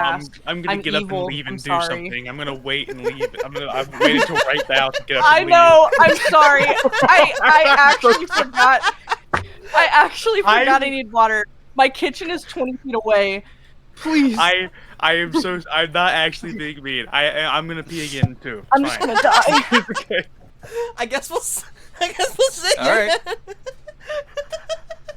I'm gonna I'm get up and evil. leave I'm and do sorry. something. I'm gonna wait and leave. I've waited till right now to get up I and leave. know. I'm sorry. I actually forgot. I actually forgot I need water. My kitchen is 20 feet away. Please. I am so. I'm not actually being mean. I'm gonna pee again too. I'm It's just fine. gonna die. It's okay. I guess we'll sit All here. right.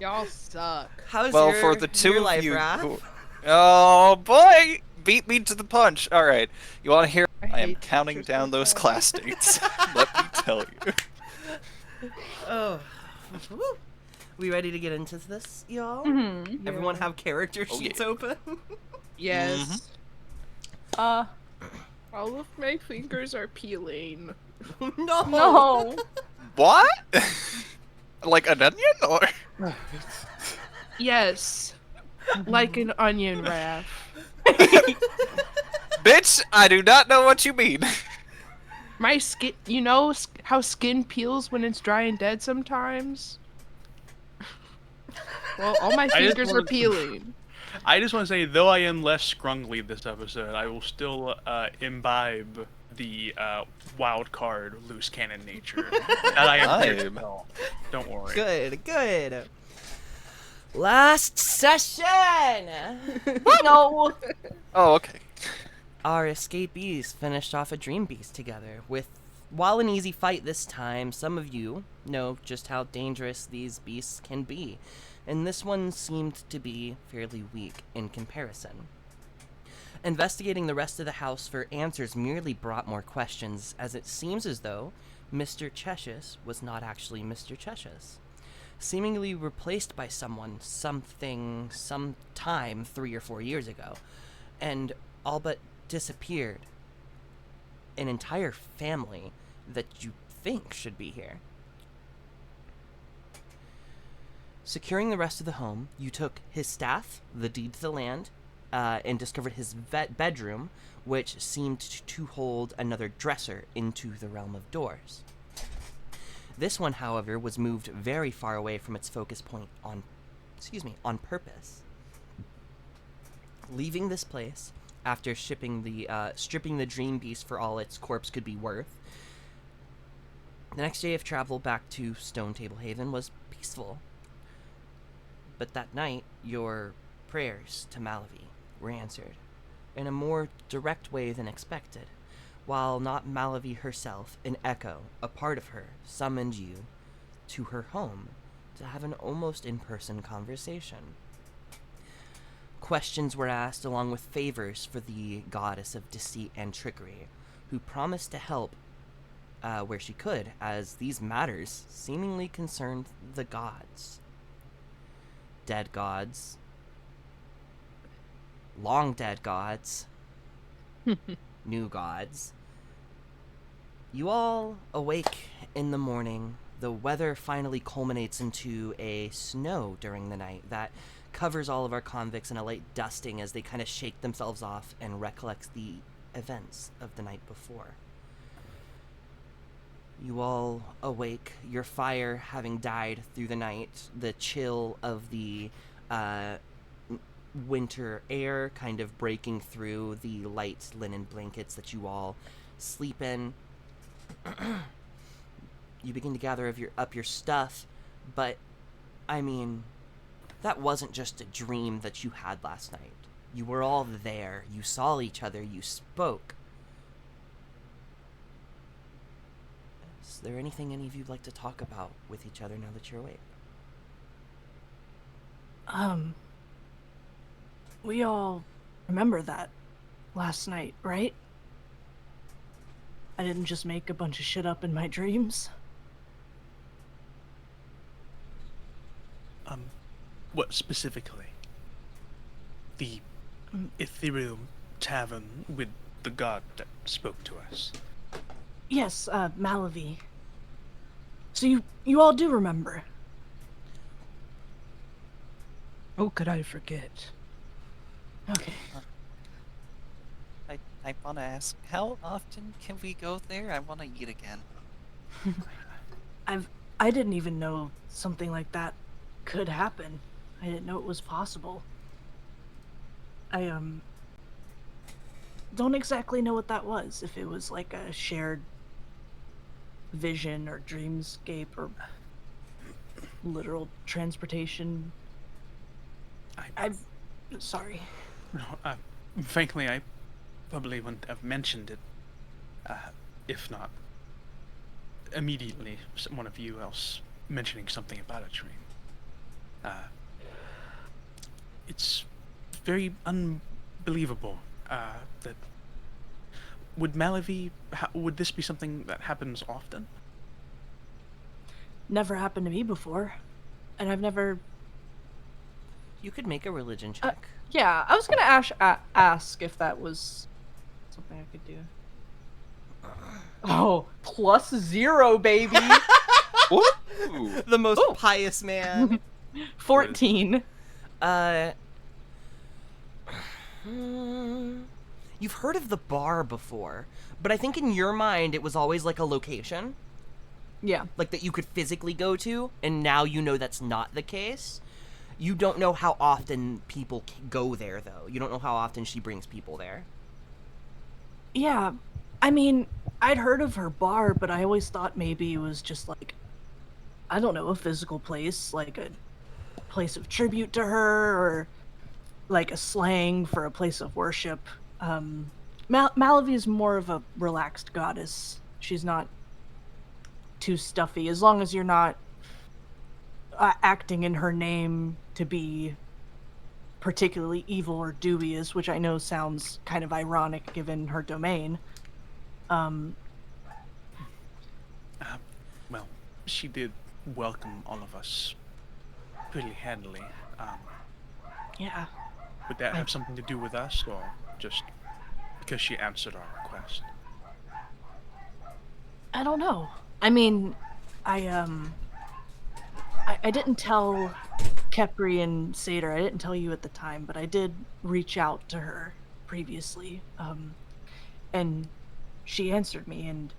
Y'all suck. How's Well, your, for the two your of life, you Raph? who... Oh, boy! Beat me to the punch. All right. You want to hear? I am hate counting teachers down so those bad. class dates. Let me tell you. Oh. Woo. We ready to get into this, y'all? Mhm. Everyone have character Oh, sheets yeah. open? Yes. All of my fingers are peeling. No. No. What? Like an onion, or? Yes. Like an onion wrap. Bitch, I do not know what you mean. My skin, you know how skin peels when it's dry and dead sometimes? Well, all my just fingers are wanted- peeling. I just want to say, though I am less scrungly this episode, I will still imbibe the wild card, loose cannon nature that I am here to tell. Don't worry. Good. Last session! No. Oh, okay. Our escapees finished off a dream beast together with, while an easy fight this time, some of you know just how dangerous these beasts can be, and this one seemed to be fairly weak in comparison. Investigating the rest of the house for answers merely brought more questions, as it seems as though Mr. Cheshus was not actually Mr. Cheshus, seemingly replaced by someone, sometime 3 or 4 years ago, and all but disappeared an entire family that you think should be here. Securing the rest of the home, you took his staff, the deed to the land, and discovered his bedroom, which seemed to hold another dresser into the realm of doors. This one, however, was moved very far away from its focus point on purpose. Leaving this place, after stripping the dream beast for all its corpse could be worth, the next day of travel back to Stone Table Haven was peaceful. But that night, your prayers to Malavi were answered in a more direct way than expected. While not Malavi herself, an echo, a part of her, summoned you to her home to have an almost in-person conversation. Questions were asked along with favors for the goddess of deceit and trickery, who promised to help where she could, as these matters seemingly concerned the gods. Dead gods. Long dead gods. New gods. You all awake in the morning. The weather finally culminates into a snow during the night that covers all of our convicts in a light dusting as they kind of shake themselves off and recollect the events of the night before. You all awake, your fire having died through the night, the chill of the winter air kind of breaking through the light linen blankets that you all sleep in. You begin to gather up your stuff, but, I mean, that wasn't just a dream that you had last night. You were all there, you saw each other, you spoke. Is there anything any of you'd like to talk about with each other now that you're awake? We all remember that last night, right? I didn't just make a bunch of shit up in my dreams. What specifically? The ethereal tavern with the god that spoke to us. Yes, Malavi. So you all do remember? Oh, could I forget? Okay. I want to ask, how often can we go there? I want to eat again. I didn't even know something like that could happen. I didn't know it was possible. don't exactly know what that was. If it was like a shared vision or dreamscape or literal transportation. I'm sorry. No, frankly, I probably wouldn't have mentioned it, if not immediately one of you else mentioning something about a dream. It's very unbelievable that would Malavi, would this be something that happens often? Never happened to me before, and I've never. You could make a religion check. Yeah, I was gonna ask if that was something I could do. Oh, +0, baby. Ooh. The most pious man. 14. You've heard of the bar before, but I think in your mind it was always like a location, Yeah. like that you could physically go to, and now you know that's not the case. You don't know how often people go there, though. You don't know how often she brings people there. Yeah, I mean, I'd heard of her bar, but I always thought maybe it was just like, I don't know, a physical place, like a place of tribute to her, or like a slang for a place of worship. Malavi is more of a relaxed goddess. She's not too stuffy, as long as you're not acting in her name to be particularly evil or dubious, which I know sounds kind of ironic given her domain. Well, she did welcome all of us pretty handily. Yeah. Would that have something to do with us, or just because she answered our request? I don't know. I mean, I didn't tell Kepri and Seder, I didn't tell you at the time, but I did reach out to her previously. And she answered me, and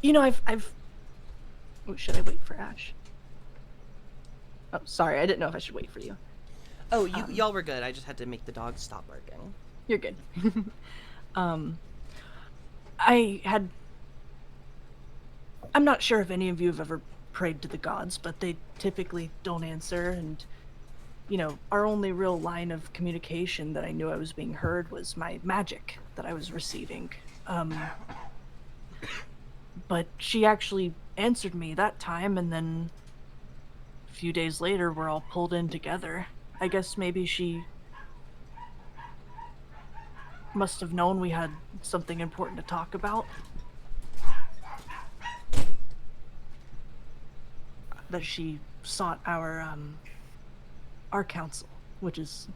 you know, I've oh, should I wait for Ash? Oh, sorry, I didn't know if I should wait for you. Oh, y'all were good. I just had to make the dog stop barking. You're good. I'm not sure if any of you have ever prayed to the gods, but they typically don't answer, and you know, our only real line of communication that I knew I was being heard was my magic that I was receiving. But she actually answered me that time, and then a few days later we're all pulled in together. I guess maybe she must have known we had something important to talk about. That she sought our counsel, which is...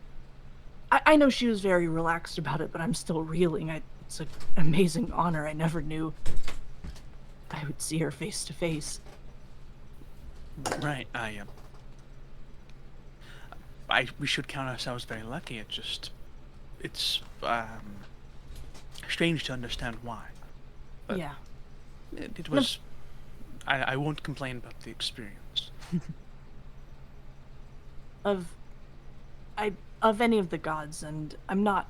I know she was very relaxed about it, but I'm still reeling. It's an amazing honor. I never knew I would see her face to face. Right, we should count ourselves very lucky. It's strange to understand why. But Yeah. it was... I won't complain about the experience. Of any of the gods, and I'm not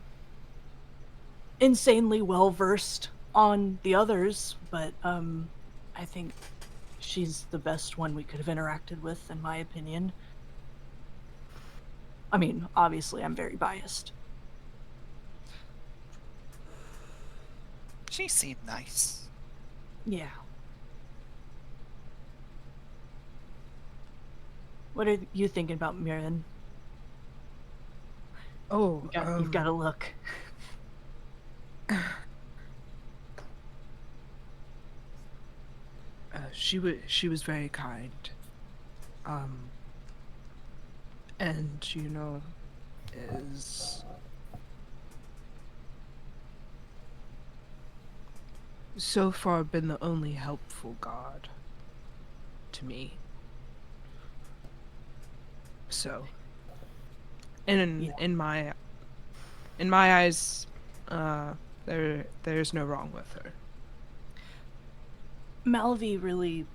insanely well versed on the others, but I think she's the best one we could have interacted with, in my opinion. I mean, obviously I'm very biased. She seemed nice. Yeah. What are you thinking about, Mirren? Oh, You've got to look. she was very kind. And you know, is so far been the only helpful god to me. So, in my eyes, there's no wrong with her. Malavi really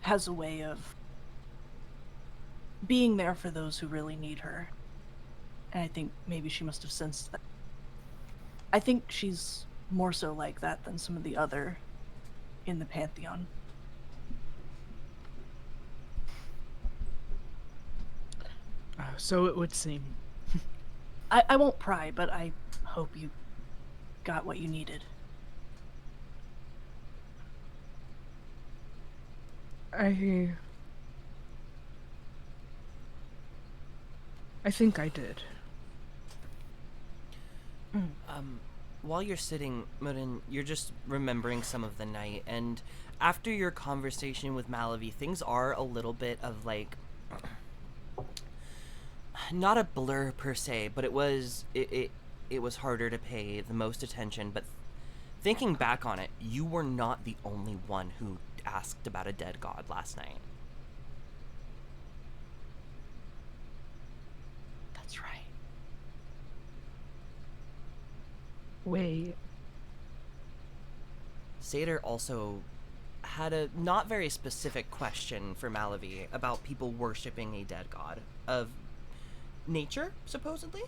has a way of being there for those who really need her. And I think maybe she must have sensed that. I think she's more so like that than some of the other in the Pantheon. So it would seem. I won't pry, but I hope you got what you needed. I think I did. While you're sitting, Murin, you're just remembering some of the night, and after your conversation with Malavi, things are a little bit of like, not a blur per se, but it was harder to pay the most attention. But thinking back on it, you were not the only one who asked about a dead god last night. That's right. Wait. Seder also had a not very specific question for Malavi about people worshipping a dead god of nature, supposedly?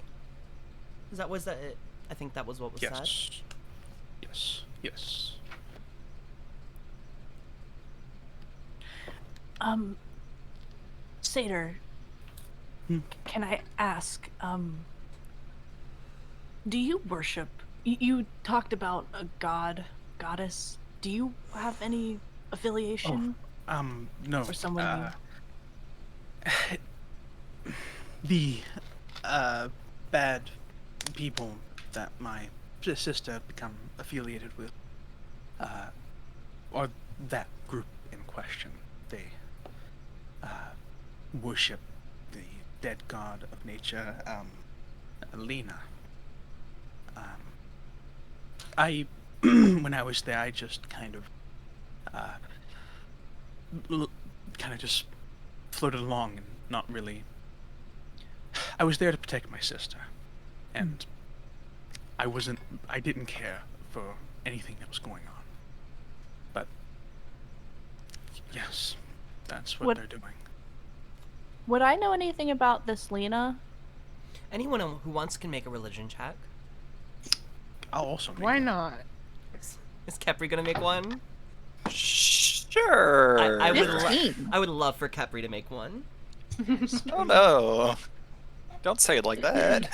Was that it? I think that was what was said. Yes. Seder, can I ask, do you worship, you talked about a goddess, do you have any affiliation? No. Or someone The bad people that my sister become affiliated with, or that group in question, they worship the dead god of nature, Lena. When I was there, I just kind of just floated along and not really. I was there to protect my sister, and I didn't care for anything that was going on. But yes, that's what they're doing. Would I know anything about this Lena? Anyone who wants can make a religion check. I'll also. Why not? Is Kepri gonna make one? Sure. I would love for Kepri to make one. Oh no. Don't say it like that.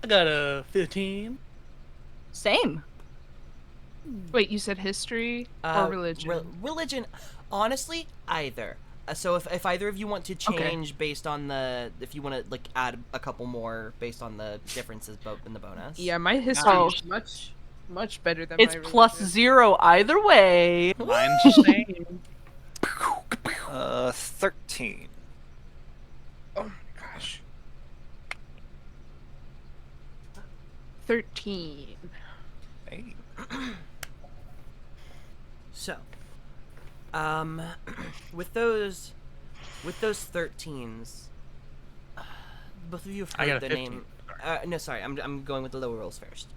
I got a 15. Same. Wait, you said history or religion? Religion, honestly, either. So if either of you want to change based on if you want to like add a couple more based on the differences in the bonus. Yeah, my history is much better than It's my religion. +0 either way. Mine's the same. 13. Oh my gosh. 13. Hey. So, with those 13s, both of you have I got heard a the 15. name. No, sorry, I'm going with the lower rolls first.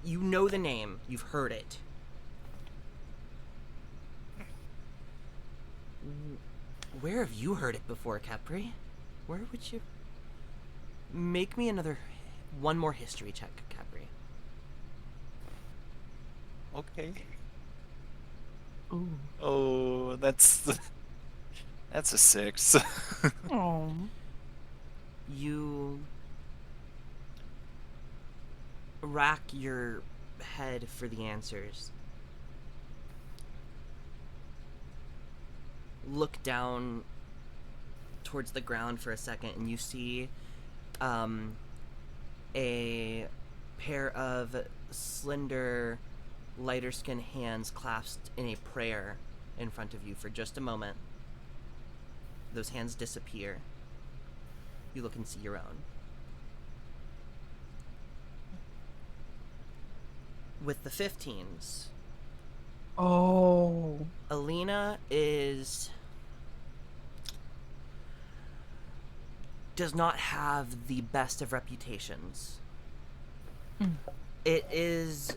You know the name, you've heard it. Where have you heard it before, Kepri? Where would you... Make me one more history check, Kepri. Okay. Ooh. Oh, that's a 6. Oh. You rack your head for the answers. Look down towards the ground for a second, and you see a pair of slender, lighter-skinned hands clasped in a prayer in front of you for just a moment. Those hands disappear. You look and see your own. With the 15s, Oh. Alina does not have the best of reputations. It is...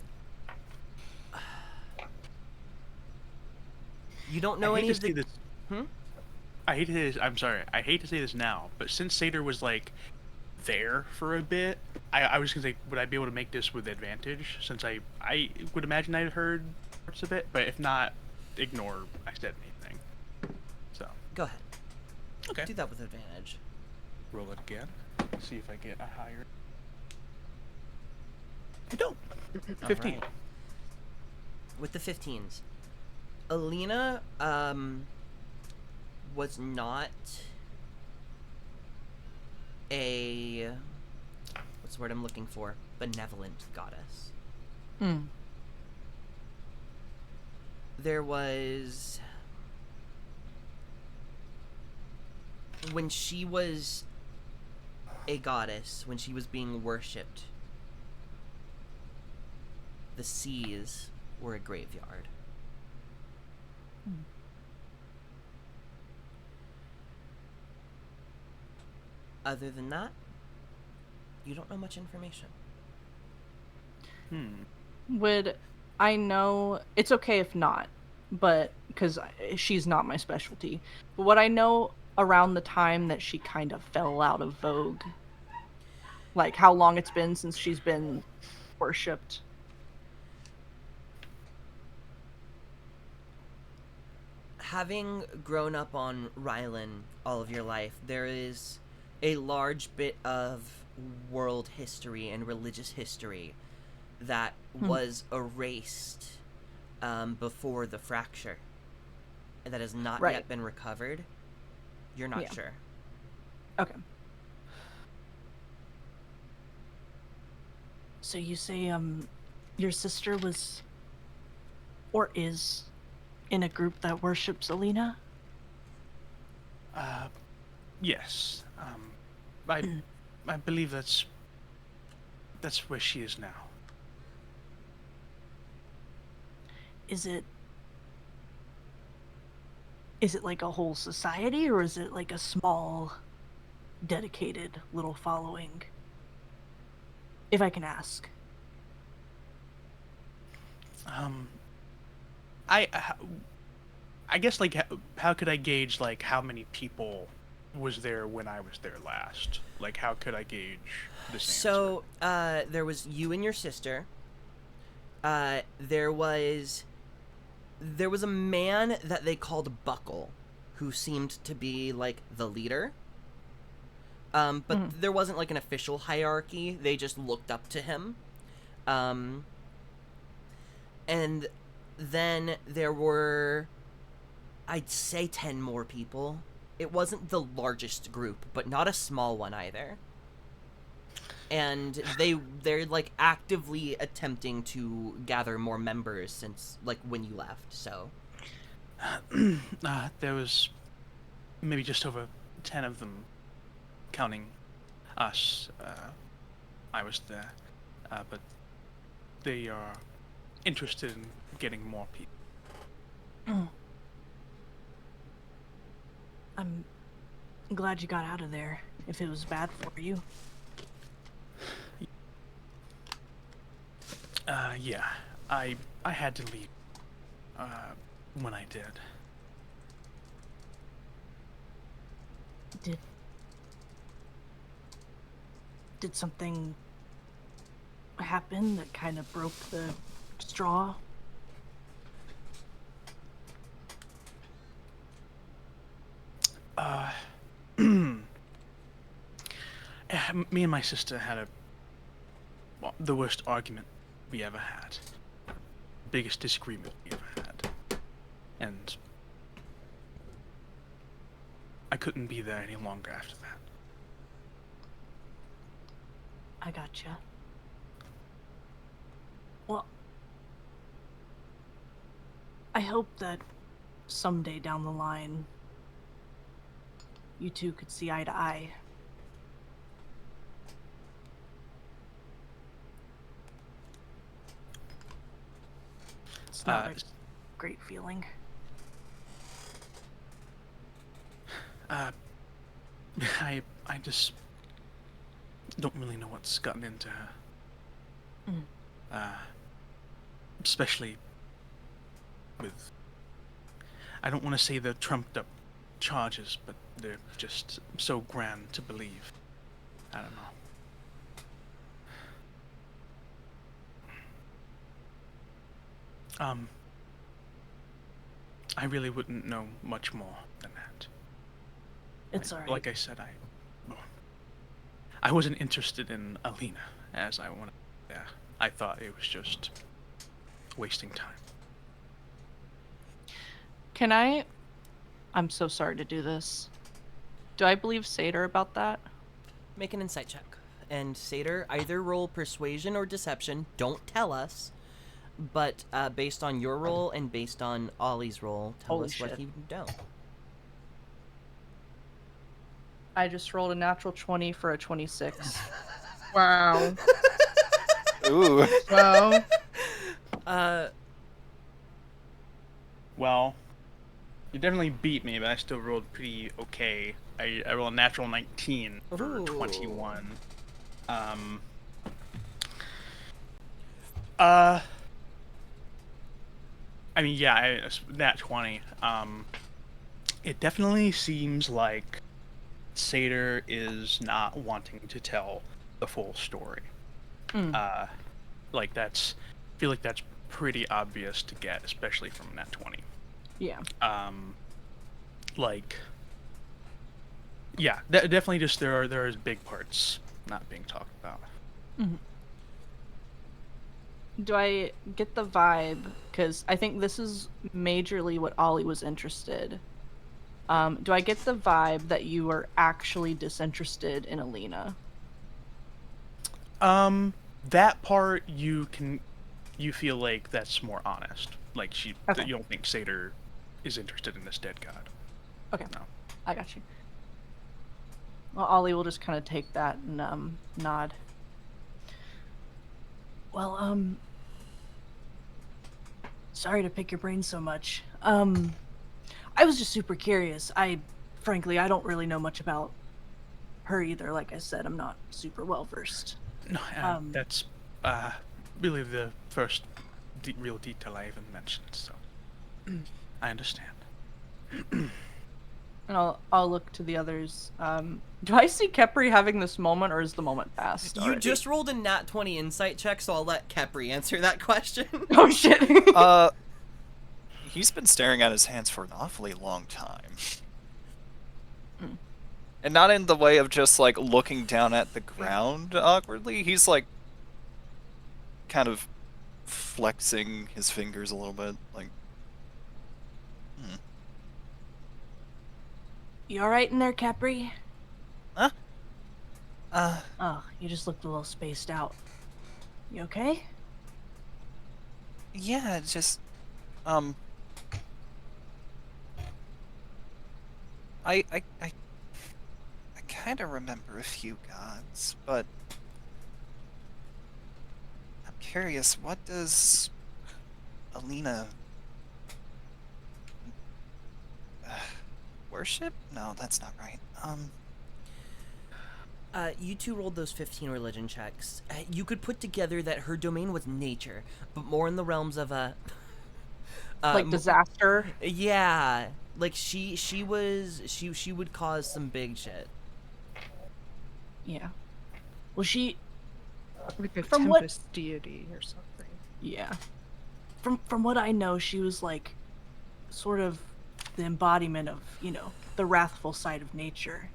You don't know any of the... I'm sorry. I hate to say this now, but since Seder was like there for a bit. I was gonna say, would I be able to make this with advantage? Since I would imagine I heard parts of it, but if not, ignore I said anything. So Go ahead. okay, Do that with advantage. roll it again. See if I get a higher. I don't. 15. Alright. With the 15s, Alina was not a, what's the word I'm looking for? Benevolent goddess. Hmm. There was, when she was a goddess, when she was being worshipped, the seas were a graveyard. Other than that, you don't know much information. Would I know? It's okay if not, but because she's not my specialty. But would I know around the time that she kind of fell out of vogue? Like how long it's been since she's been worshipped? Having grown up on Rylan all of your life, there is a large bit of world history and religious history that was erased before the fracture, and that has not Right. yet been recovered. You're not Yeah. sure. Okay. So you say your sister was or is in a group that worships Alina? Yes. I believe that's where she is now. Is it like a whole society, or is it like a small dedicated little following? If I can ask. I guess, like, how could I gauge, like, how many people was there when I was there last? Like, how could I gauge this So, there was you and your sister. There was a man that they called Buckle, who seemed to be, like, the leader. But there wasn't, like, an official hierarchy. They just looked up to him. And then there were, I'd say 10 more people. It wasn't the largest group, but not a small one either. And they're like actively attempting to gather more members since like when you left. So There was maybe just over 10 of them, counting us. I was there, but they are interested in getting more people. I'm glad you got out of there, if it was bad for you. Yeah, I had to leave when I did. Did something happen that kind of broke the straw? Me and my sister had the worst argument we ever had. Biggest disagreement we ever had. And I couldn't be there any longer after that. I gotcha. Well, I hope that someday down the line, you two could see eye to eye. It's not a great feeling. I just don't really know what's gotten into her. Especially with, I don't want to say the trumped up charges, but they're just so grand to believe. I don't know. I really wouldn't know much more than that. It's alright. Like I said, I wasn't interested in Alina, as I wanted. Yeah, I thought it was just wasting time. Can I? I'm so sorry to do this. Do I believe Seder about that? Make an insight check. And Seder, either roll persuasion or deception. Don't tell us. But based on your roll and based on Ollie's roll, tell Holy us what shit. you know. I just rolled a natural 20 for a 26. Wow. Ooh. Wow. Well, you definitely beat me, but I still rolled pretty okay. I rolled a natural 19 for Ooh. 21. I mean, yeah, nat 20. It definitely seems like Seder is not wanting to tell the full story. Like I feel like that's pretty obvious to get, especially from nat 20. Yeah. Like, yeah, definitely just there is big parts not being talked about. Do I get the vibe? Because I think this is majorly what Ollie was interested. Do I get the vibe that you are actually disinterested in Alina? That part you feel like that's more honest. Like Okay. you don't think Seder is interested in this dead god. Okay. No. I got you. Well, Ollie will just kind of take that and nod. Well, sorry to pick your brain so much. I was just super curious. Frankly, I don't really know much about her either. Like I said, I'm not super well versed. No, that's really the first real detail I even mentioned. So I understand. And I'll look to the others. Do I see Kepri having this moment, or is the moment past? You already? just rolled a nat 20 insight check, so I'll let Kepri answer that question. Oh shit. He's been staring at his hands for an awfully long time. And not in the way of just, like, looking down at the ground awkwardly. He's, like, kind of flexing his fingers a little bit, like... You alright in there, Capri? Huh? Oh, you just looked a little spaced out. You okay? Yeah, it's just... I kind of remember a few gods, but... I'm curious, what does... Alina... worship? No, that's not right. You two rolled those 15 religion checks. You could put together that her domain was nature, but more in the realms of Like disaster. Yeah, like she would cause some big shit. Yeah. Well, she... Like a From what- tempest deity or something. Yeah. From what I know, she was like sort of the embodiment of, the wrathful side of nature,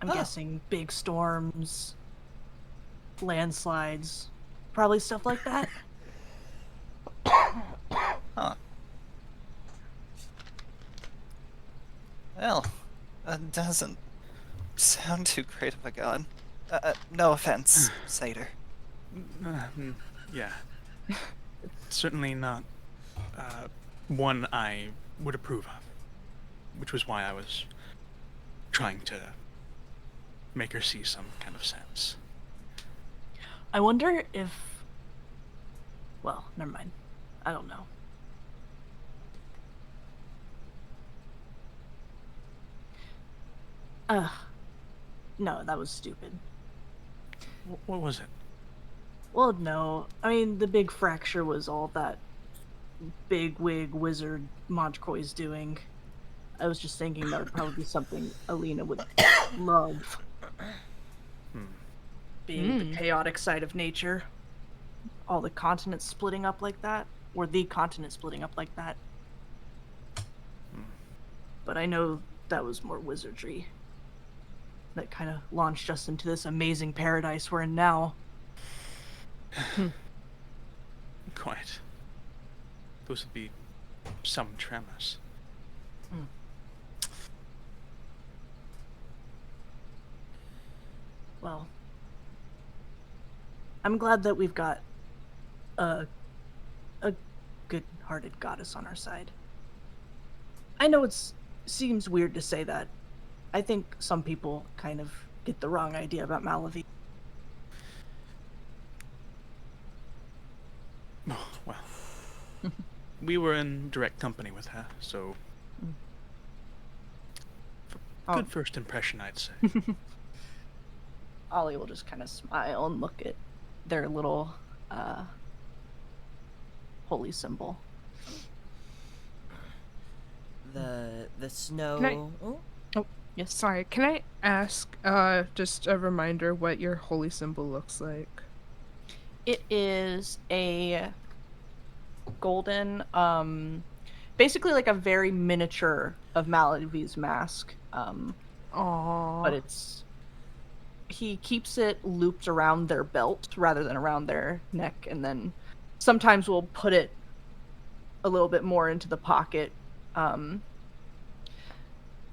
I'm guessing big storms, landslides, probably stuff like that. Huh. Well, that doesn't sound too great of a god. No offense, Seder. Yeah. It's certainly not one I would approve of, which was why I was trying to make her see some kind of sense. I wonder if... Well, never mind. I don't know. No, that was stupid. What was it? Well, no. I mean, the big fracture was all that big wig wizard Monchkoi's doing. I was just thinking that would probably be something Alina would love. Being the chaotic side of nature. All the continents splitting up like that. Or the continent splitting up like that. But I know that was more wizardry. That kind of launched us into this amazing paradise we're in now. Quite. Those would be some tremors. Well, I'm glad that we've got a good-hearted goddess on our side. I know seems weird to say that. I think some people kind of get the wrong idea about Malavi. Oh, well. We were in direct company with her, so... Good first impression, I'd say. Ollie will just kind of smile and look at their little holy symbol. The snow. Can I- Oh, Yes. Sorry, can I ask, just a reminder what your holy symbol looks like? It is a golden, basically like a very miniature of Malavi's mask. Aww. But he keeps it looped around their belt rather than around their neck, and then sometimes we'll put it a little bit more into the pocket,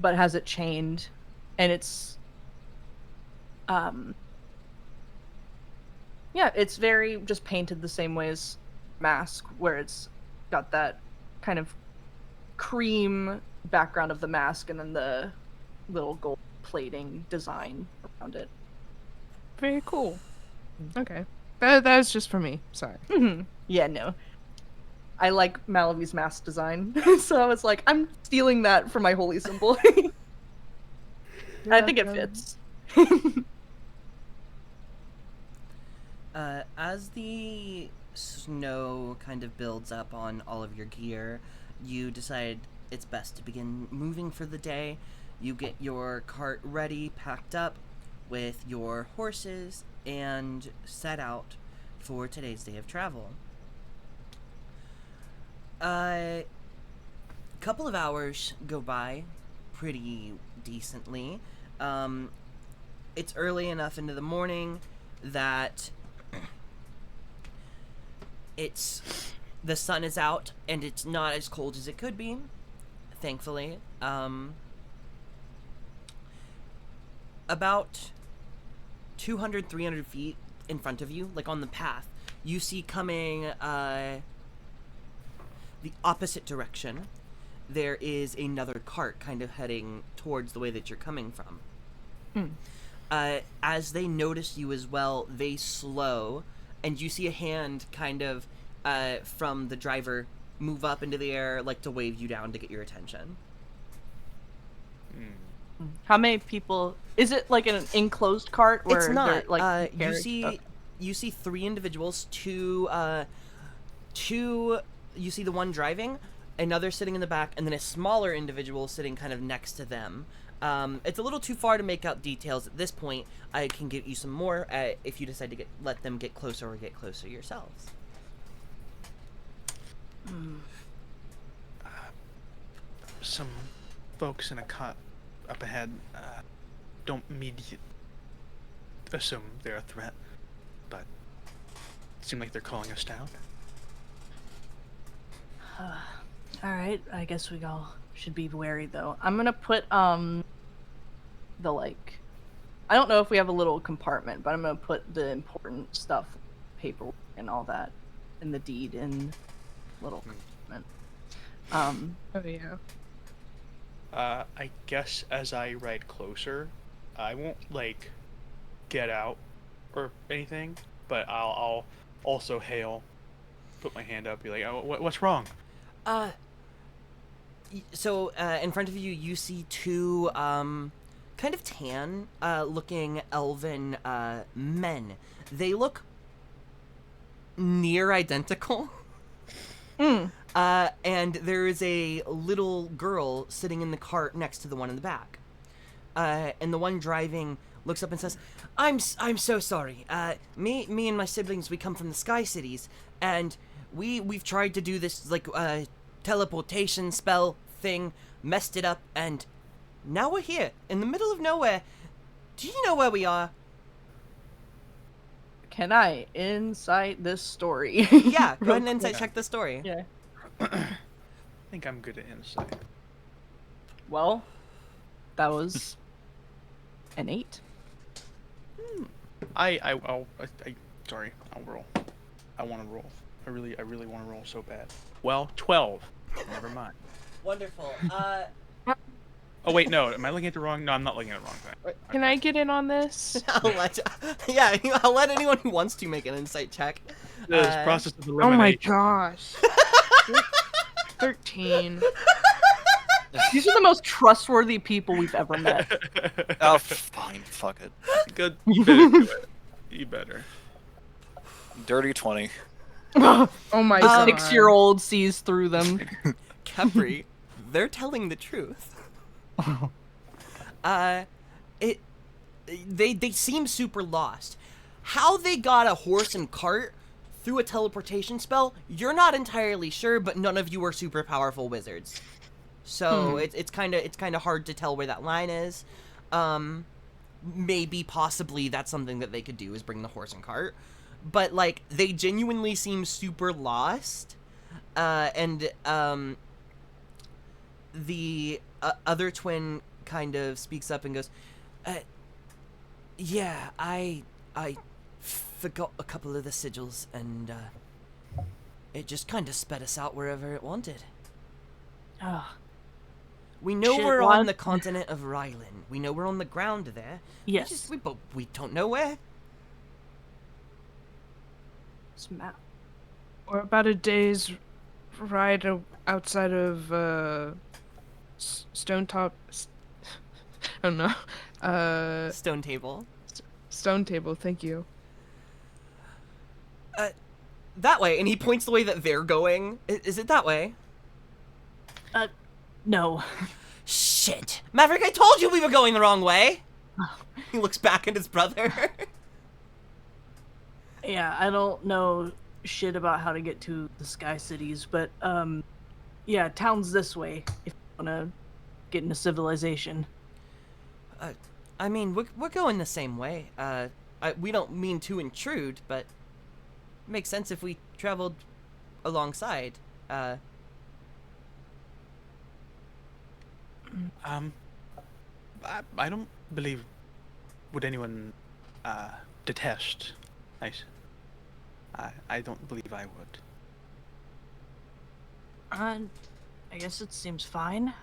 but has it chained, and it's it's very just painted the same way as mask, where it's got that kind of cream background of the mask and then the little gold plating design around it. Very cool. Okay. That was just for me. Sorry. Yeah, no. I like Malavi's mask design, so I was like, I'm stealing that for my holy symbol. I think it fits. As the snow kind of builds up on all of your gear, you decide it's best to begin moving for the day. You get your cart ready, packed up with your horses, and set out for today's day of travel. A couple of hours go by pretty decently. It's early enough into the morning that the sun is out and it's not as cold as it could be, thankfully. About 200, 300 feet in front of you, like on the path, you see coming the opposite direction. There is another cart kind of heading towards the way that you're coming from. As they notice you as well, they slow, and you see a hand kind of from the driver move up into the air, like to wave you down to get your attention. How many people? Is it like an enclosed cart? Where It's not. they're, like You carriage? see, Okay. you see three individuals. Two. You see the one driving, another sitting in the back, and then a smaller individual sitting kind of next to them. It's a little too far to make out details at this point. I can give you some more if you decide to let them get closer or get closer yourselves. Some folks in a cot up ahead don't immediately assume they're a threat, but seem like they're calling us down. Alright, I guess we all should be wary though. I'm gonna put the like, I don't know if we have a little compartment, but I'm gonna put the important stuff, paperwork and all that, in the deed in little compartment. Oh yeah. I guess as I ride closer, I won't like get out or anything, but I'll also hail, put my hand up, be like, oh, what's wrong? So in front of you, you see two kind of tan looking elven men. They look near identical. Mm. And there is a little girl sitting in the cart next to the one in the back. And the one driving looks up and says, I'm so sorry. Me and my siblings, we come from the Sky Cities, and we've tried to do this, like, teleportation spell thing, messed it up, and now we're here, in the middle of nowhere. Do you know where we are? Can I insight this story? Yeah, go Real ahead and insight quick. check the story. Yeah. I think I'm good at insight. Well, that was an 8. Sorry, I'll roll. I want to roll. I really want to roll so bad. Well, 12. Never mind. Wonderful. Oh wait, no. Am I looking at the wrong? No, I'm not looking at the wrong thing. Can I get in on this? I'll let anyone who wants to make an insight check. This process of Oh my elimination. gosh. 13. These are the most trustworthy people we've ever met. Oh, fine, fuck it. Good. You better do it. You better. Dirty 20. Oh my god. 6-year-old sees through them. Capri, they're telling the truth. They seem super lost. How they got a horse and cart through a teleportation spell, you're not entirely sure, but none of you are super powerful wizards. So it's kind of hard to tell where that line is. Maybe possibly that's something that they could do is bring the horse and cart. But like they genuinely seem super lost. The other twin kind of speaks up and goes, yeah, I forgot a couple of the sigils, and it just kind of sped us out wherever it wanted. Ugh. We know Shit, we're what? on the continent of Ryland. We know we're on the ground there. Yes. But we don't know where. We're about a day's ride outside of Stone Top. I don't know. Stone Table. Stone Table. Thank you. That way, and he points the way that they're going. Is it that way? No. Shit! Maverick, I told you we were going the wrong way! He looks back at his brother. Yeah, I don't know shit about how to get to the Sky Cities, but yeah, town's this way if you wanna get into civilization. I mean, we're going the same way. We don't mean to intrude, but it makes sense if we traveled alongside. I don't believe would anyone detest. I don't believe I would. I guess it seems fine.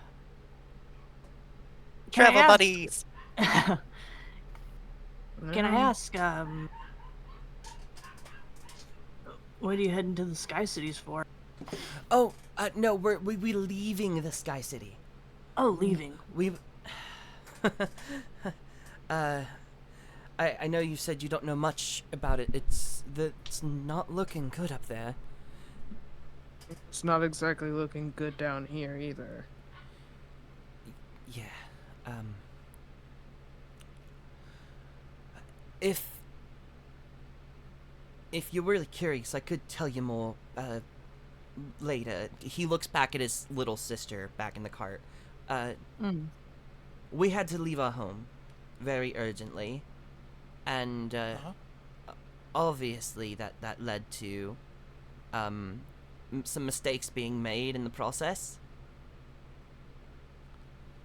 Travel ask- buddies! Can I ask, what are you heading to the Sky Cities for? Oh, no, we're leaving the Sky City. Oh, leaving. We've... I know you said you don't know much about it. It's not looking good up there. It's not exactly looking good down here either. Yeah, if you're really curious, I could tell you more, later. He looks back at his little sister back in the cart. We had to leave our home very urgently, and obviously that led to some mistakes being made in the process.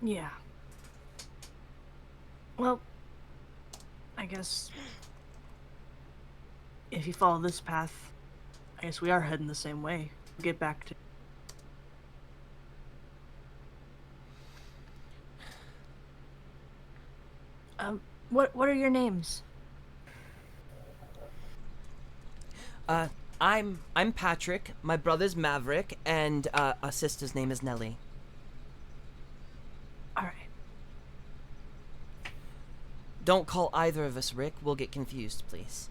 Yeah. Well, I guess if you follow this path, I guess we are heading the same way. We'll get back to... What are your names? I'm Patrick, my brother's Maverick, and our sister's name is Nellie. Alright. Don't call either of us Rick, we'll get confused, please.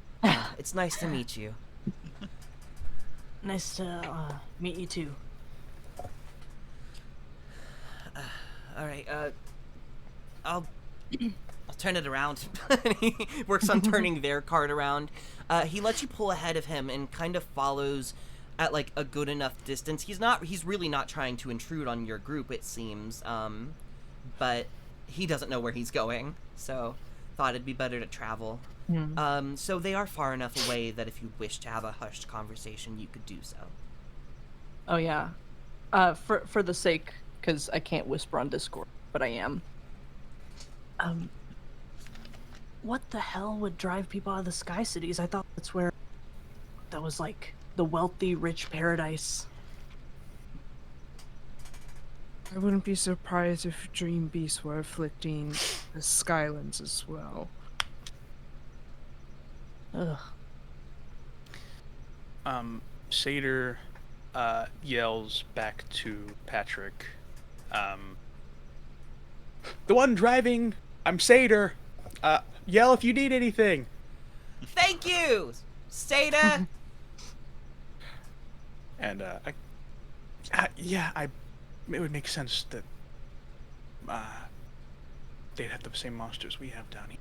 It's nice to meet you. Nice to meet you too. All right. I'll turn it around. He works on turning their cart around. He lets you pull ahead of him and kind of follows at like a good enough distance. He's really not trying to intrude on your group, it seems. But he doesn't know where he's going, so thought it'd be better to travel. So they are far enough away that if you wish to have a hushed conversation, you could do so. Oh yeah. For the sake, because I can't whisper on Discord, but I am. What the hell would drive people out of the Sky Cities? I thought that was like the wealthy, rich paradise. I wouldn't be surprised if dream beasts were afflicting the Skylands as well. Ugh. Seder yells back to Patrick. The one driving, I'm Seder. Yell if you need anything. Thank you, Seda. And it would make sense that they'd have the same monsters we have down here.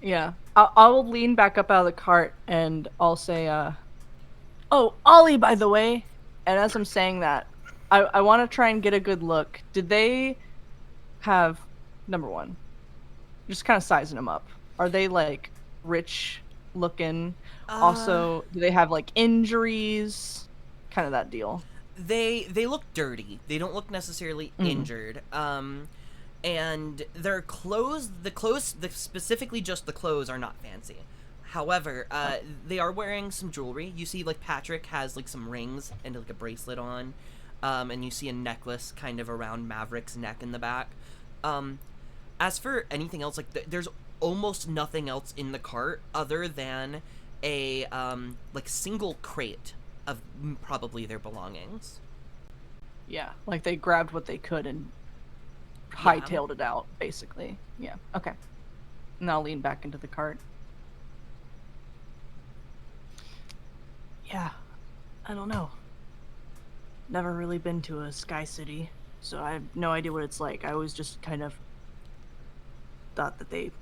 Yeah. I'll lean back up out of the cart and I'll say, Oh, Ollie, by the way. and as I'm saying that, I want to try and get a good look. Did they have, number one, just kind of sizing them up. Are they like rich looking? Also, do they have like injuries? Kind of that deal. They look dirty. They don't look necessarily injured. And their clothes, specifically just the clothes, are not fancy. However, they are wearing some jewelry. You see, like, Patrick has, like, some rings and, like, a bracelet on. And you see a necklace kind of around Maverick's neck in the back. As for anything else, like, there's almost nothing else in the cart other than a, like, single crate of probably their belongings. Yeah, like they grabbed what they could and hightailed it out, basically. Yeah, okay. And I'll lean back into the cart. Yeah, I don't know. Never really been to a Sky City, so I have no idea what it's like. I always just kind of thought that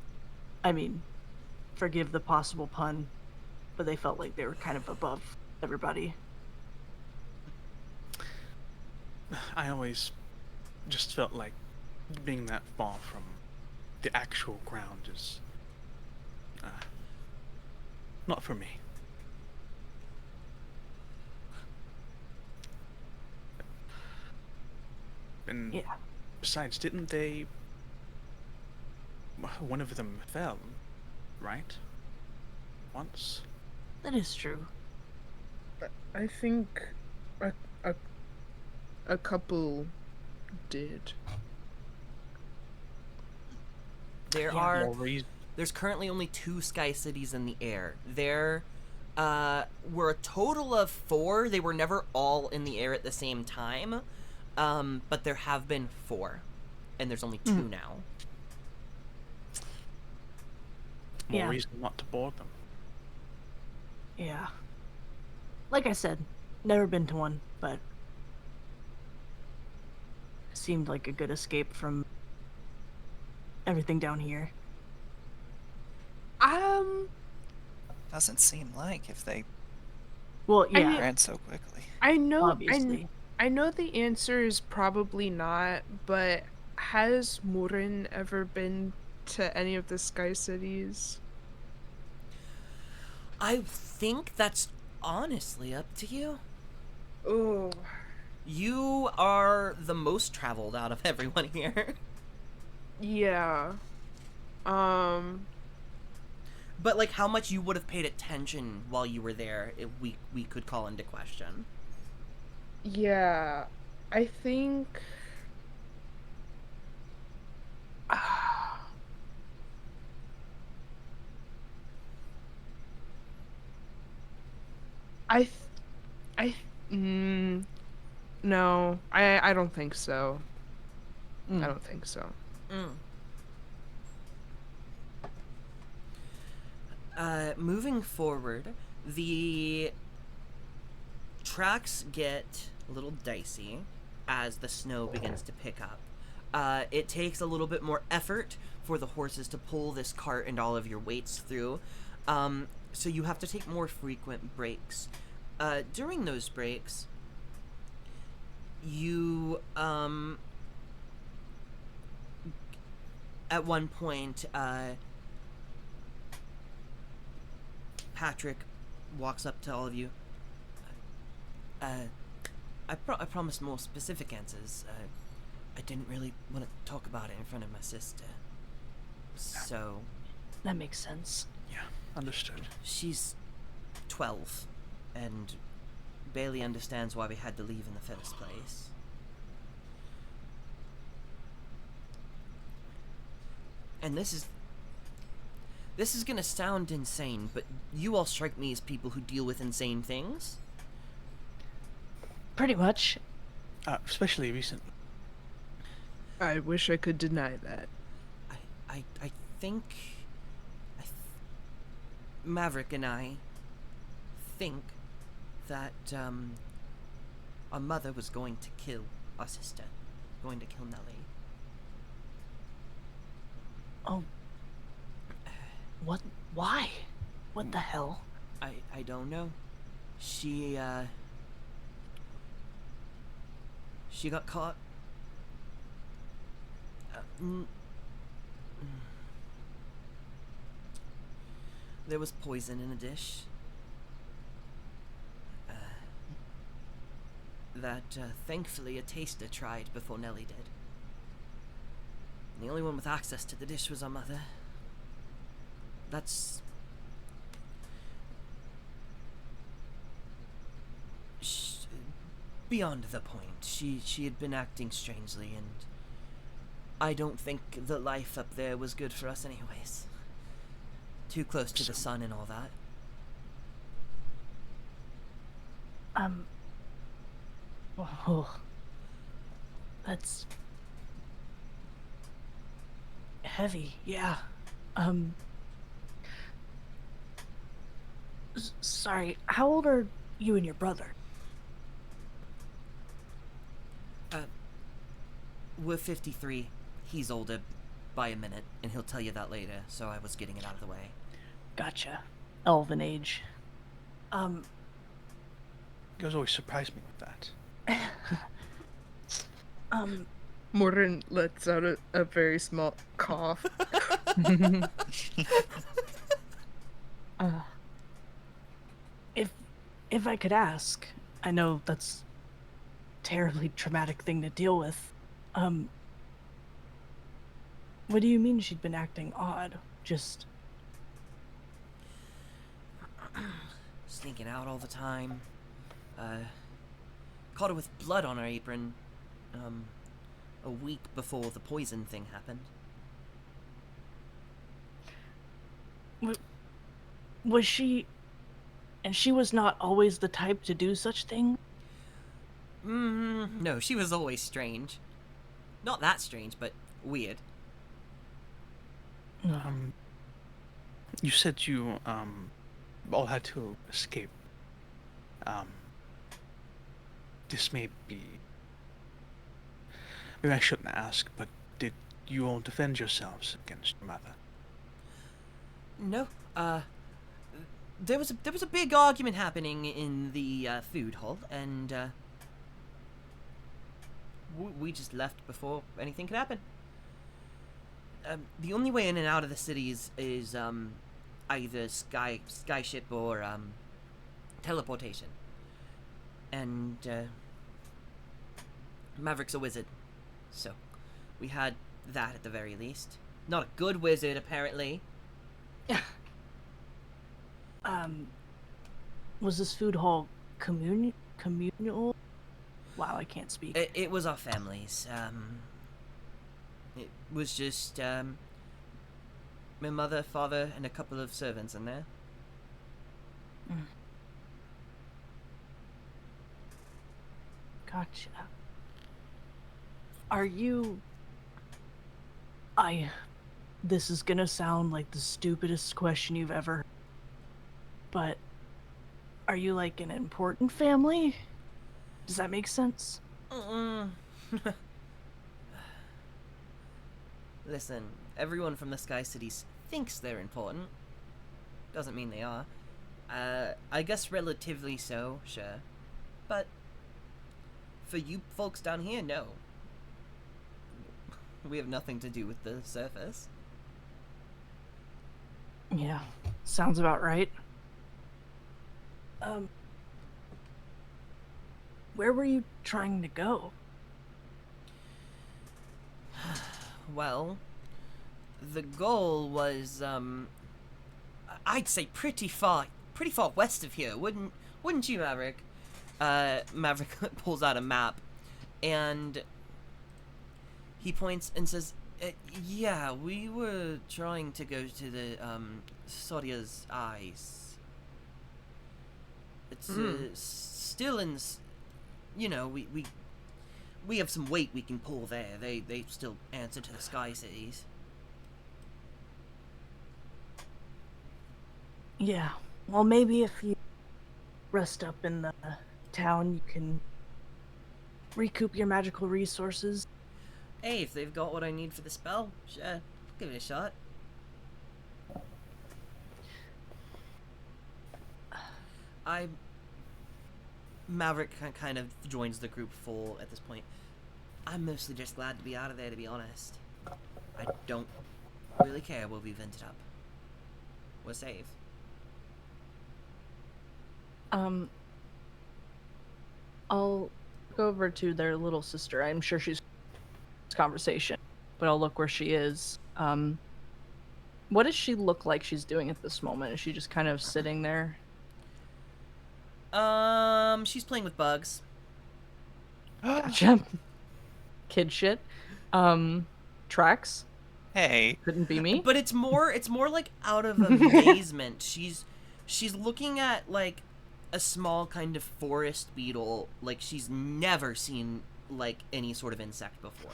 forgive the possible pun, but they felt like they were kind of above everybody. I always just felt like being that far from the actual ground is not for me. And Yeah. besides, didn't they... One of them fell, right? Once? That is true. I think a couple did. There's currently only 2 Sky Cities in the air. There were a total of 4. They were never all in the air at the same time. But there have been 4. And there's only 2 now. More reason not to board them. Yeah. Like I said, never been to one, but seemed like a good escape from everything down here. Doesn't seem like if they Well, yeah, ran so quickly. I know. obviously. I know the answer is probably not, but has Murin ever been to any of the Sky Cities? I think that's honestly up to you. Oh. You are the most traveled out of everyone here. Yeah. But, like, how much you would have paid attention while you were there, we could call into question. Yeah. I think... No, I don't think so. I don't think so. Moving forward, the tracks get a little dicey as the snow begins to pick up. It takes a little bit more effort for the horses to pull this cart and all of your weights through, so you have to take more frequent breaks. During those breaks, you, at one point, Patrick walks up to all of you. I promised more specific answers. I didn't really want to talk about it in front of my sister. So... That makes sense. Yeah, understood. She's 12, and barely understands why we had to leave in the first place. And this is gonna sound insane, but you all strike me as people who deal with insane things. Pretty much. Especially recently. I wish I could deny that. I think... Maverick and I think that, our mother was going to kill our sister. Going to kill Nellie. Oh. What? Why? What the hell? I don't know. She got caught. There was poison in a dish. That, thankfully, a taster tried before Nellie did. And the only one with access to the dish was our mother. That's... beyond the point. She had been acting strangely, and I don't think the life up there was good for us anyways. Too close to the sun and all that. Oh, that's heavy, yeah. Sorry, how old are you and your brother? We're 53. He's older by a minute, and he'll tell you that later, so I was getting it out of the way. Gotcha. Elven age. You guys always surprise me with that. Mordrin lets out a very small cough. If I could ask, I know that's a terribly traumatic thing to deal with. What do you mean she'd been acting odd? Just... Sneaking out all the time. Caught her with blood on her apron, a week before the poison thing happened. Was she... And she was not always the type to do such things? No, she was always strange. Not that strange, but weird. You said you, all had to escape. This may be... Maybe I shouldn't ask, but did you all defend yourselves against your mother? No, there was a big argument happening in the, food hall, and, we just left before anything could happen. The only way in and out of the cities is either skyship or teleportation. And Maverick's a wizard, so we had that at the very least. Not a good wizard, apparently. Was this food hall communal? Wow, I can't speak. It was our families. It was just my mother, father, and a couple of servants in there. Gotcha. Are you... This is gonna sound like the stupidest question you've ever heard, but Are you like an important family? Does that make sense? Listen, everyone from the Sky Cities thinks they're important. Doesn't mean they are. I guess relatively so, sure. But for you folks down here, no. We have nothing to do with the surface. Yeah, sounds about right. Where were you trying to go? Well, the goal was, I'd say pretty far west of here, wouldn't you, Maverick? Maverick pulls out a map, and he points and says, yeah, we were trying to go to the, Soria's Eyes. It's, still in, you know, we have some weight we can pull there. They still answer to the Sky Cities. Yeah, well, maybe if you rest up in the town, you can recoup your magical resources. Hey, if they've got what I need for the spell, sure, give it a shot. Maverick kind of joins the group full at this point. I'm mostly just glad to be out of there, to be honest. I don't really care where we've ended up. We're safe. I'll go over to their little sister. I'm sure she's conversation, but I'll look where she is. What does she look like she's doing at this moment? Is she just kind of sitting there? She's playing with bugs. Gotcha. Kid shit. Tracks. Hey. Couldn't be me. But it's more like out of amazement. She's looking at like a small kind of forest beetle, like she's never seen like any sort of insect before.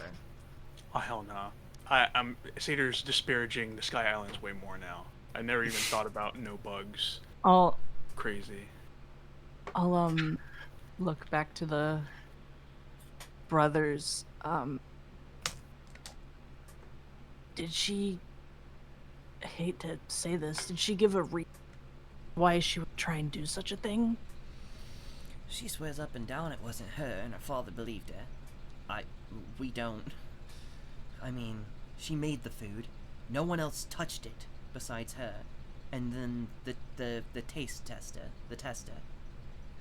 Oh hell no! I'm Sator's disparaging the Sky Islands way more now. I never even thought about no bugs. I'll Crazy. Look back to the brothers. Did she, I hate to say this, did she give a why she would try and do such a thing? She swears up and down it wasn't her, and her father believed her. We don't. I mean, she made the food. No one else touched it besides her. And then the tester,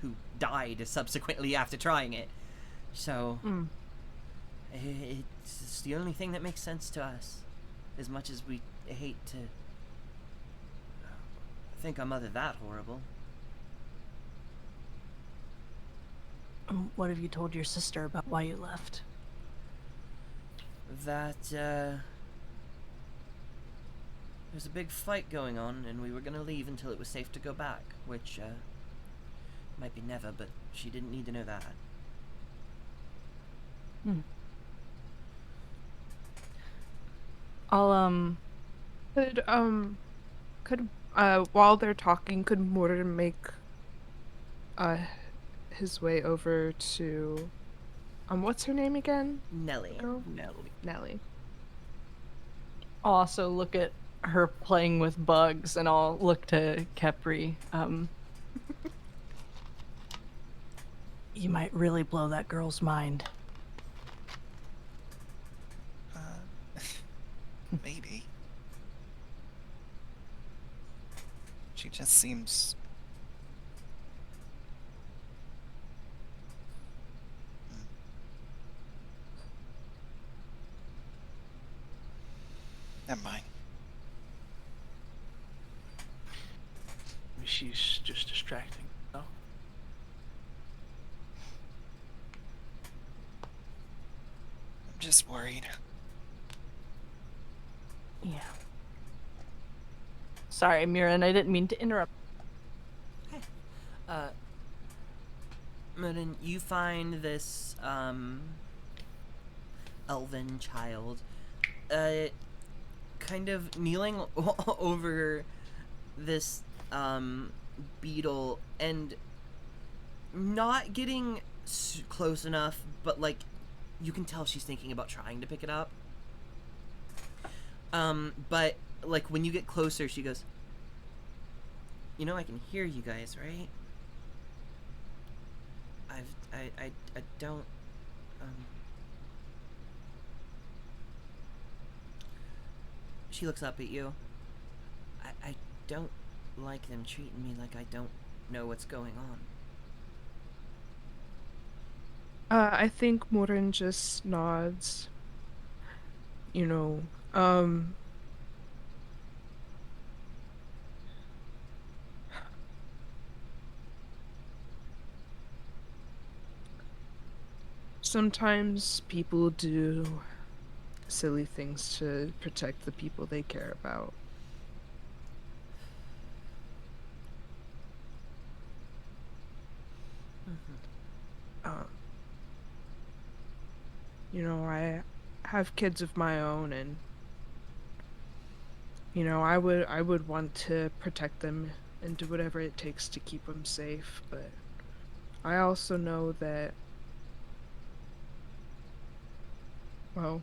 who died subsequently after trying it. So, it's the only thing that makes sense to us. As much as we hate to think our mother that horrible. What have you told your sister about why you left? That, there's a big fight going on, and we were gonna leave until it was safe to go back, which, might be never, but she didn't need to know that. I'll Could while they're talking, could Morden make his way over to what's her name again? Nelly. Girl? Nelly. Nelly. also look at her playing with bugs, and I'll look to Kepri. You might really blow that girl's mind. Maybe. She just seems... Never mind. Maybe she's just distracting. No? I'm just worried. Yeah. Sorry, Mirren, I didn't mean to interrupt. Morden, you find this, elven child, kind of kneeling over this, beetle and not getting close enough, but like you can tell she's thinking about trying to pick it up. But like when you get closer, she goes, "You know, I can hear you guys, right? I don't, She looks up at you. I don't like them treating me like I don't know what's going on." I think Morin just nods. You know, sometimes people do silly things to protect the people they care about. You know, I have kids of my own, and you know, I would want to protect them and do whatever it takes to keep them safe, but I also know that, well,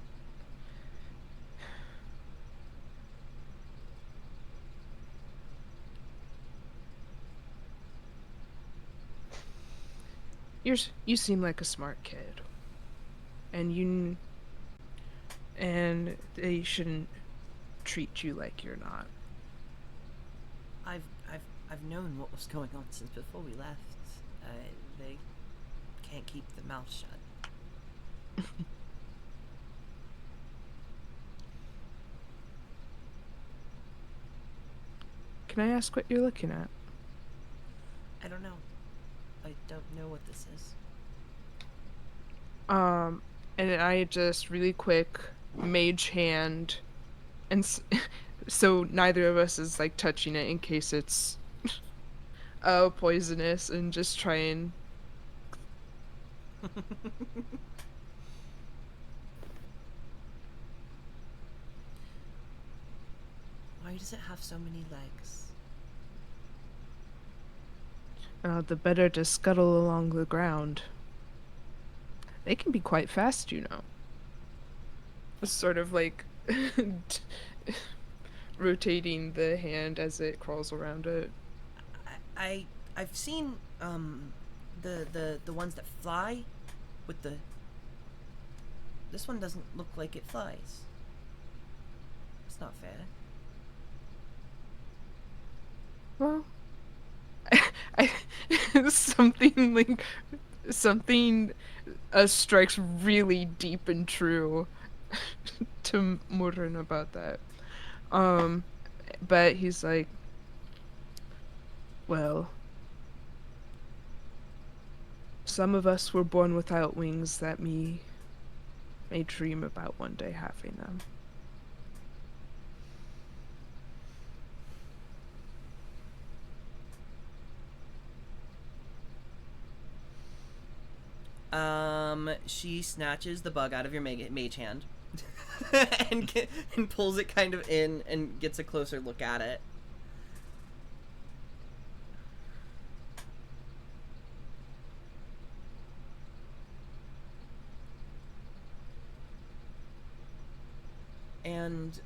you seem like a smart kid, and they shouldn't treat you like you're not. I've known what was going on since before we left. They can't keep their mouth shut. Can I ask what you're looking at? I don't know. I don't know what this is. And I just really quick mage hand, and so neither of us is like touching it in case it's poisonous, and just try and Why does it have so many legs? the better to scuttle along the ground. They can be quite fast, you know. Sort of like rotating the hand as it crawls around it. I've seen the ones that fly with the. This one doesn't look like it flies. It's not fair. Well, something strikes really deep and true to Murren about that. But he's like, well, some of us were born without wings that may dream about one day having them. She snatches the bug out of your mage hand and pulls it kind of in and gets a closer look at it. And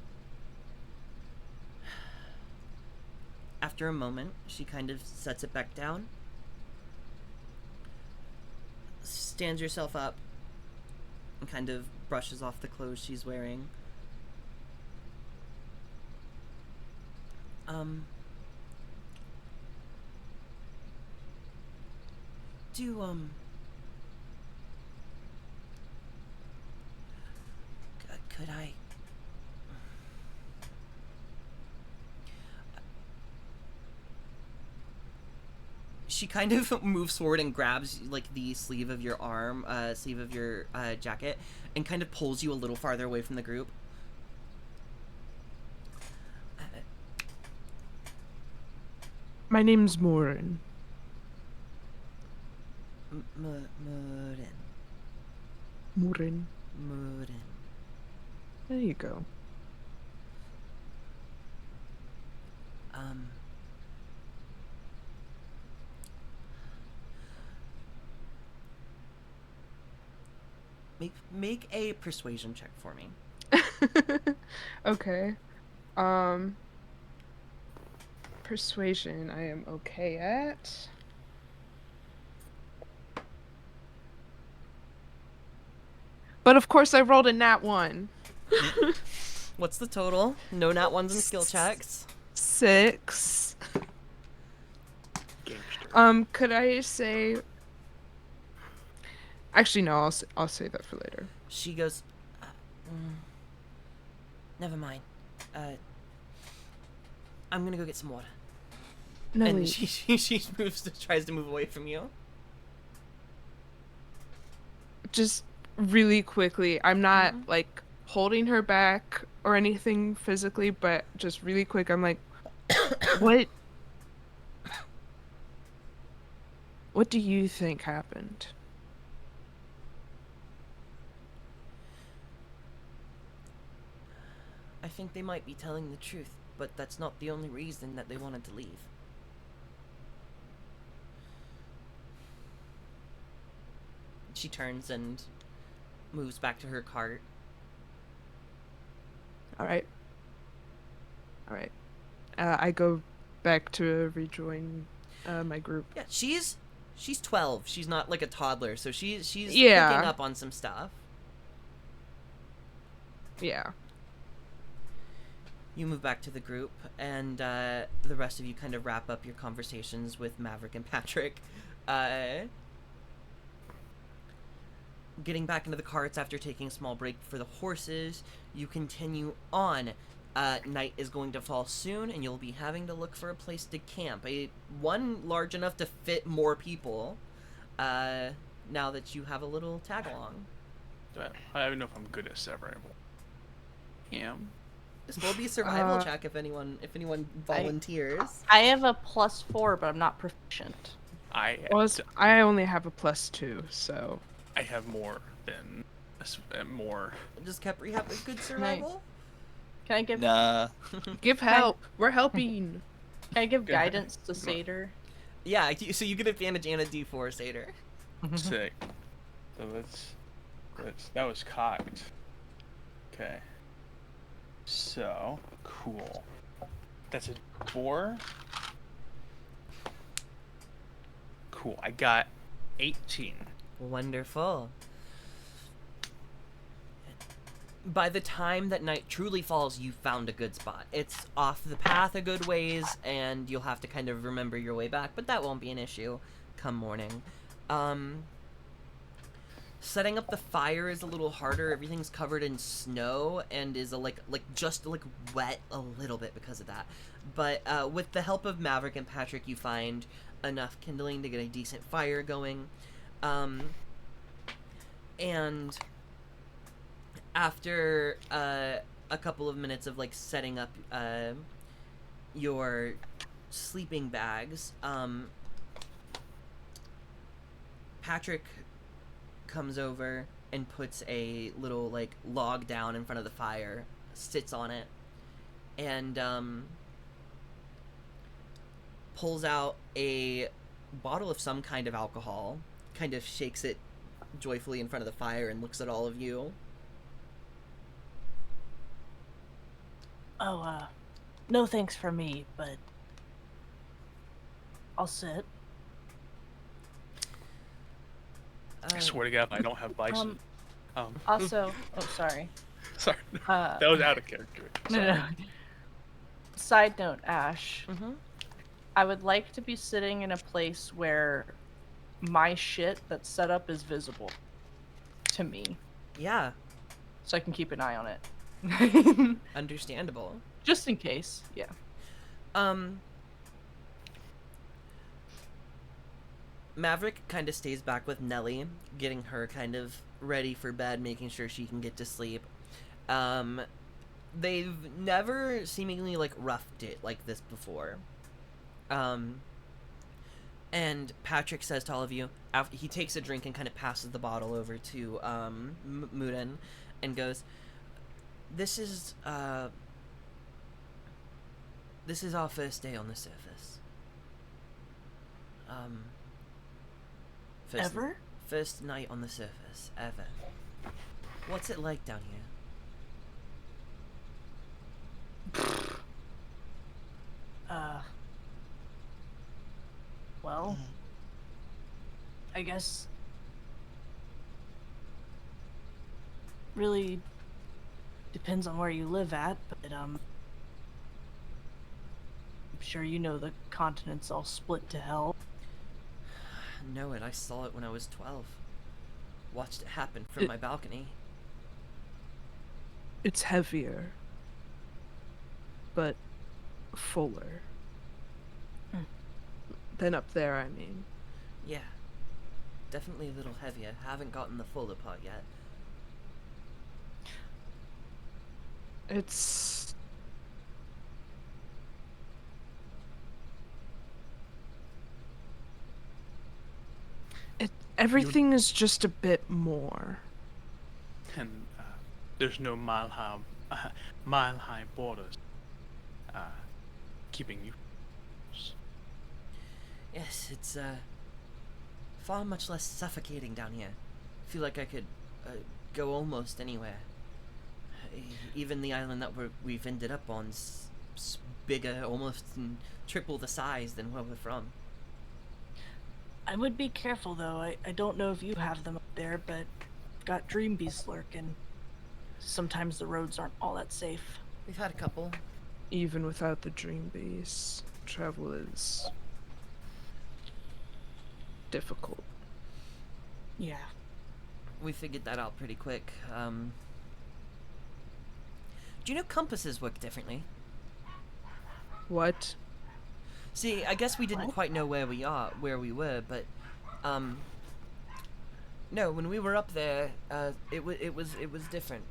after a moment, she kind of sets it back down, stands herself up, and kind of brushes off the clothes she's wearing. Could I... She kind of moves forward and grabs like the sleeve of your jacket, and kind of pulls you a little farther away from the group. My name's Morin. Morin. There you go. Make a persuasion check for me. Okay. Persuasion I am okay at. But of course I rolled a nat 1. What's the total? No nat ones and skill checks. 6. Gangster. Could I say... Actually, no, I'll say that for later. She goes, never mind. I'm gonna go get some water. No, And wait. she tries to move away from you. Just really quickly. I'm not, like, holding her back or anything physically, but just really quick, I'm like, What do you think happened? I think they might be telling the truth, but that's not the only reason that they wanted to leave. She turns and moves back to her cart. Alright. Alright. I go back to rejoin my group. Yeah, she's 12. She's not like a toddler, so she's Yeah. picking up on some stuff. Yeah. You move back to the group, and the rest of you kind of wrap up your conversations with Maverick and Patrick. Getting back into the carts after taking a small break for the horses, you continue on. Night is going to fall soon, and you'll be having to look for a place to camp. One large enough to fit more people, now that you have a little tag-along. I don't know if I'm good at survival. Yeah. This will be a survival check if anyone volunteers. I have a +4, but I'm not proficient. I only have a +2, so... I have more than more. Does Kepri have a good survival? Can I give Nah. Give help! We're helping! Can I give guidance to Satyr? Yeah, so you get advantage and a D4, Satyr. Sick. So that was cocked. Okay. So cool. That's a 4. Cool. I got 18. Wonderful. By the time that night truly falls, you found a good spot. It's off the path a good ways, and you'll have to kind of remember your way back, but that won't be an issue come morning. Setting up the fire is a little harder. Everything's covered in snow and is just wet a little bit because of that. But with the help of Maverick and Patrick, you find enough kindling to get a decent fire going. And after a couple of minutes of setting up your sleeping bags, Patrick comes over and puts a little log down in front of the fire, sits on it, and pulls out a bottle of some kind of alcohol, kind of shakes it joyfully in front of the fire and looks at all of you. Oh, no thanks for me, but I'll sit. I swear to God, I don't have bison. Also, oh sorry. Sorry, that was out of character. No. Side note, Ash. Mm-hmm. I would like to be sitting in a place where my shit that's set up is visible to me, Yeah, so I can keep an eye on it. understandable. Just in case, yeah. Maverick kind of stays back with Nelly, getting her kind of ready for bed, making sure she can get to sleep. They've never seemingly roughed it like this before. And Patrick says to all of you, after he takes a drink and kind of passes the bottle over to Muden, and goes, This is our first day on the surface. Ever? First night on the surface, ever. What's it like down here? Well, I guess really depends on where you live at, but I'm sure you know the continent's all split to hell. I know it. I saw it when I was 12. Watched it happen from my balcony. It's heavier, but fuller. Than up there, I mean. Yeah. Definitely a little heavier. Haven't gotten the fuller part yet. It's... Everything is just a bit more. And there's no mile-high borders keeping you. Yes, it's far much less suffocating down here. Feel like I could go almost anywhere. Even the island that we've ended up on's bigger, almost triple the size than where we're from. I would be careful though. I don't know if you have them up there, but I've got dream beasts lurking. Sometimes the roads aren't all that safe. We've had a couple. Even without the dream base, travel is difficult. Yeah. We figured that out pretty quick. Do you know compasses work differently? What? See, I guess we didn't quite know where we were, but no, when we were up there, it was different.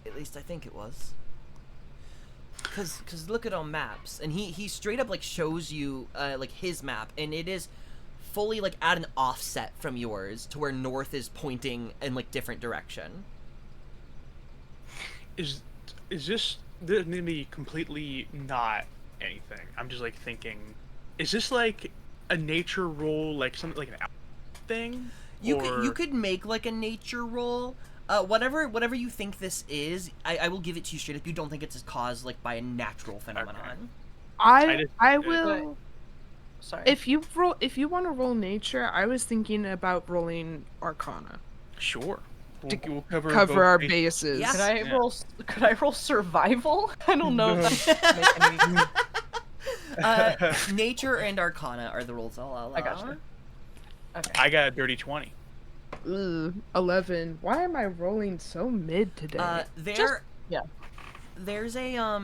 At least I think it was. Cause look at our maps, and he straight up like shows you like his map, and it is fully like at an offset from yours to where north is pointing in like different direction. Is this maybe completely not anything? I'm just like thinking, is this like a nature roll, like something like an thing? You could make like a nature roll. Whatever you think this is, I will give it to you straight up. You don't think it's caused like by a natural phenomenon. I will. Sorry. If you want to roll nature, I was thinking about rolling Arcana. Sure. To We'll cover both our bases. bases. Yeah. Could I roll survival? I don't know if that's make any... Nature and Arcana are the rolls I'll allow. I gotcha. Okay. I got a dirty 20. Ugh, 11. Why am I rolling so mid today? There's a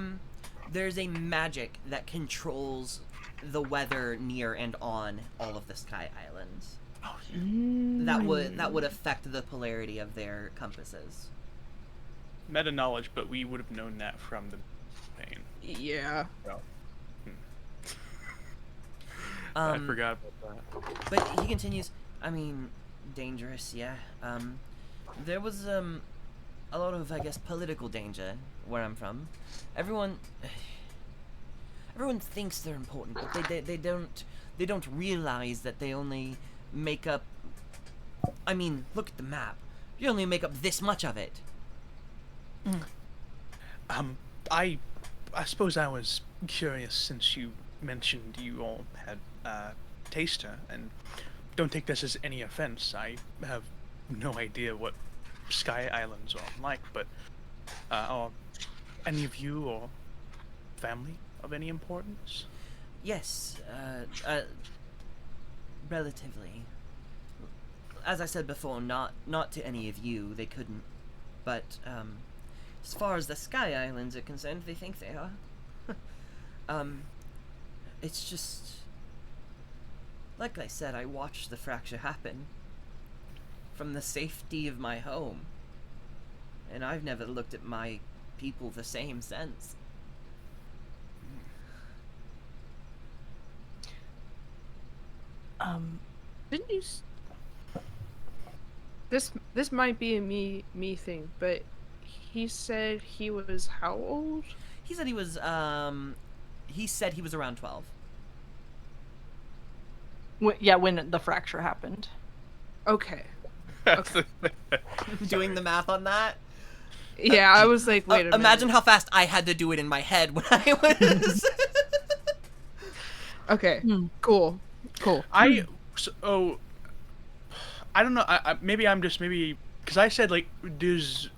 magic that controls the weather near and on all of the Sky Islands. Oh, That would affect the polarity of their compasses. meta knowledge, but we would have known that from the pain. Yeah. So, I I forgot about that. But he continues, I mean, dangerous, yeah. There was a lot of, I guess, political danger where I'm from. Everyone thinks they're important, but they don't realize that they only make up. I mean, look at the map. You only make up this much of it. I suppose I was curious since you mentioned you all had taster, and don't take this as any offense. I have no idea what Sky Islands are like, but are any of you or family of any importance? Yes, relatively. As I said before, not to any of you. They couldn't. But as far as the Sky Islands are concerned, they think they are. It's just like I said. I watched the fracture happen from the safety of my home, and I've never looked at my people the same since. Didn't you? This might be a me thing, but he said he was how old? He said he was around 12. when the fracture happened. Okay. Doing the math on that. Yeah, I was like, wait a minute. Imagine how fast I had to do it in my head when I was. Okay, Hmm. cool. I don't know. Maybe I'm just because I said like does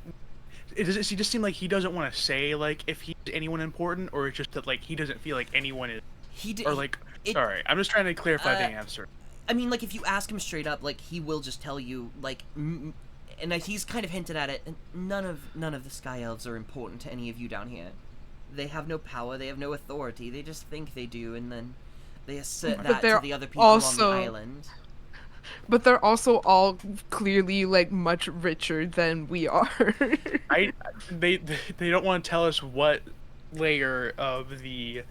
it just seem like he doesn't want to say like if he's anyone important, or it's just that like he doesn't feel like anyone is, He did. or like it- sorry, I'm just trying to clarify the uh, answer. I mean, like, if you ask him straight up, like, he will just tell you, like, and he's kind of hinted at it. And none of the Sky Elves are important to any of you down here. They have no power. They have no authority. They just think they do, and then they assert that to they're the other people on also- the island. But they're also all clearly like much richer than we are. They don't want to tell us what layer of the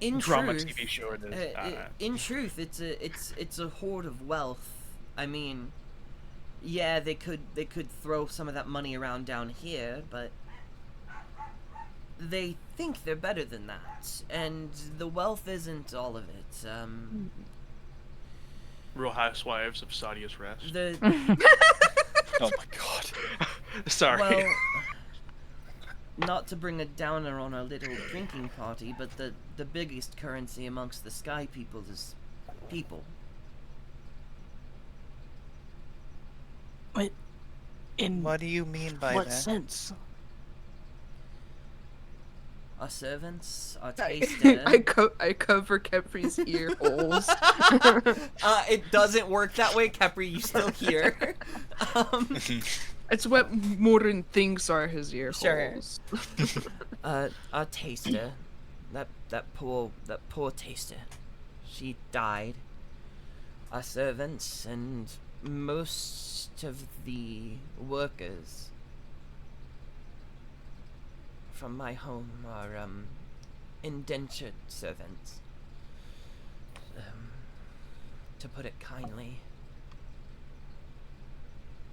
In drama truth, TV show it is. in truth, it's a hoard of wealth. I mean, yeah, they could throw some of that money around down here, but they think they're better than that, and the wealth isn't all of it. Real Housewives of Saudia's Rest. The Oh my god. Sorry. well, not to bring a downer on our little drinking party, but the biggest currency amongst the Sky people is people. Wait, in What do you mean by what that? sense? Our servants, our I taster. I cover Kepri's ear holes. It doesn't work that way, Kepri. You still here? It's what Morin thinks are his ear Sure. holes. Our taster, that poor taster, she died. Our servants and most of the workers from my home are indentured servants. To put it kindly.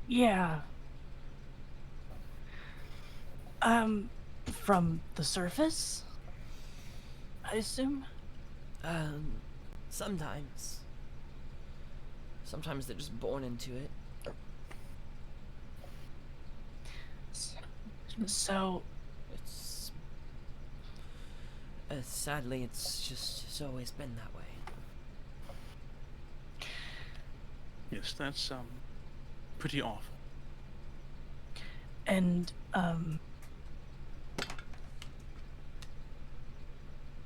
Yeah. From the surface? I assume? Sometimes. Sometimes they're just born into it. So, It's sadly, it's always been that way. Yes, that's pretty awful. and,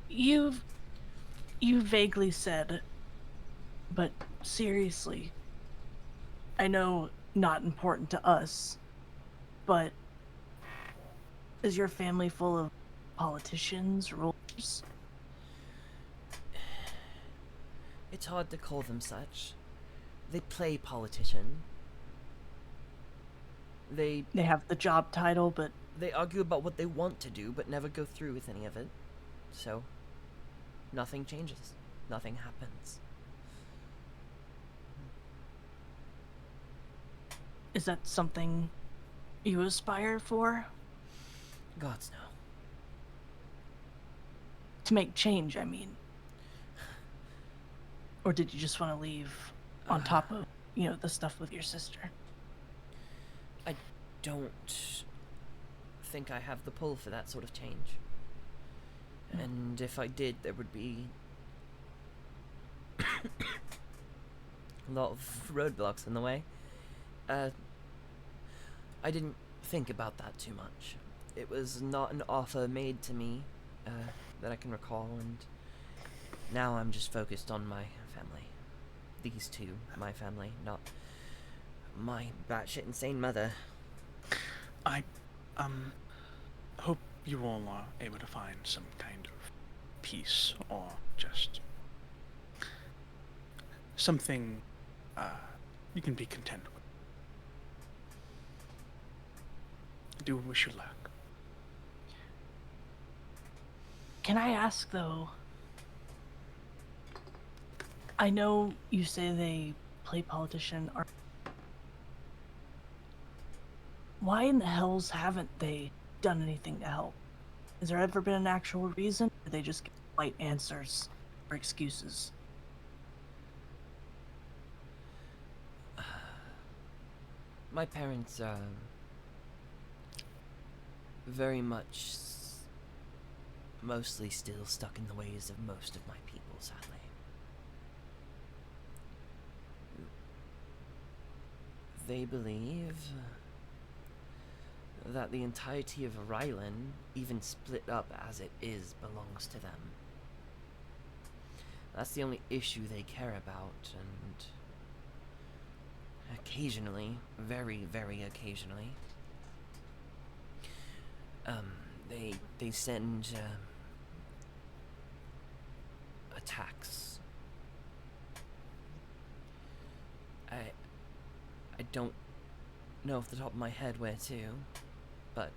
you vaguely said, but seriously, I know not important to us, but is your family full of politicians, rulers? It's hard to call them such. They play politician. They They have the job title, but argue about what they want to do, but never go through with any of it. So, nothing changes. Nothing happens. is that something you aspire for? Gods know. To make change, I mean. Or did you just want to leave on top of, the stuff with your sister? I don't think I have the pull for that sort of change. And if I did, there would be a lot of roadblocks in the way. I didn't think about that too much. It was not an offer made to me that I can recall, and now I'm just focused on my family. These two, my family, not my batshit insane mother. I hope you all are able to find some kind of peace, or just something you can be content with. I do wish you luck. Can I ask, though? I know you say they play politician. Why in the hells haven't they done anything to help? Has there ever been an actual reason? Or they just give light answers or excuses? My parents are very much mostly still stuck in the ways of most of my people, sadly. They believe that the entirety of Rylan, even split up as it is, belongs to them. That's the only issue they care about, and occasionally, very, very occasionally, they send attacks. I don't know off the top of my head where to, but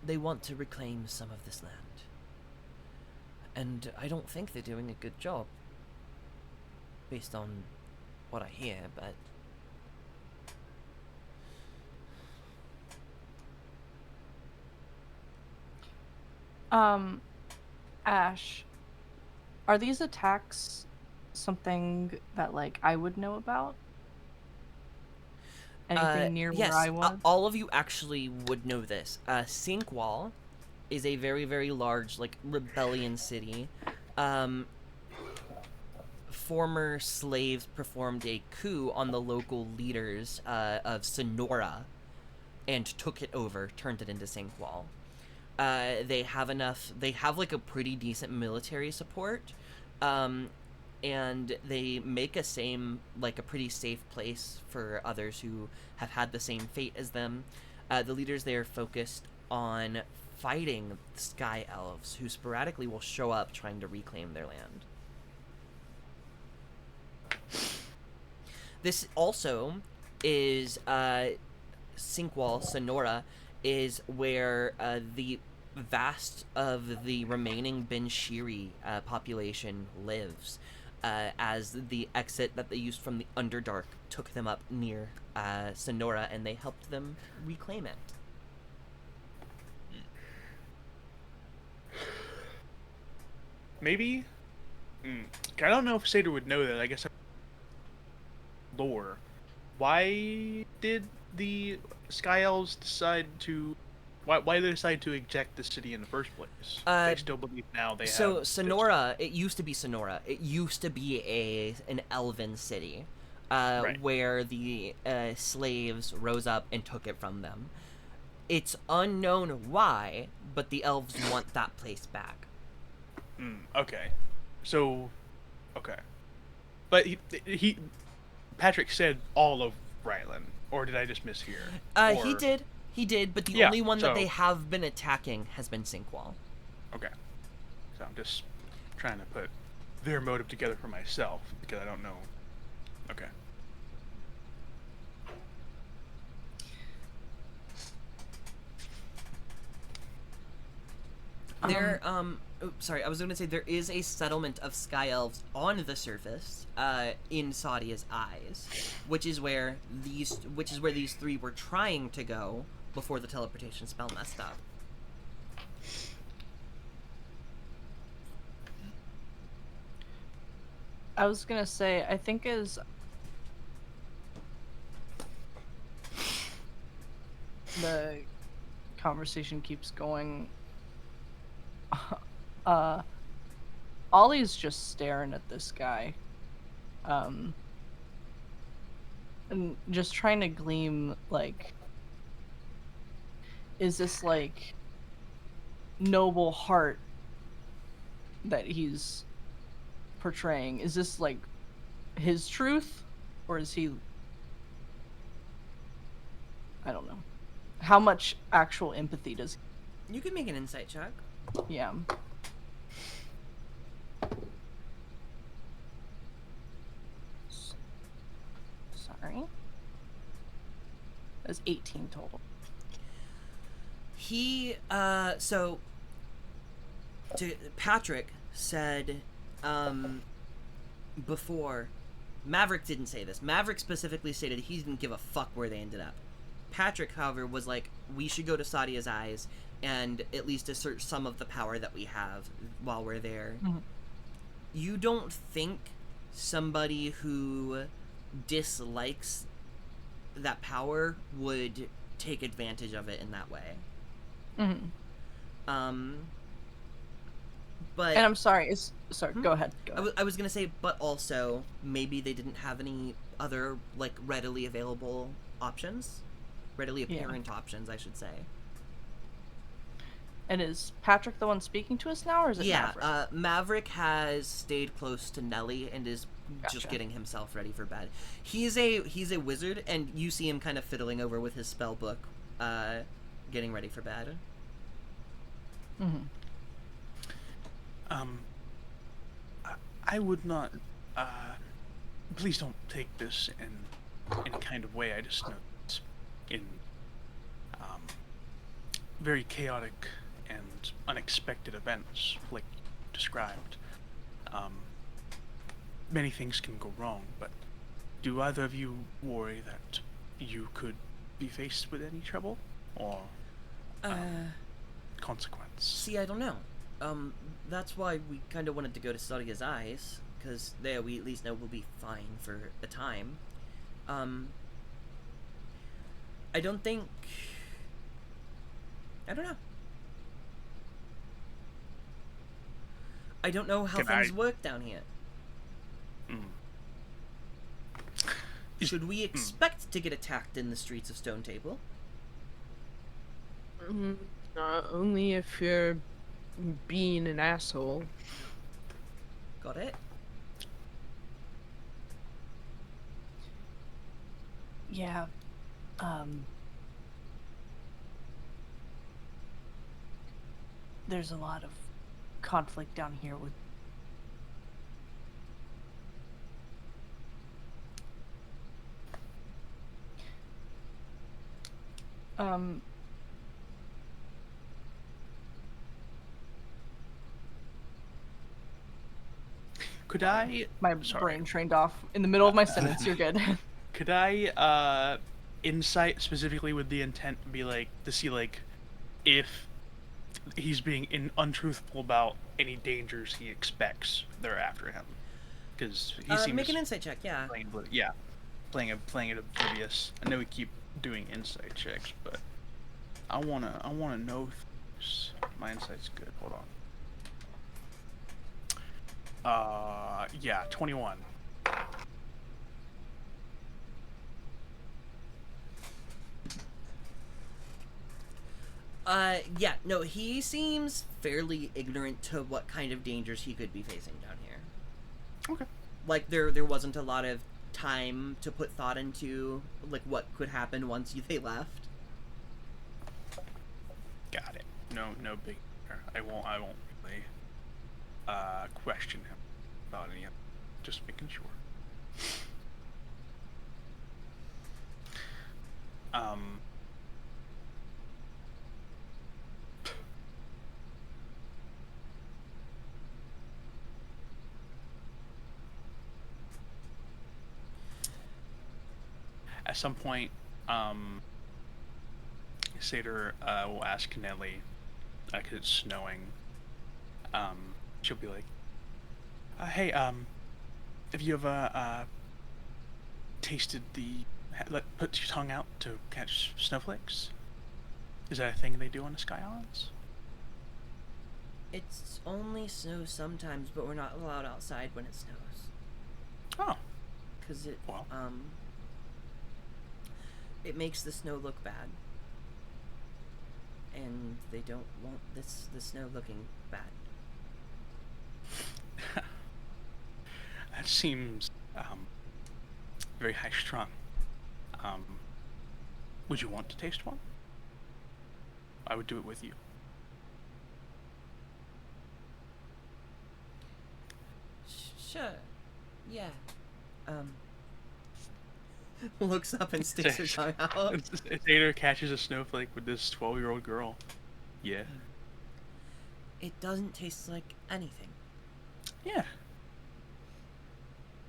they want to reclaim some of this land. And I don't think they're doing a good job, based on what I hear, but... Ash, are these attacks something that, like, I would know about? Anything near yes, where I was? all of you actually would know this. Sinkwall is a very, very large, like, rebellion city. Former slaves performed a coup on the local leaders of Sonora and took it over, turned it into Sinkwall. They have like a pretty decent military support, and they make a pretty safe place for others who have had the same fate as them. The leaders there focused on fighting sky elves, who sporadically will show up trying to reclaim their land. This also is, Sinkwall, Sonora, is where the vast of the remaining Benshiri population lives, as the exit that they used from the Underdark took them up near Sonora, and they helped them reclaim it. Maybe? I don't know if Seder would know that. I guess lore. Why did the Sky Elves decide to... Why did they decide to eject the city in the first place? They still believe now they have... So, Sonora, it used to be Sonora. It used to be an elven city, Right. where the slaves rose up and took it from them. It's unknown why, but the elves want that place back. Okay. So... Okay. But Patrick said all of Rylan, or did I just mishear? He did, but the Yeah, only one that so- they have been attacking has been Sinkwall. Okay. So I'm just trying to put their motive together for myself, because I don't know. Okay. There, sorry, I was going to say there is a settlement of Sky Elves on the surface, in Sadia's Eyes, which is where these three were trying to go before the teleportation spell messed up. I was gonna say, I think as the conversation keeps going, Ollie's just staring at this guy, and just trying to glean, like, is this, like, noble heart that he's portraying? Is this, like, his truth, or is he, I don't know, how much actual empathy does You can make an insight check. yeah. Sorry. That's 18 total. Patrick said, before, Maverick didn't say this. Maverick specifically stated he didn't give a fuck where they ended up. Patrick, however, was like, we should go to Sadia's Eyes and at least assert some of the power that we have while we're there. Mhm. You don't think somebody who dislikes that power would take advantage of it in that way. Mm-hmm. But And I'm sorry. Sorry. Go ahead. I was gonna say, but also maybe they didn't have any other like readily available options, readily apparent options, I should say. And is Patrick the one speaking to us now, or is it Maverick? Maverick has stayed close to Nelly and is just Gotcha. getting himself ready for bed. He's a wizard, and you see him kind of fiddling over with his spell book, getting ready for bed. Mm-hmm. I would not. Please don't take this in any kind of way. I just know it's in very chaotic and unexpected events, like you described. Many things can go wrong, but do either of you worry that you could be faced with any trouble or consequence? See, I don't know. That's why we kind of wanted to go to study his eyes, because there we at least know we'll be fine for a time. I don't think... I don't know. I don't know how things work down here. Should we expect to get attacked in the streets of Stone Table? Only if you're being an asshole. Got it? Yeah. There's a lot of conflict down here with Could I? my brain trained off in the middle of my sentence. You're good. Could I insight specifically with the intent to be like to see like if he's being untruthful about any dangers he expects that are after him? Because he seems make an insight check, yeah. playing it oblivious. I know we keep doing insight checks, but I wanna know things. My insight's good. Hold on. Yeah, 21. Yeah, no, he seems fairly ignorant to what kind of dangers he could be facing down here. Okay. Like, there wasn't a lot of time to put thought into, like, what could happen once they left. Got it. No big. I won't really question him about any of it. Just making sure. At some point, Seder will ask Nelly, because it's snowing. She'll be like, "Hey, have you ever tasted put your tongue out to catch snowflakes? Is that a thing they do on the Sky Islands?" It's only snows sometimes, but we're not allowed outside when it snows. Oh. Because Well. It makes the snow look bad. And they don't want the snow looking bad. That seems very high strung. Would you want to taste one? I would do it with you. Sure. Yeah. Looks up and sticks her tongue out. Seder catches a snowflake with this 12-year-old girl. Yeah. It doesn't taste like anything. Yeah.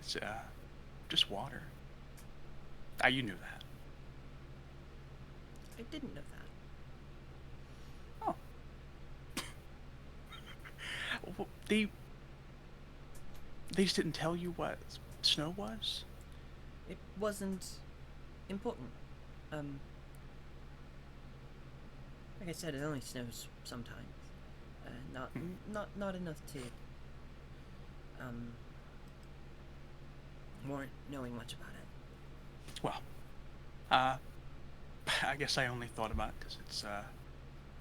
It's just water. You knew that. I didn't know that. Oh. Well, they just didn't tell you what snow was? it wasn't important. Like I said, it only snows sometimes. Not enough to warrant knowing much about it. Well, I guess I only thought about it because it's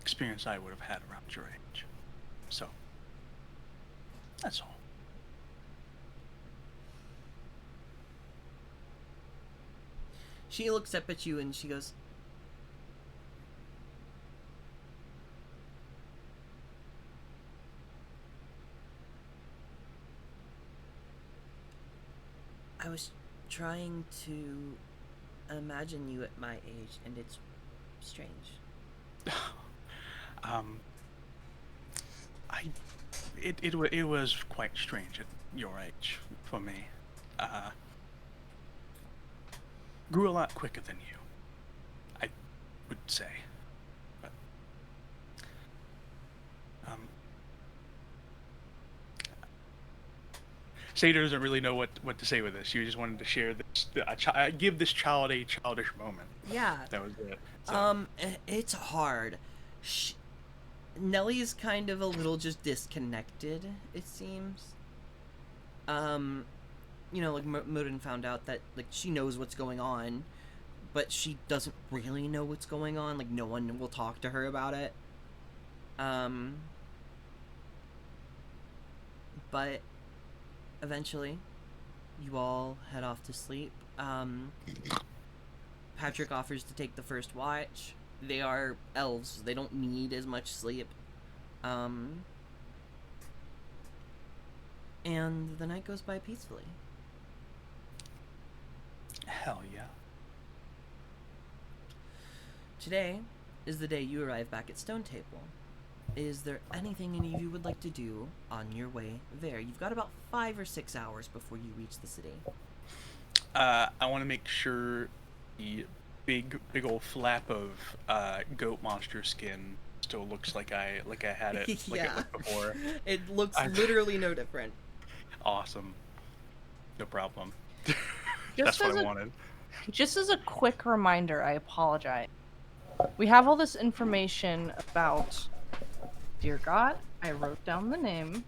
experience I would have had around your age. So, that's all. She looks up at you and she goes, I was trying to imagine you at my age, and it's strange. It was quite strange at your age for me. Grew a lot quicker than you, I would say. But Seder doesn't really know what to say with this. She just wanted to share this, give this child a childish moment. Yeah. That was it. So. It's hard. Nellie's kind of a little just disconnected, it seems. You know, like Murin found out that like she knows what's going on, but she doesn't really know what's going on. Like no one will talk to her about it. But eventually, you all head off to sleep. Patrick offers to take the first watch. They are elves. They don't need as much sleep. And the night goes by peacefully. Hell yeah. Today is the day you arrive back at Stone Table. Is there anything any of you would like to do on your way there? You've got about 5 or 6 hours before you reach the city. I want to make sure the big old flap of goat monster skin still looks like I had it like it looked before. It looks literally no different. Awesome. No problem. Just That's what as I a- wanted. Just as a quick reminder, I apologize. We have all this information about... Dear God, I wrote down the name.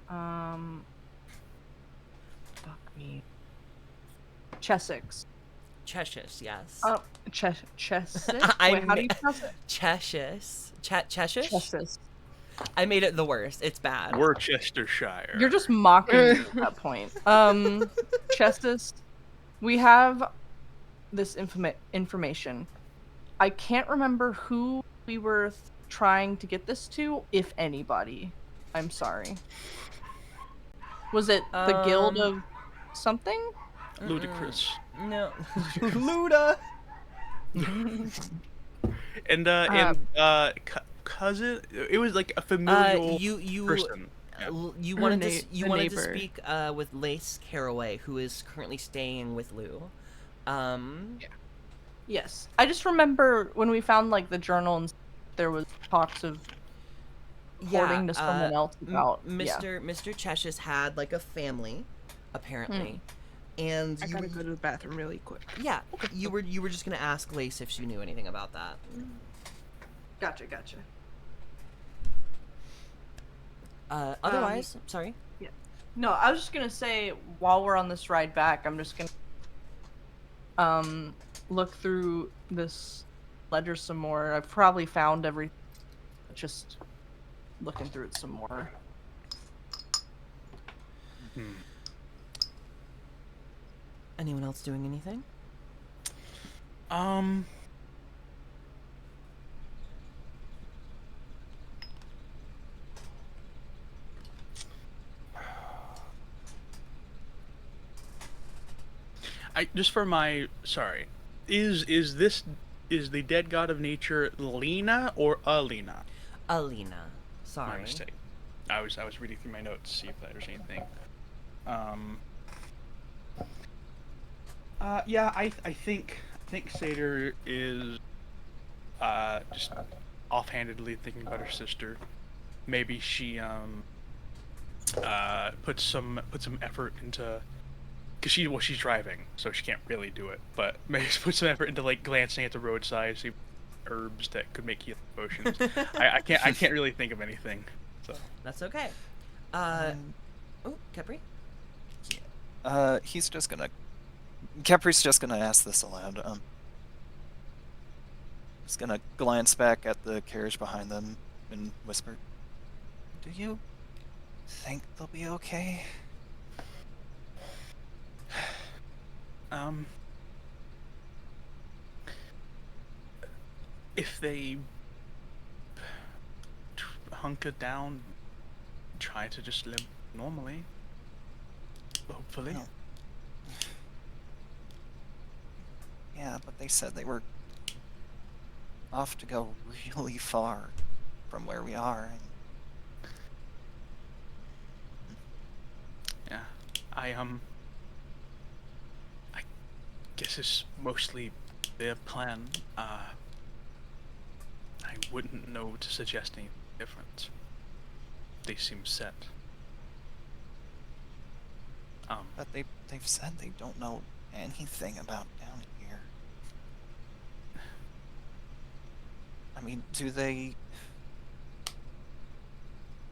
Fuck me. Chessex. Cheshire, yes. Oh, Chessex? I Wait, how do you ma- pronounce it? Cheshire? Cheshire? Chessex. I made it the worst. It's bad. Worcestershire. You're just mocking me at that point. Chessex, we have this information. I can't remember who we were trying to get this to, if anybody. I'm sorry. Was it the Guild of something? Ludicrous. No. Luda! Cousin. It was like a familial you person. you wanted Na- to you the wanted to neighbor. speak with Lace Caraway, who is currently staying with Lou. Yes. I just remember when we found like the journal and there was talks of reporting to someone else about Mr. Cheshire had like a family, apparently, and I you gotta were, go to the bathroom really quick. yeah, you were just gonna ask Lace if she knew anything about that. Gotcha. Otherwise, sorry. No, I was just gonna say while we're on this ride back, I'm just gonna look through this ledger some more. I've probably found everything. Just looking through it some more. Anyone else doing anything? Just for my is the dead god of nature Lena or Alina? Alina. My Sorry. mistake. I was reading through my notes to see if there's anything. Yeah, I think Seder is just offhandedly thinking about her sister. Maybe she put some effort into because she's driving, so she can't really do it. But maybe put some effort into like glancing at the roadside, see herbs that could make healing potions. I can't really think of anything. So That's okay. Oh, Capri? He's just gonna. Capri's just gonna ask this aloud. He's gonna glance back at the carriage behind them and whisper, "Do you think they'll be okay?" If they hunker down, try to just live normally, hopefully. No. Yeah, but they said they were off to go really far from where we are. Yeah, I guess it's mostly their plan. I wouldn't know to suggest anything different. They seem set. But they've said they don't know anything about down here. I mean, do they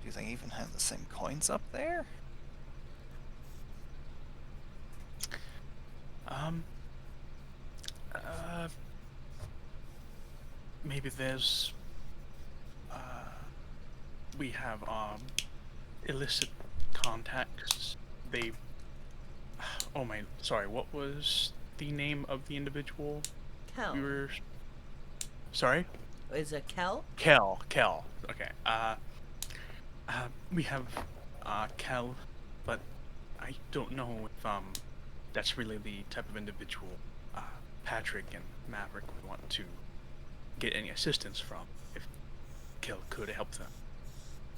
even have the same coins up there? Maybe there's we have illicit contacts. They oh my, sorry, what was the name of the individual Kel. we were sorry? Is it Kel? Kel. Okay. We have Kel, but I don't know if that's really the type of individual Patrick and Maverick would want to get any assistance from if Kel could help them.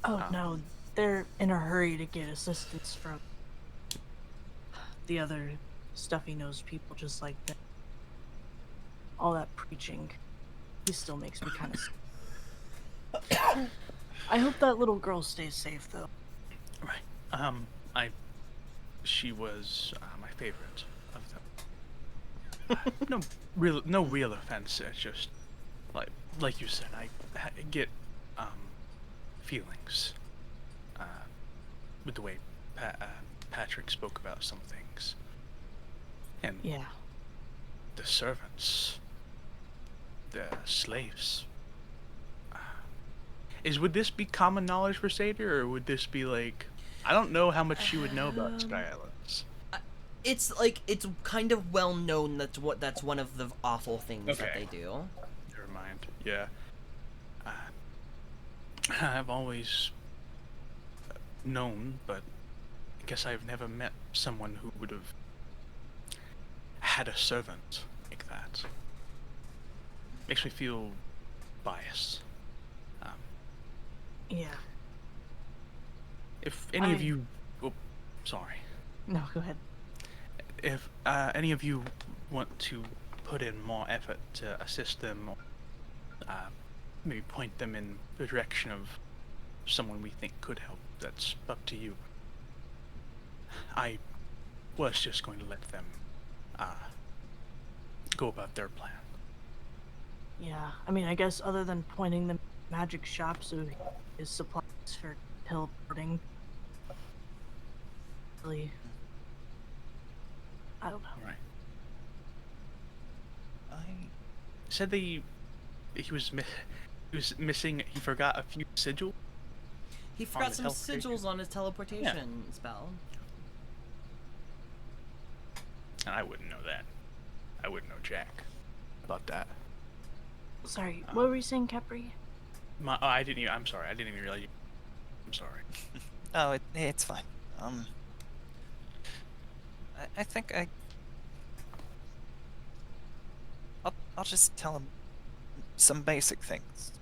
Oh no, they're in a hurry to get assistance from the other stuffy-nosed people just like that. All that preaching, he still makes me kind of. I hope that little girl stays safe though. Right. She was my favorite of them. No real offense. It's just like you said, I get feelings with the way Patrick spoke about some things, and Yeah. the servants, the slaves. Would this be common knowledge for Satyr, or would this be like, I don't know how much she would know about Sky Islands. It's kind of well known that's one of the awful things that they do. Never mind. Yeah. I've always known, but I guess I've never met someone who would have had a servant like that. Makes me feel biased. Yeah. If any of you, oh, sorry. No, go ahead. If any of you want to put in more effort to assist them, or maybe point them in the direction of someone we think could help, that's up to you. I was just going to let them go about their plan. Yeah, I mean, I guess other than pointing them magic shop so his supplies for teleporting. Really, I don't know. Right. I Said he was missing. He forgot a few sigils. He forgot his some teleportation. sigils on his teleportation spell. And I wouldn't know that. I wouldn't know jack about that. Sorry, what were you saying, Capri? I didn't even. I'm sorry. I didn't even realize you. I'm sorry. Oh, it's fine. I think I'll just tell him some basic things,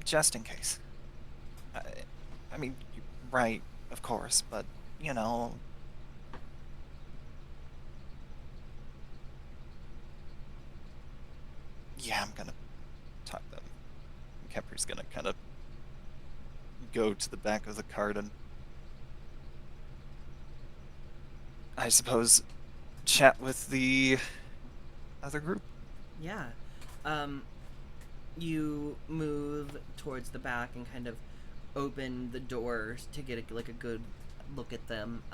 just in case. I mean, right, of course, but you know. Yeah, I'm gonna talk them. Kemper's gonna kind of go to the back of the cart and I suppose chat with the other group. Yeah. You move towards the back and kind of open the doors to get a good look at them.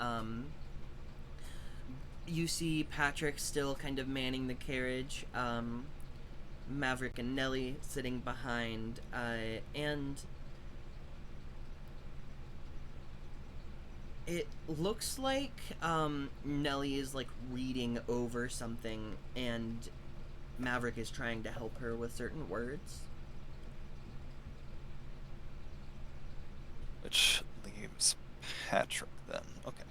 You see Patrick still kind of manning the carriage, Maverick and Nellie sitting behind, and it looks like Nellie is like reading over something, and Maverick is trying to help her with certain words. Which leaves Patrick then. Okay.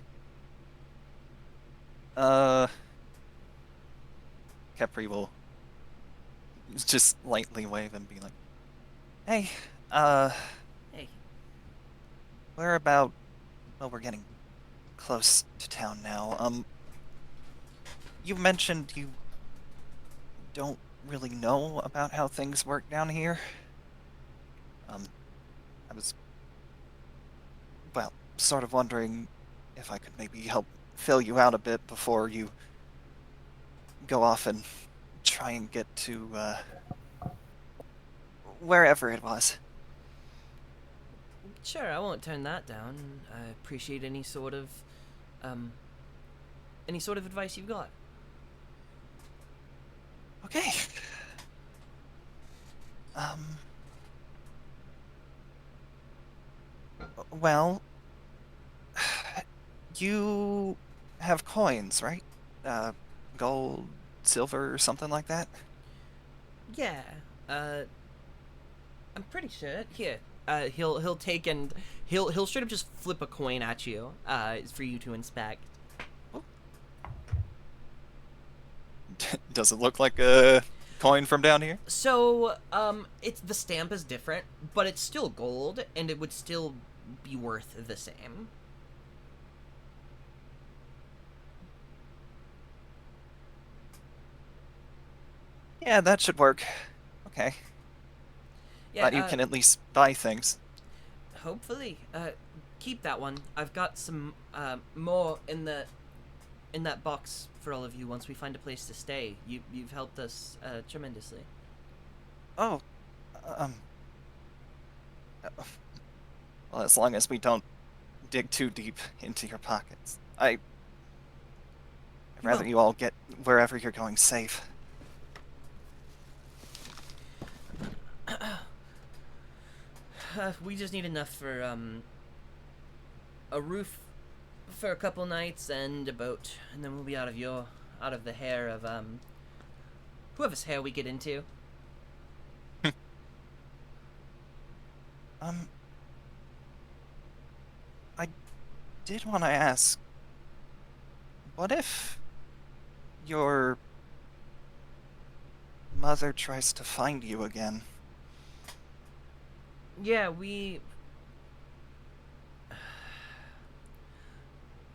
Capri will just lightly wave and be like, "Hey, Hey. we're about, well, we're getting close to town now. You mentioned you don't really know about how things work down here. I was, well, sort of wondering if I could maybe help fill you out a bit before you go off and try and get to, wherever it was." Sure, I won't turn that down. I appreciate any sort of advice you've got. Okay. Well, you have coins, right? Gold, silver, something like that? Yeah, I'm pretty sure. Here, he'll take and he'll straight up just flip a coin at you, for you to inspect. Does it look like a coin from down here? So, it's the stamp is different, but it's still gold, and it would still be worth the same. Yeah, that should work. Okay. Yeah, But you can at least buy things. hopefully, keep that one. I've got some more in that box for all of you once we find a place to stay. You've helped us tremendously. Oh, well, as long as we don't dig too deep into your pockets. I'd rather Well- you all get wherever you're going safe. We just need enough for a roof for a couple nights and a boat, and then we'll be out of the hair of whoever's hair we get into. I did want to ask, what if your mother tries to find you again? Yeah,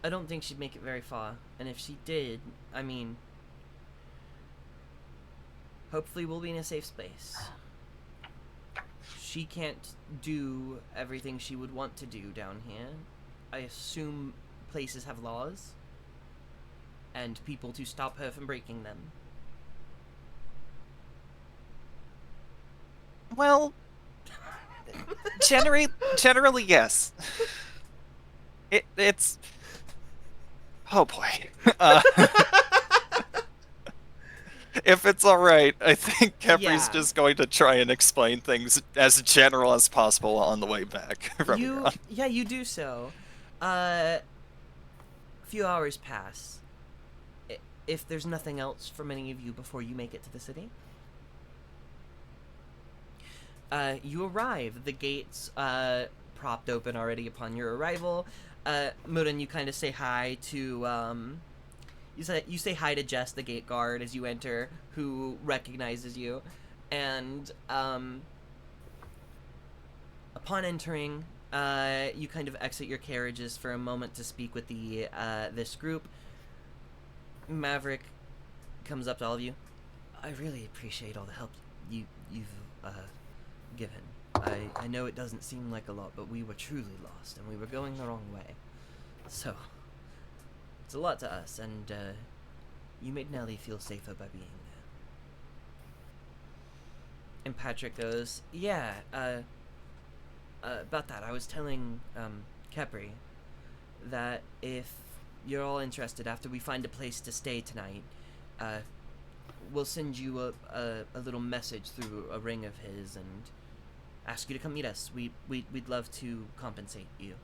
I don't think she'd make it very far, and if she did, I mean, hopefully we'll be in a safe space. She can't do everything she would want to do down here. I assume places have laws and people to stop her from breaking them. Well, generally yes. It's... Oh boy. If it's alright, I think Kepri's Yeah. just going to try and explain things as general as possible on the way back from here on. Yeah, you do so. A few hours pass. If there's nothing else from any of you before you make it to the city, you arrive. The gates propped open already upon your arrival. Murin, you kind of say hi to you say hi to Jess, the gate guard, as you enter, who recognizes you, and upon entering, you kind of exit your carriages for a moment to speak with the this group. Maverick comes up to all of you. I really appreciate all the help you've given. I know it doesn't seem like a lot, but we were truly lost, and we were going the wrong way. So, it's a lot to us, and You made Nellie feel safer by being there. And Patrick goes, yeah, about that, I was telling, Kepri that if you're all interested, after we find a place to stay tonight, we'll send you a little message through a ring of his and ask you to come meet us. We'd love to compensate you.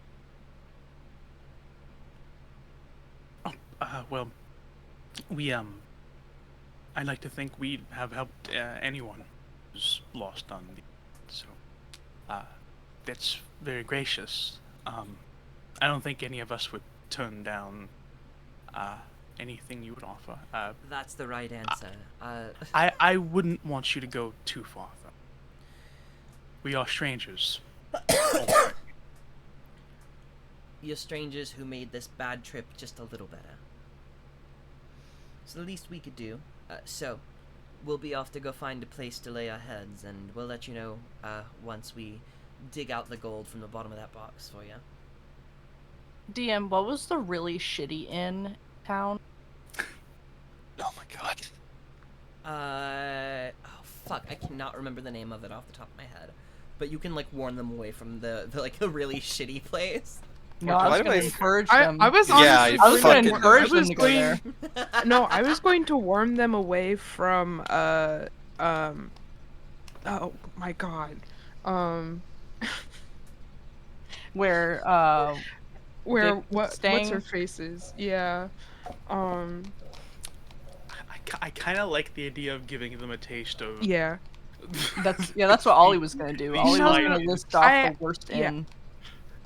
Well, I'd like to think we have helped anyone who's lost on the, so, that's very gracious. I don't think any of us would turn down, anything you would offer. That's the right answer. I wouldn't want you to go too far, though. We are strangers. You're strangers who made this bad trip just a little better. It's the least we could do. So, we'll be off to go find a place to lay our heads, and we'll let you know once we dig out the gold from the bottom of that box for you. DM, what was the really shitty inn town? Oh my god. Oh fuck, I cannot remember the name of it off the top of my head. But you can, like, warn them away from the like, a really shitty place. No, I Why was do gonna I- encourage I them. was Yeah, honestly I was gonna fucking- encourage I was them to go there. No, I was going to warn them away from oh my god. Where Where Dick what's staying? her faces? Yeah. I kind of like the idea of giving them a taste of. Yeah. that's what Ollie was gonna do. Ollie was gonna Slimy. list off I- the worst yeah. inn.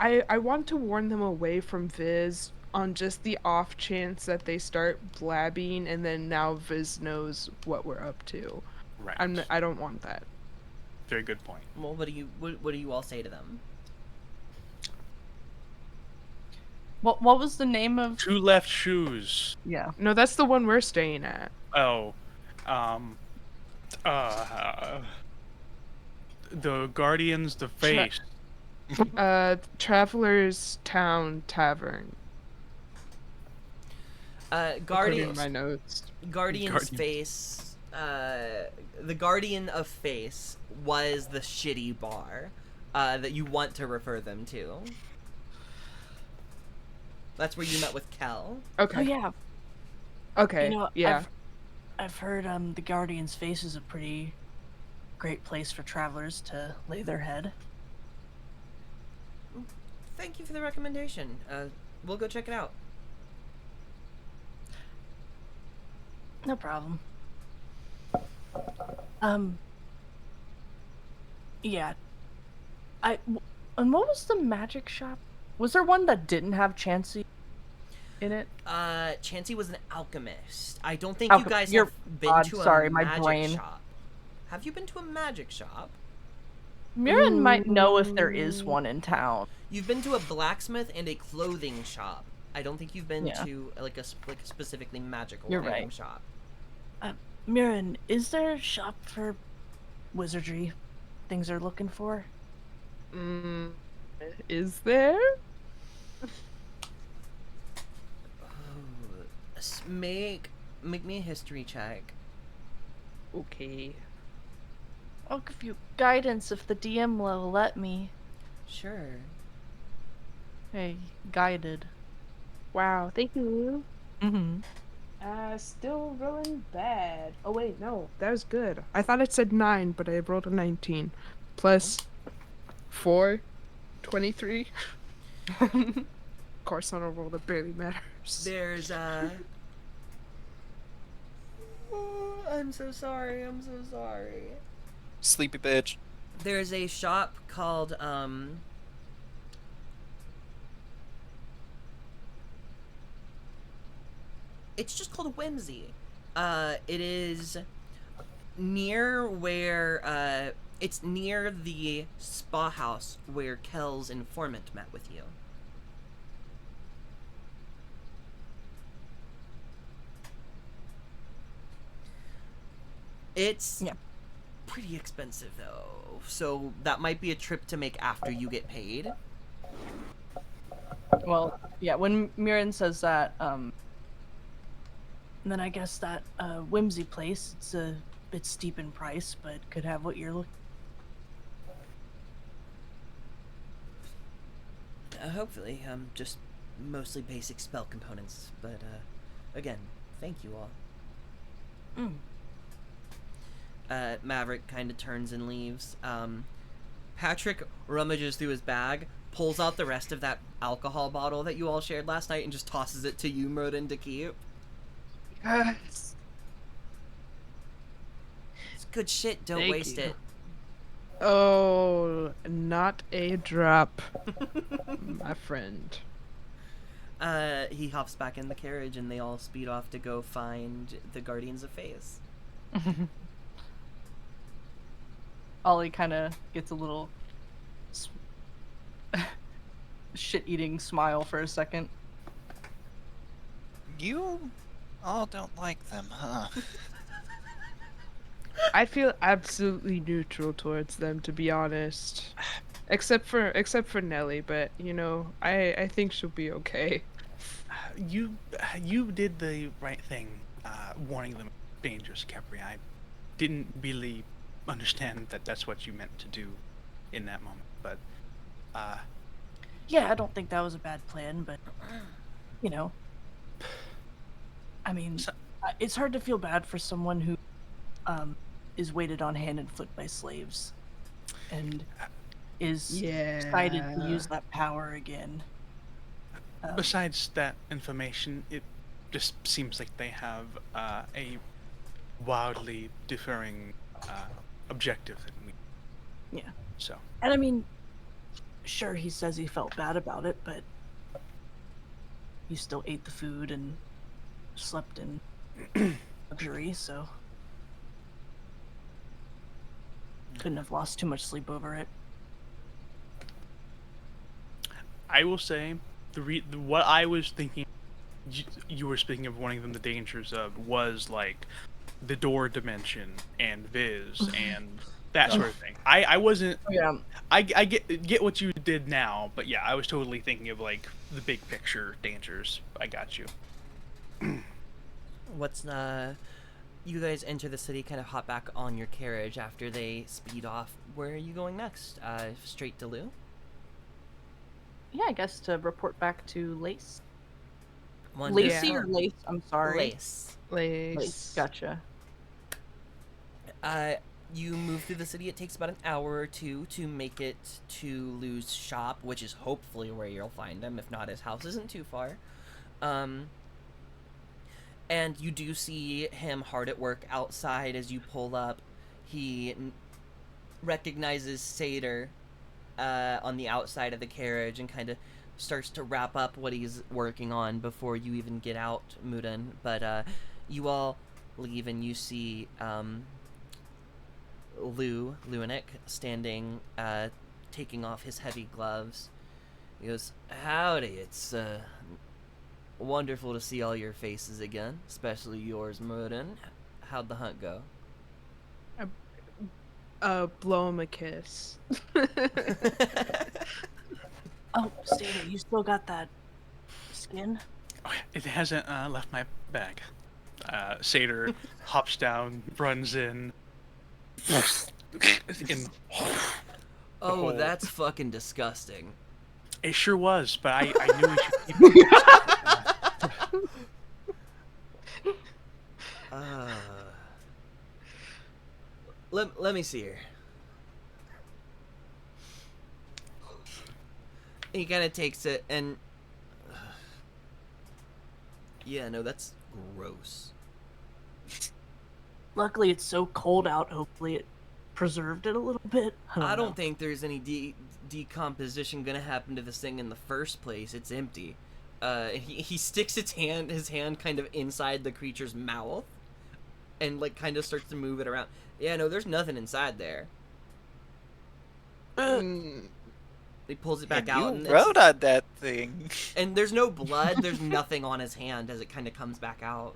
I want to warn them away from Viz on just the off chance that they start blabbing and then now Viz knows what we're up to. Right. I don't want that. Very good point. Well, what do you all say to them? What was the name of? Two left shoes. Yeah. No, that's the one we're staying at. Oh, the Guardians, the face. Traveler's Town Tavern. According Guardians. to my notes. Guardian's Guardian. Face, the Guardian of Face was the shitty bar that you want to refer them to. That's where you met with Kel. Okay. Oh yeah. Okay. You know, yeah. I've heard the Guardian's Face is a pretty great place for travelers to lay their head. Thank you for the recommendation. We'll go check it out. No problem. Yeah. And what was the magic shop? Was there one that didn't have Chansey in it? Chansey was an alchemist. I don't think you guys you're have been odd, to a sorry, my magic brain. shop. Have you been to a magic shop? Mirren might know if there is one in town. You've been to a blacksmith and a clothing shop. I don't think you've been Yeah. to like a specifically magical You're item right. shop. Mirren, is there a shop for wizardry things they're looking for? Is there? Make me a history check. Okay. I'll give you guidance if the DM will let me. Sure. Hey, guided. Wow. Thank you. Mm-hmm. Still rolling bad. Oh wait, no, that was good. I thought it said 9, but I rolled a 19. Plus 4, 23. Of course, on a roll that barely matters. There's Oh, I'm so sorry. I'm so sorry. Sleepy bitch. There's a shop called it's just called Whimsy. It is near where it's near the spa house where Kel's informant met with you. It's Yeah. pretty expensive though, so that might be a trip to make after you get paid. Well, yeah, when Mirren says that, And then I guess that Whimsy place, it's a bit steep in price, but could have what you're looking. Hopefully, just mostly basic spell components. But again, thank you all. Maverick kind of turns and leaves. Patrick rummages through his bag, pulls out the rest of that alcohol bottle that you all shared last night, and just tosses it to you, Murden, to keep. Yes. It's good shit. Don't Thank waste you. it. Oh, not a drop, my friend. He hops back in the carriage, and they all speed off to go find the Guardians of Phase. Ollie kind of gets a little shit-eating smile for a second. You all don't like them, huh? I feel absolutely neutral towards them, to be honest. Except for Nelly, but you know, I think she'll be okay. You did the right thing, warning them dangerous, Capri. I didn't really understand that that's what you meant to do in that moment, but Yeah, I don't think that was a bad plan, but you know, I mean, it's hard to feel bad for someone who is weighted on hand and foot by slaves, and is excited to use that power again. besides that information, it just seems like they have a wildly differing objective than we. Yeah. So. And I mean, sure, he says he felt bad about it, but you still ate the food and slept in luxury, so couldn't have lost too much sleep over it. I will say, what I was thinking, you were speaking of warning them the dangers of, was like the door dimension and Viz and that sort of thing. I wasn't. Yeah. I get what you did now, but yeah, I was totally thinking of like the big picture dangers. I got you. What's you guys enter the city, kind of hop back on your carriage after they speed off. Where are you going next? Straight to Lou? Yeah, I guess to report back to Lace. Wonderful. Lacey or Lace? I'm sorry. Lace. Lace. Gotcha. You move through the city. It takes about an hour or two to make it to Lou's shop, which is hopefully where you'll find him. If not, his house isn't too far. And you do see him hard at work outside as you pull up. He recognizes Seder on the outside of the carriage and kind of starts to wrap up what he's working on before you even get out, Mudan. But you all leave and you see Luinic, standing, taking off his heavy gloves. He goes, "Howdy, it's wonderful to see all your faces again, especially yours, Mudan. How'd the hunt go?" Blow him a kiss. Oh, Seder, you still got that skin? It hasn't left my bag. Seder hops down, runs in. Oh, that's fucking disgusting. It sure was, but I knew we should keep it. Let me see here. He kind of takes it and... yeah, no, that's gross. Luckily, it's so cold out. Hopefully, it preserved it a little bit. I know. don't think there's any decomposition gonna happen to this thing in the first place. It's empty. He sticks his hand kind of inside the creature's mouth, and like kind of starts to move it around. Yeah, no, there's nothing inside there. He pulls it back out. You And rode on that thing. and there's no blood. There's nothing on his hand as it kind of comes back out.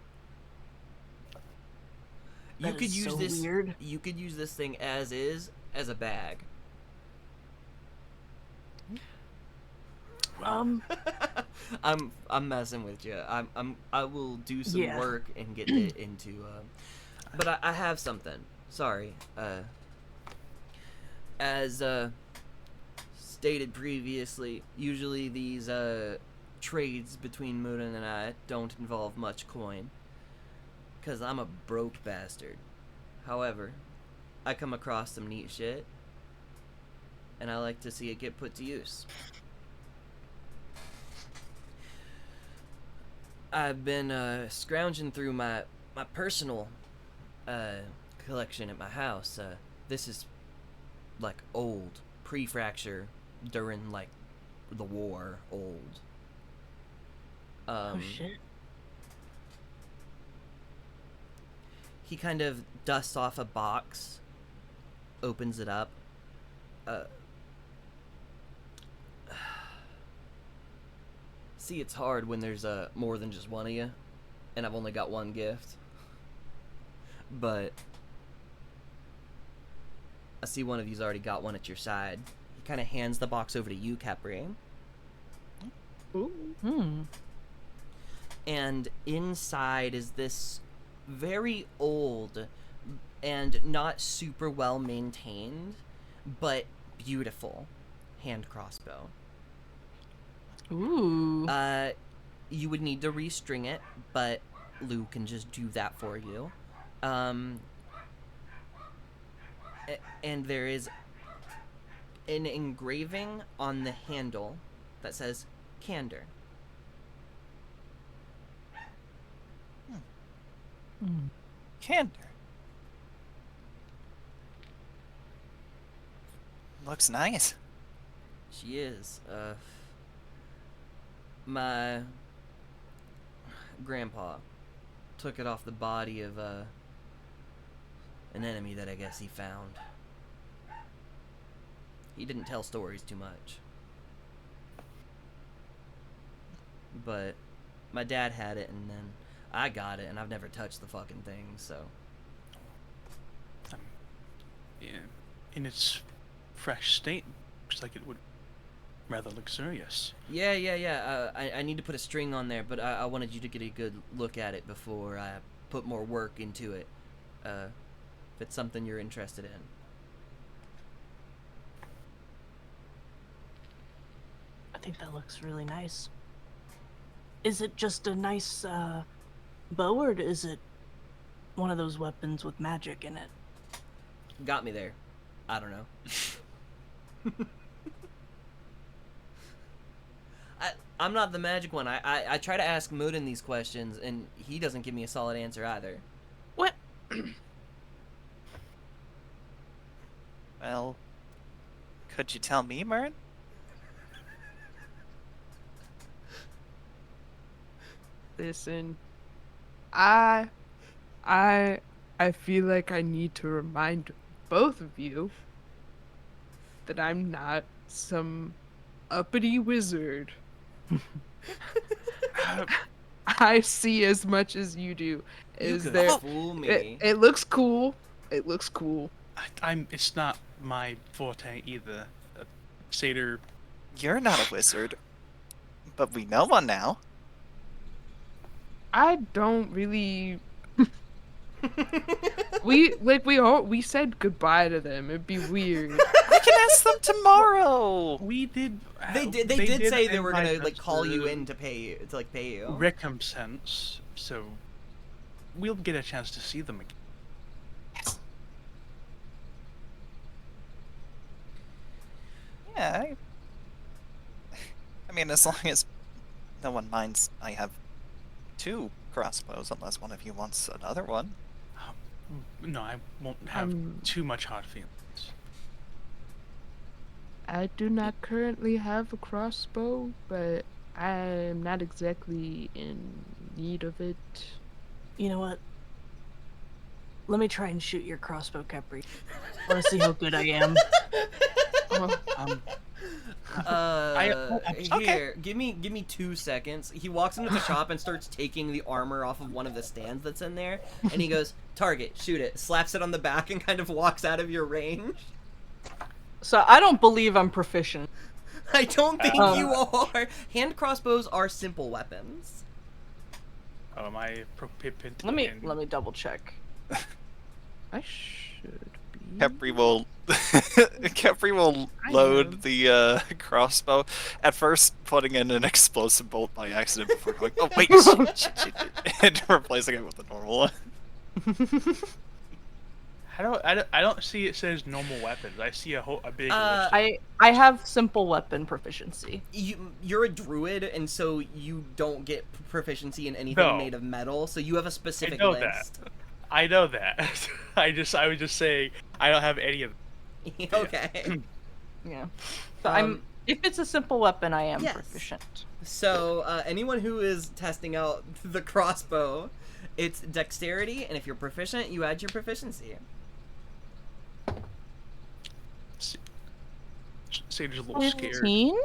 You That could is use so this. weird. You could use this thing as is, as a bag. I'm messing with you. I will do some Yeah. work and get it into. But I have something. Sorry. As stated previously, usually these trades between Murin and I don't involve much coin, cause I'm a broke bastard. However, I come across some neat shit, and I like to see it get put to use. I've been scrounging through my personal collection at my house. This is like old, pre-fracture, during like the war, old. Oh shit. He kind of dusts off a box, opens it up. See, it's hard when there's more than just one of you, and I've only got one gift. But I see one of you's already got one at your side. He kind of hands the box over to you, Capri. Hmm. And inside is this very old and not super well maintained, but beautiful hand crossbow. Ooh. You would need to restring it, but Lou can just do that for you. And there is an engraving on the handle that says Candor. Candor. Looks nice. She is. My grandpa took it off the body of an enemy that I guess he found. He didn't tell stories too much. But my dad had it, and then I got it, and I've never touched the fucking thing, so. Yeah, in its fresh state, looks like it would rather luxurious. Yeah. I need to put a string on there, but I wanted you to get a good look at it before I put more work into it. If it's something you're interested in. I think that looks really nice. Is it just a nice bow, or is it one of those weapons with magic in it? Got me there. I don't know. I'm not the magic one. I try to ask Murin these questions, and he doesn't give me a solid answer either. What? Well, could you tell me, Mern? Listen, I feel like I need to remind both of you that I'm not some uppity wizard. I see as much as you do. You Is could there? fool me. It looks cool. It looks cool. It's not my forte either. Satyr. You're not a wizard, but we know one now. I don't really. we said goodbye to them. It'd be weird. I can ask them tomorrow. We did. They did say they were gonna invite like us call you for in to pay you. recompense, so we'll get a chance to see them again. Yes. Yeah. I mean, as long as no one minds, I have 2 crossbows, unless one of you wants another one. No, I won't have too much hard feelings. I do not currently have a crossbow, but I am not exactly in need of it. You know what? Let me try and shoot your crossbow, Capri. I want to see how good I am. Here, give me 2 seconds. He walks into the shop and starts taking the armor off of one of the stands that's in there, and he goes, "Target, shoot it." Slaps it on the back and kind of walks out of your range. So I don't believe I'm proficient. I don't think Um, you are. Hand crossbows are simple weapons. Oh, am I proficient? Let me in- double check. I should be. Kepri will Kepri will I am. load the crossbow. At first, putting in an explosive bolt by accident before going, oh wait, shit, and replacing it with a normal one. I don't see it says normal weapons. I see a big list. I have simple weapon proficiency. You're a druid, and so you don't get proficiency in anything No. made of metal. So you have a specific know list. I know that. I was just saying I don't have any of. Okay. Yeah. So Um, if it's a simple weapon, I am yes. proficient. So anyone who is testing out the crossbow, it's dexterity, and if you're proficient, you add your proficiency. Sage's a little scared. 15?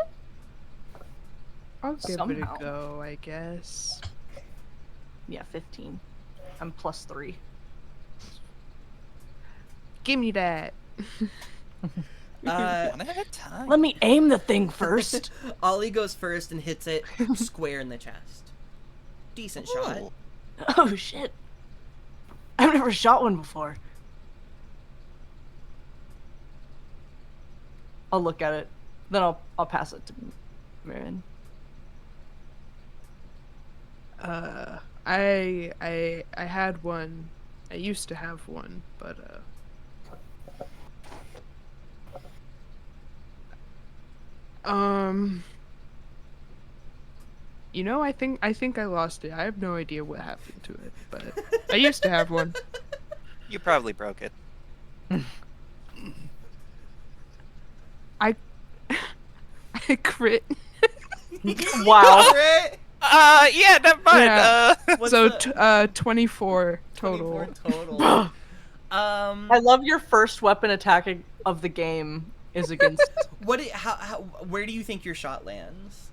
I'll give it Somehow. a go, I guess. Yeah, 15. I'm plus 3. Give me that. One at a time. Let me aim the thing first. Ollie goes first and hits it square in the chest. Decent shot. Ooh. Oh shit. I've never shot one before. I'll look at it. Then I'll pass it to Marin. I had one. I used to have one, but you know, I think I lost it. I have no idea what happened to it, but I used to have one. You probably broke it. I crit. Wow. Crit! Yeah, never mind. Yeah. What's So the- 24 total. 24 total. I love your first weapon attack of the game is against. Where do you think your shot lands?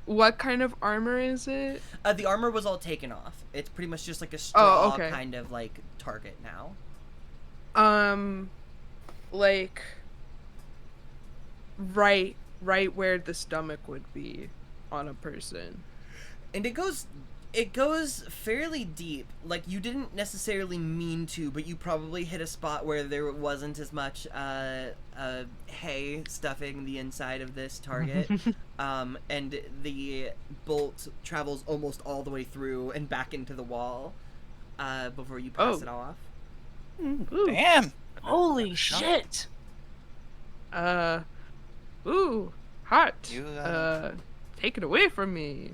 What kind of armor is it? The armor was all taken off. It's pretty much just like a straw okay. kind of like target now. Like right where the stomach would be on a person. And it goes fairly deep. Like, you didn't necessarily mean to, but you probably hit a spot where there wasn't as much hay stuffing the inside of this target. And the bolt travels almost all the way through and back into the wall before you pass it off. Ooh. Damn. Holy shit! Ooh, hot. You, Take it away from me.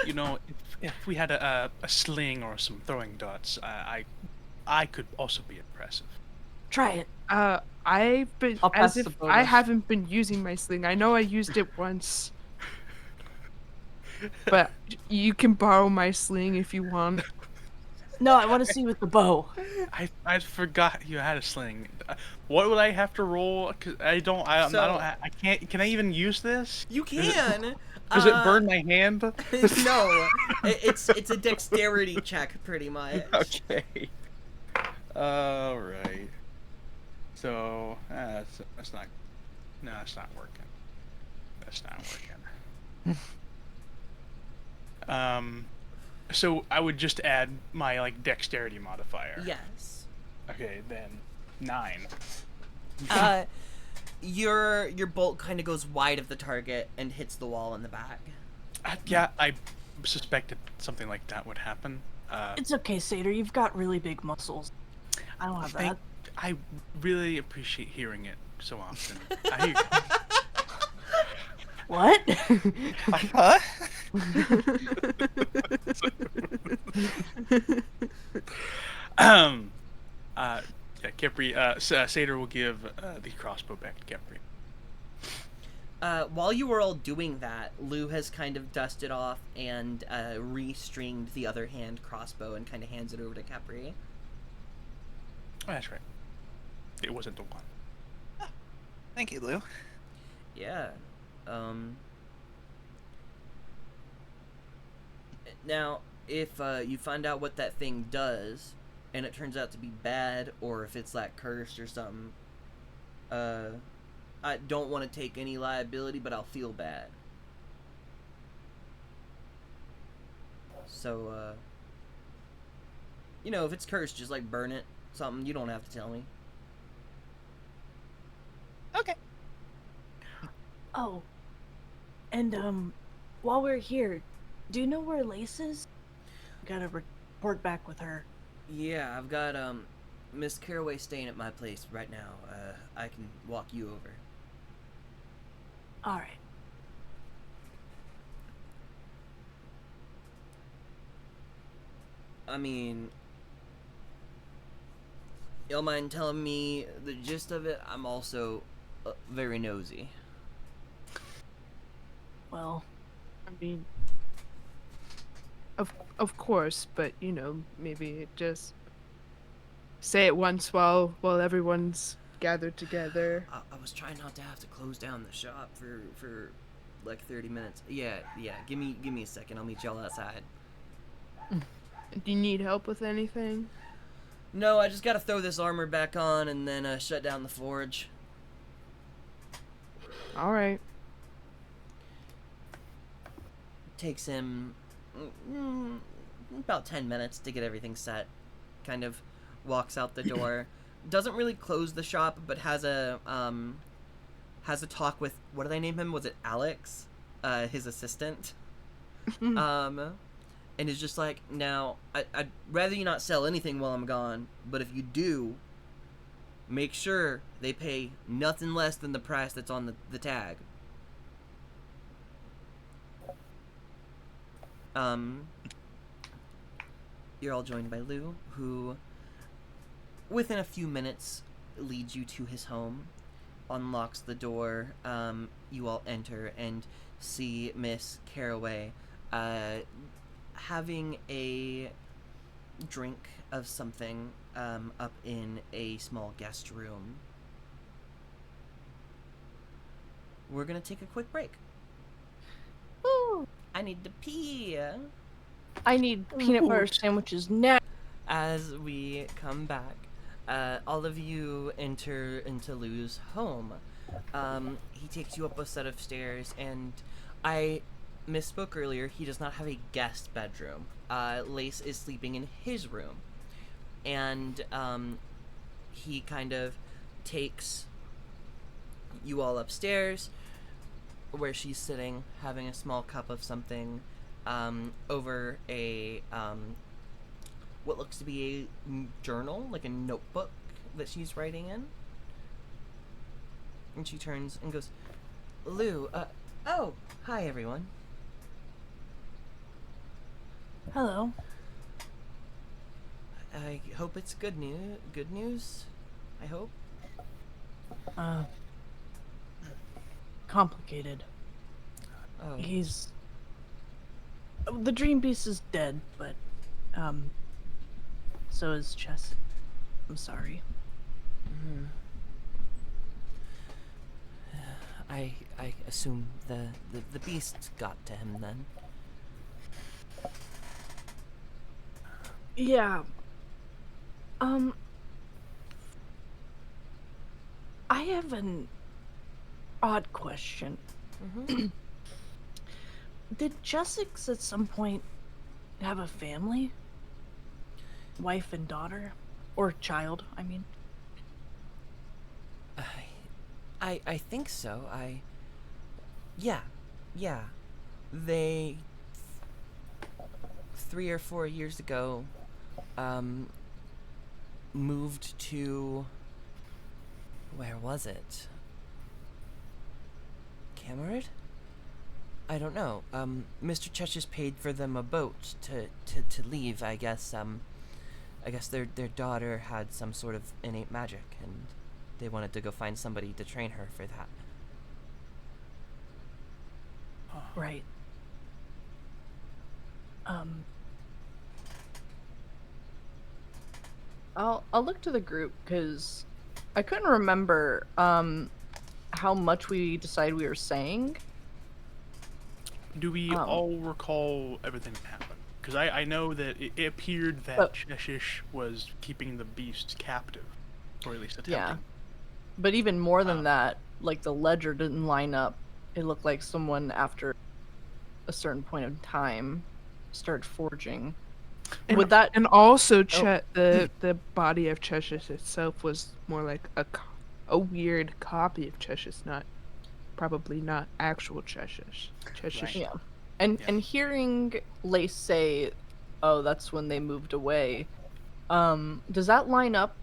You know, if we had a sling or some throwing darts, I could also be impressive. Try it. I've been I'll pass as the if I bonus. haven't been using my sling. I know I used it once, but you can borrow my sling if you want. No, I want to see with the bow. I forgot you had a sling. What would I have to roll? 'Cause I can't. Can I even use this? You can! Does it burn my hand? No. It's a dexterity check, pretty much. Okay. All right. So that's not. No, that's not working. That's not working. So I would just add my like dexterity modifier. Yes. Okay, then 9. Your bolt kind of goes wide of the target and hits the wall in the back. Yeah, I suspected something like that would happen. It's okay, Satyr. You've got really big muscles. I don't have that. I really appreciate hearing it so often. What? Huh? Yeah, Kepri, Satyr will give the crossbow back to Kepri. While you were all doing that, Lou has kind of dusted off and restringed the other hand crossbow and kind of hands it over to Capri. Oh, that's right. It wasn't the one. Thank you, Lou. Yeah. Now, if you find out what that thing does, and it turns out to be bad, or if it's like cursed or something, I don't want to take any liability, but I'll feel bad. So, you know, if it's cursed, just like burn it, something. You don't have to tell me. Okay. Oh, and while we're here, do you know where Lace is? Gotta report back with her. Yeah, I've got Miss Caraway staying at my place right now. I can walk you over. All right. I mean, y'all mind telling me the gist of it? I'm also very nosy. Well, I mean, of course, but you know, maybe just say it once while everyone's gathered together. I was trying not to have to close down the shop for like 30 minutes. Yeah. Give me a second. I'll meet y'all outside. Do you need help with anything? No, I just gotta throw this armor back on and then shut down the forge. All right. Takes him about 10 minutes to get everything set. Kind of walks out the door. Doesn't really close the shop, but has a talk with, what did I name him? Was it Alex? His assistant. And is just like, now, I'd rather you not sell anything while I'm gone, but if you do, make sure they pay nothing less than the price that's on the tag. You're all joined by Lou, who, within a few minutes, leads you to his home, unlocks the door. You all enter and see Miss Caraway, having a drink of something, up in a small guest room. We're gonna take a quick break. woo, I need to pee. I need peanut butter sandwiches now. As we come back, all of you enter into Lou's home. He takes you up a set of stairs, and I misspoke earlier. He does not have a guest bedroom. Lace is sleeping in his room, and he kind of takes you all upstairs, where she's sitting having a small cup of something, over a what looks to be a journal, like a notebook that she's writing in. And she turns and goes, Lou, oh, hi everyone. Hello. I hope it's good news. I hope. Complicated. Oh. The Dream Beast is dead, but, so is Chess. I'm sorry. I assume the beast got to him then. Yeah. I have an odd question. Did Jessex at some point have a family? Wife and daughter? Or child, I mean. I think so. Yeah. They 3 or 4 years ago moved to, where was it? Cameron? I don't know. Mr. Cheshires paid for them a boat to leave, I guess. I guess their daughter had some sort of innate magic, and they wanted to go find somebody to train her for that. Right. I'll look to the group because I couldn't remember how much we decided we were saying. Do we all recall everything that happened? because I know that it appeared that But- Cheshish was keeping the beast captive, or at least attempting. Yeah. But even more than Um, that, like the ledger didn't line up. It looked like someone after a certain point of time started forging. And, Would that and also, the body of Cheshire itself was more like a weird copy of Cheshire's, probably not actual Cheshire's. Right. Yeah. And Yeah. and hearing Lace say, "Oh, that's when they moved away." Does that line up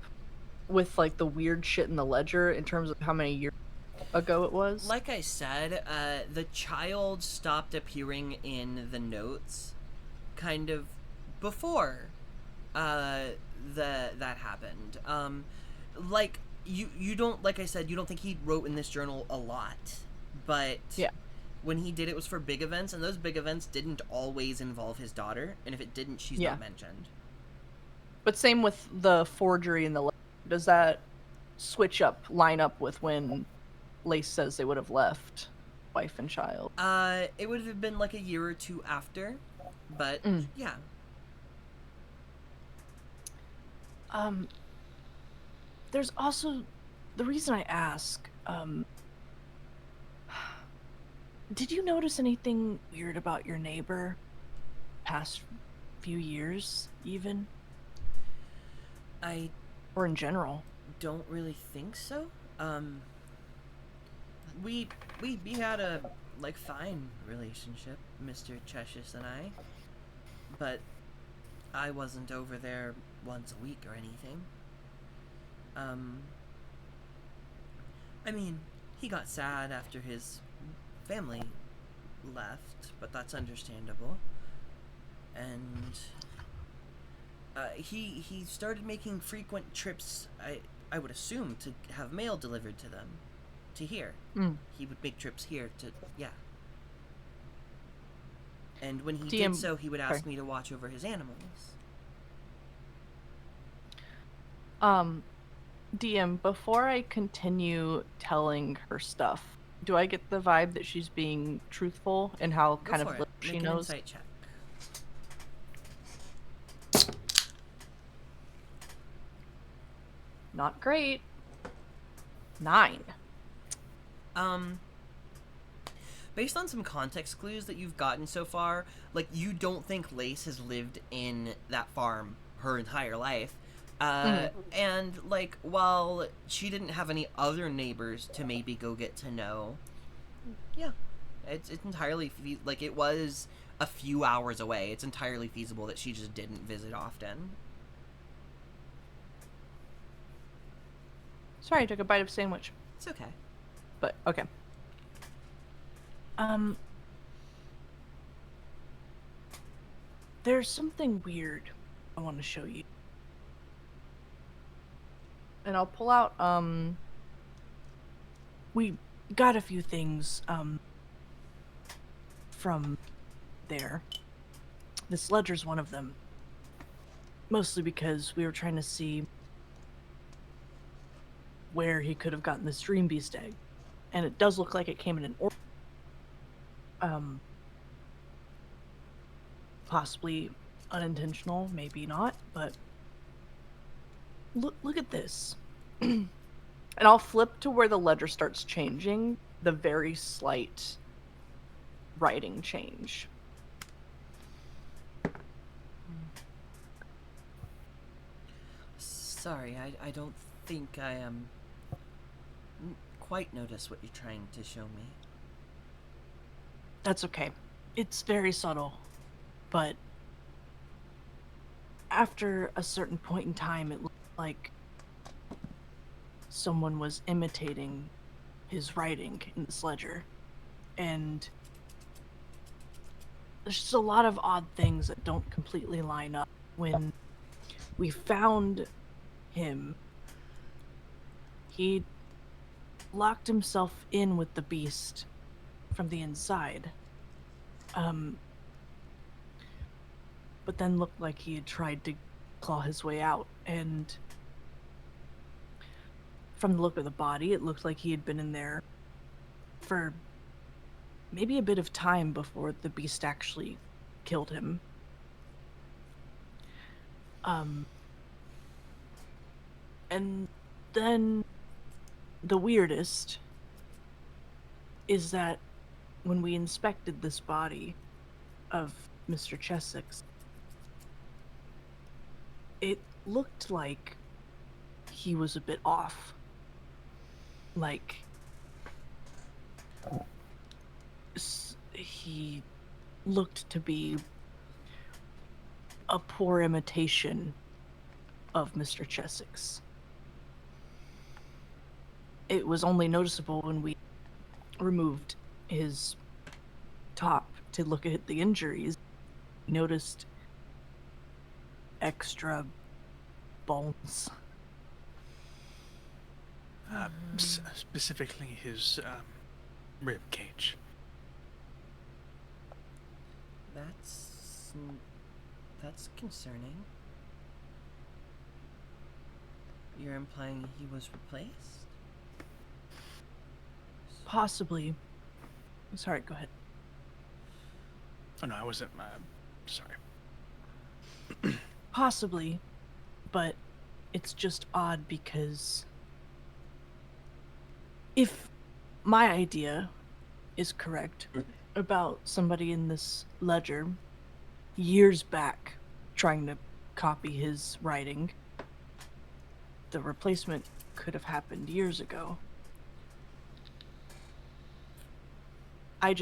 with like the weird shit in the ledger in terms of how many years ago it was? Like I said, the child stopped appearing in the notes kind of before that happened. Like you don't, like I said, you don't think he wrote in this journal a lot, but Yeah. when he did, it was for big events, and those big events didn't always involve his daughter, and if it didn't, she's Yeah. not mentioned. But same with the forgery in the ledger. Does that line up with when Lace says they would have left wife and child? It would have been like a year or two after, but Mm. yeah. There's also the reason I ask, did you notice anything weird about your neighbor past few years even? I Or in general? don't really think so. We had a like fine relationship, Mr. Cheshire and I, but I wasn't over there once a week or anything. I mean, he got sad after his family left, but that's understandable. And he started making frequent trips, I would assume, to have mail delivered to them, to here. Mm. He would make trips here to, yeah. And when he DM did so, he would ask sorry. me to watch over his animals. DM, before I continue telling her stuff, do I get the vibe that she's being truthful in how Go kind for of it. little she Make an knows? insight check. Not great. 9. Based on some context clues that you've gotten so far, like, you don't think Lace has lived in that farm her entire life. And, like, while she didn't have any other neighbors to maybe go get to know, yeah, it's entirely, like, it was a few hours away. It's entirely feasible that she just didn't visit often. Sorry, I took a bite of sandwich. It's okay. But okay. There's something weird I want to show you. And I'll pull out we got a few things from there. This ledger's one of them. Mostly because we were trying to see where he could have gotten this Dream Beast egg. And it does look like it came in an order. Possibly unintentional, maybe not, but look at this. And I'll flip to where the ledger starts changing, the very slight writing change. Sorry, I don't think I quite notice what you're trying to show me. That's okay. It's very subtle, but after a certain point in time, it looked like someone was imitating his writing in this ledger. And there's just a lot of odd things that don't completely line up. When we found him, he locked himself in with the beast from the inside. But then looked like he had tried to claw his way out, and from the look of the body, it looked like he had been in there for maybe a bit of time before the beast actually killed him. Um, and then the weirdest is that when we inspected this body of Mr. Chessex, it looked like he was a bit off. Like, he looked to be a poor imitation of Mr. Chessex. It was only noticeable when we removed his top to look at the injuries. We noticed extra bones. Specifically his rib cage. That's concerning. You're implying he was replaced? Possibly. Sorry, go ahead. Oh no, I wasn't. Sorry. Possibly, but it's just odd because if my idea is correct about somebody in this ledger years back trying to copy his writing, the replacement could have happened years ago. I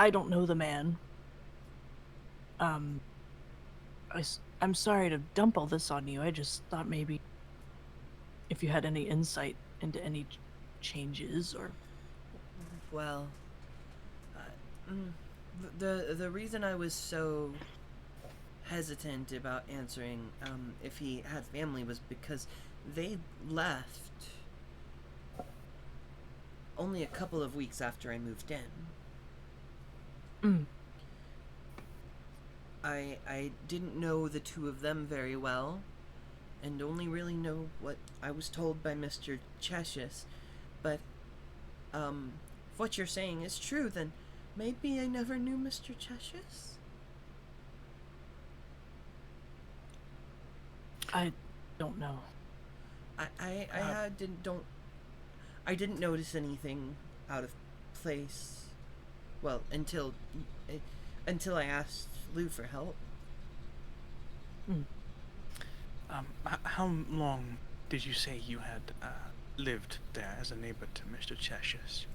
don't know the man. I'm sorry to dump all this on you. I just thought maybe if you had any insight into any changes or... Well, the reason I was so hesitant about answering if he had family was because they left only a couple of weeks after I moved in. I didn't know the two of them very well, and only really know what I was told by Mr. Cheshire. But, if what you're saying is true, then maybe I never knew Mr. Cheshire? I don't know. I didn't notice anything out of place. Well, until I asked Lou for help. How long did you say you had lived there as a neighbor to Mr. Cheshire's?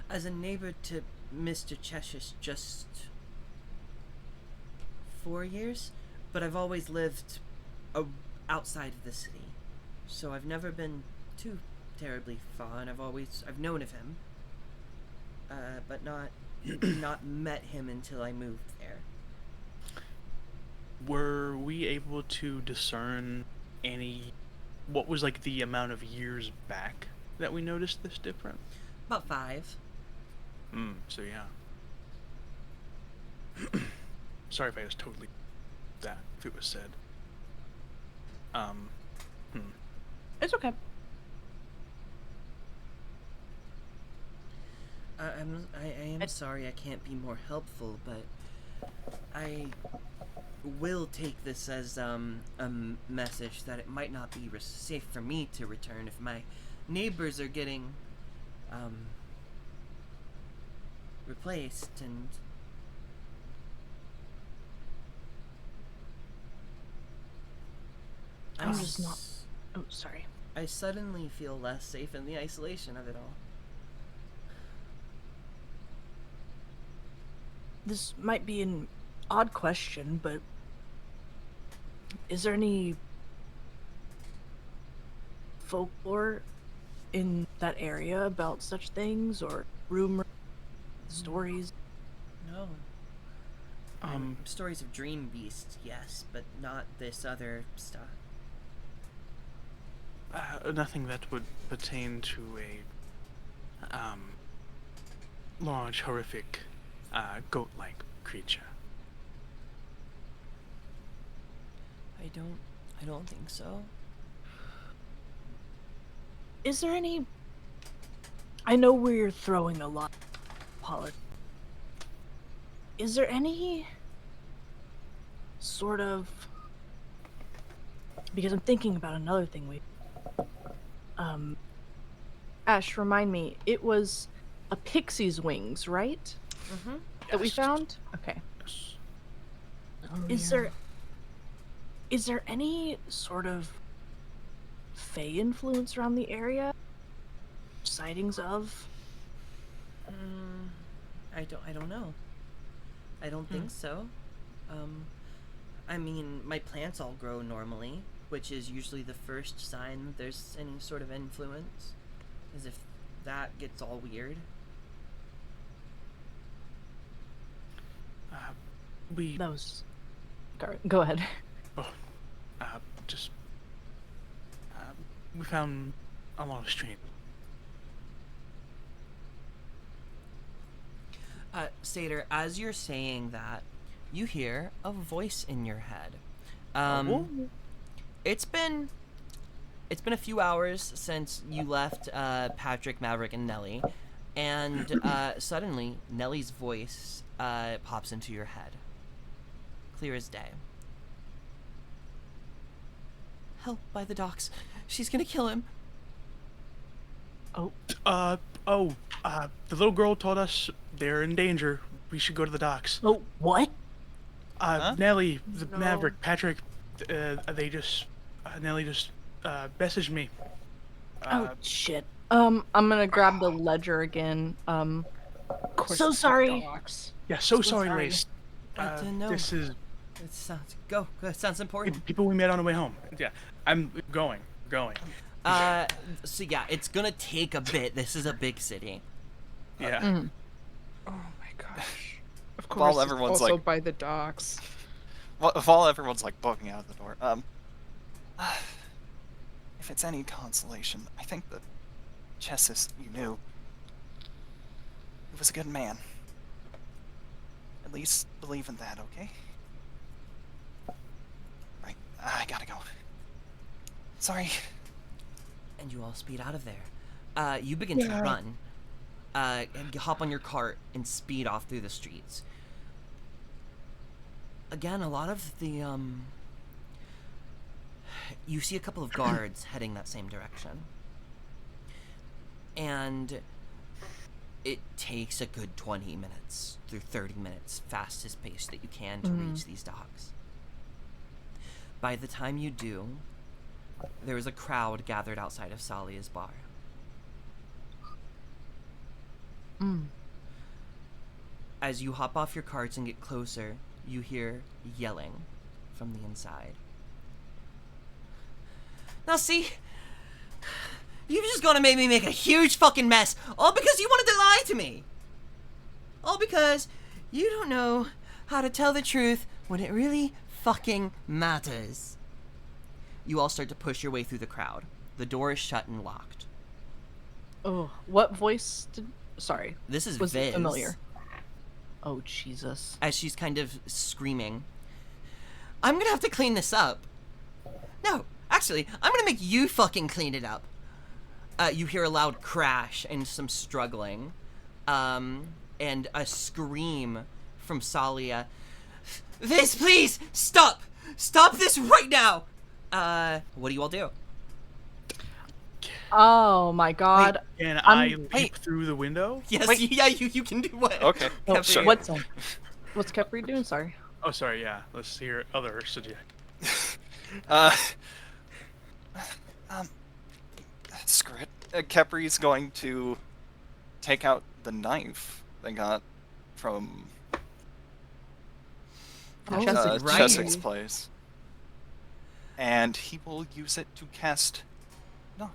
As a neighbor to Mr. Cheshire's, just 4 years, but I've always lived outside of the city, so I've never been too terribly far, and I've known of him, but not met him until I moved there. Were we able to discern what was like the amount of years back that we noticed this different? About 5. So yeah. Sorry if I just totally that if it was said. It's okay. I am sorry I can't be more helpful, but I will take this as a message that it might not be safe for me to return if my neighbors are getting replaced, and I'm just not... Oh, sorry. I suddenly feel less safe in the isolation of it all. This might be an odd question, but is there any folklore in that area about such things, or rumors, stories? No. Stories of dream beasts, yes, but not this other stuff. Nothing that would pertain to a large, horrific, goat-like creature. I don't think so. Is there any... I know we're throwing a lot of politics. Is there any sort of, because I'm thinking about another thing Ash, remind me, it was a pixie's wings, right? Mm-hmm. That we Yes. found? Okay. Yes. Is there any sort of Fey influence around the area? Sightings of? I don't know. I don't think so. I mean, my plants all grow normally, which is usually the first sign that there's any sort of influence, as if that gets all weird. We Those. Go ahead. just we found along the street. Satyr, as you're saying that, you hear a voice in your head. It's been a few hours since you left Patrick, Maverick, and Nelly, and suddenly Nelly's voice pops into your head, clear as day. Help by the docks. She's gonna kill him. The little girl told us they're in danger. We should go to the docks. Oh, what? Nelly, No. Maverick, Patrick, Nelly just messaged me. Oh, shit. I'm gonna grab the ledger again. Of course So it's the sorry. dogs. Yeah, so sorry, sorry. Lace. I didn't know. This is It sounds It sounds important. people we met on the way home. Yeah, I'm going. So yeah, it's gonna take a bit. This is a big city. Yeah. Oh my gosh. Of course. While it's everyone's also like- by the docks. While everyone's like booking out the door, if it's any consolation, I think that Chessis, you knew, he was a good man. At least believe in that, okay? Right, I gotta go. Sorry. And you all speed out of there. You begin to run. And you hop on your cart and speed off through the streets. Again, a lot of the, you see a couple of guards heading that same direction. And it takes a good 20 minutes through 30 minutes, fastest pace that you can to reach these docks. By the time you do, there is a crowd gathered outside of Salia's bar. As you hop off your carts and get closer, you hear yelling from the inside. Now see, you're just gonna make me make a huge fucking mess, all because you wanted to lie to me. All because you don't know how to tell the truth when it really fucking matters. You all start to push your way through the crowd. The door is shut and locked. Oh, what voice did... Sorry. This is Was Viz. it familiar? Oh, Jesus. As she's kind of screaming, I'm gonna have to clean this up. No, actually, I'm gonna make you fucking clean it up. You hear a loud crash and some struggling, and a scream from Salia. Viz, please, stop! Stop this right now! What do you all do? Oh my god. Can I'm- I leap Wait. through the window? Yes, Wait. yeah, you can do what? Okay. Oh, Capri. what's Kepri doing? Sorry. Oh, sorry. Yeah. Let's hear other suggestions. Screw it. Kepri's going to take out the knife they got from Oh, Cheswick's right. Cheswick's place. And he will use it to cast knock.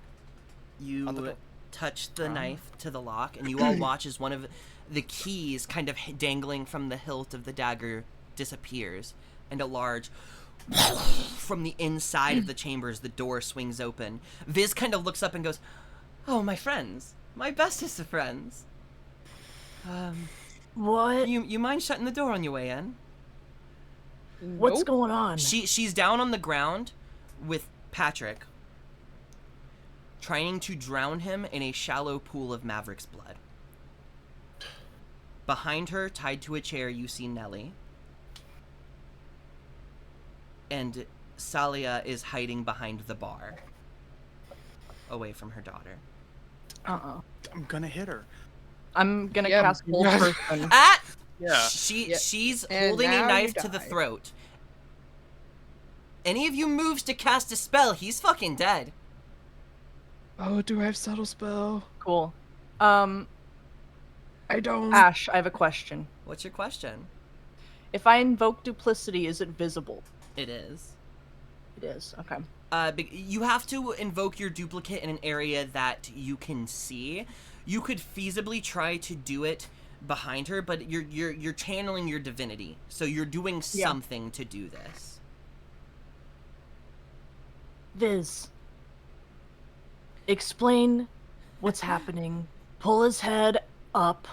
on the You door. touch the knife to the lock, and you all watch as one of the keys, kind of dangling from the hilt of the dagger, disappears, and a large from the inside of the chamber as the door swings open. Viz kind of looks up and goes, "Oh, my friends, my bestest of friends. What? You mind shutting the door on your way in?" What's Nope. going on? She's down on the ground with Patrick, trying to drown him in a shallow pool of Maverick's blood. Behind her, tied to a chair, you see Nelly. and Salia is hiding behind the bar, away from her daughter. I'm gonna hit her. I'm gonna Yeah, cast Hold yeah. Person. Ah! Yeah. She's And holding a now knife you to the die. throat. Any of you moves to cast a spell, he's fucking dead. Oh, do I have subtle spell? Cool. I don't. Ash, I have a question. What's your question? If I invoke duplicity, is it visible? It is. It is. Okay. You have to invoke your duplicate in an area that you can see. You could feasibly try to do it behind her, but you're channeling your divinity, so you're doing Yeah. something to do this. Viz, explain what's happening. Pull his head up.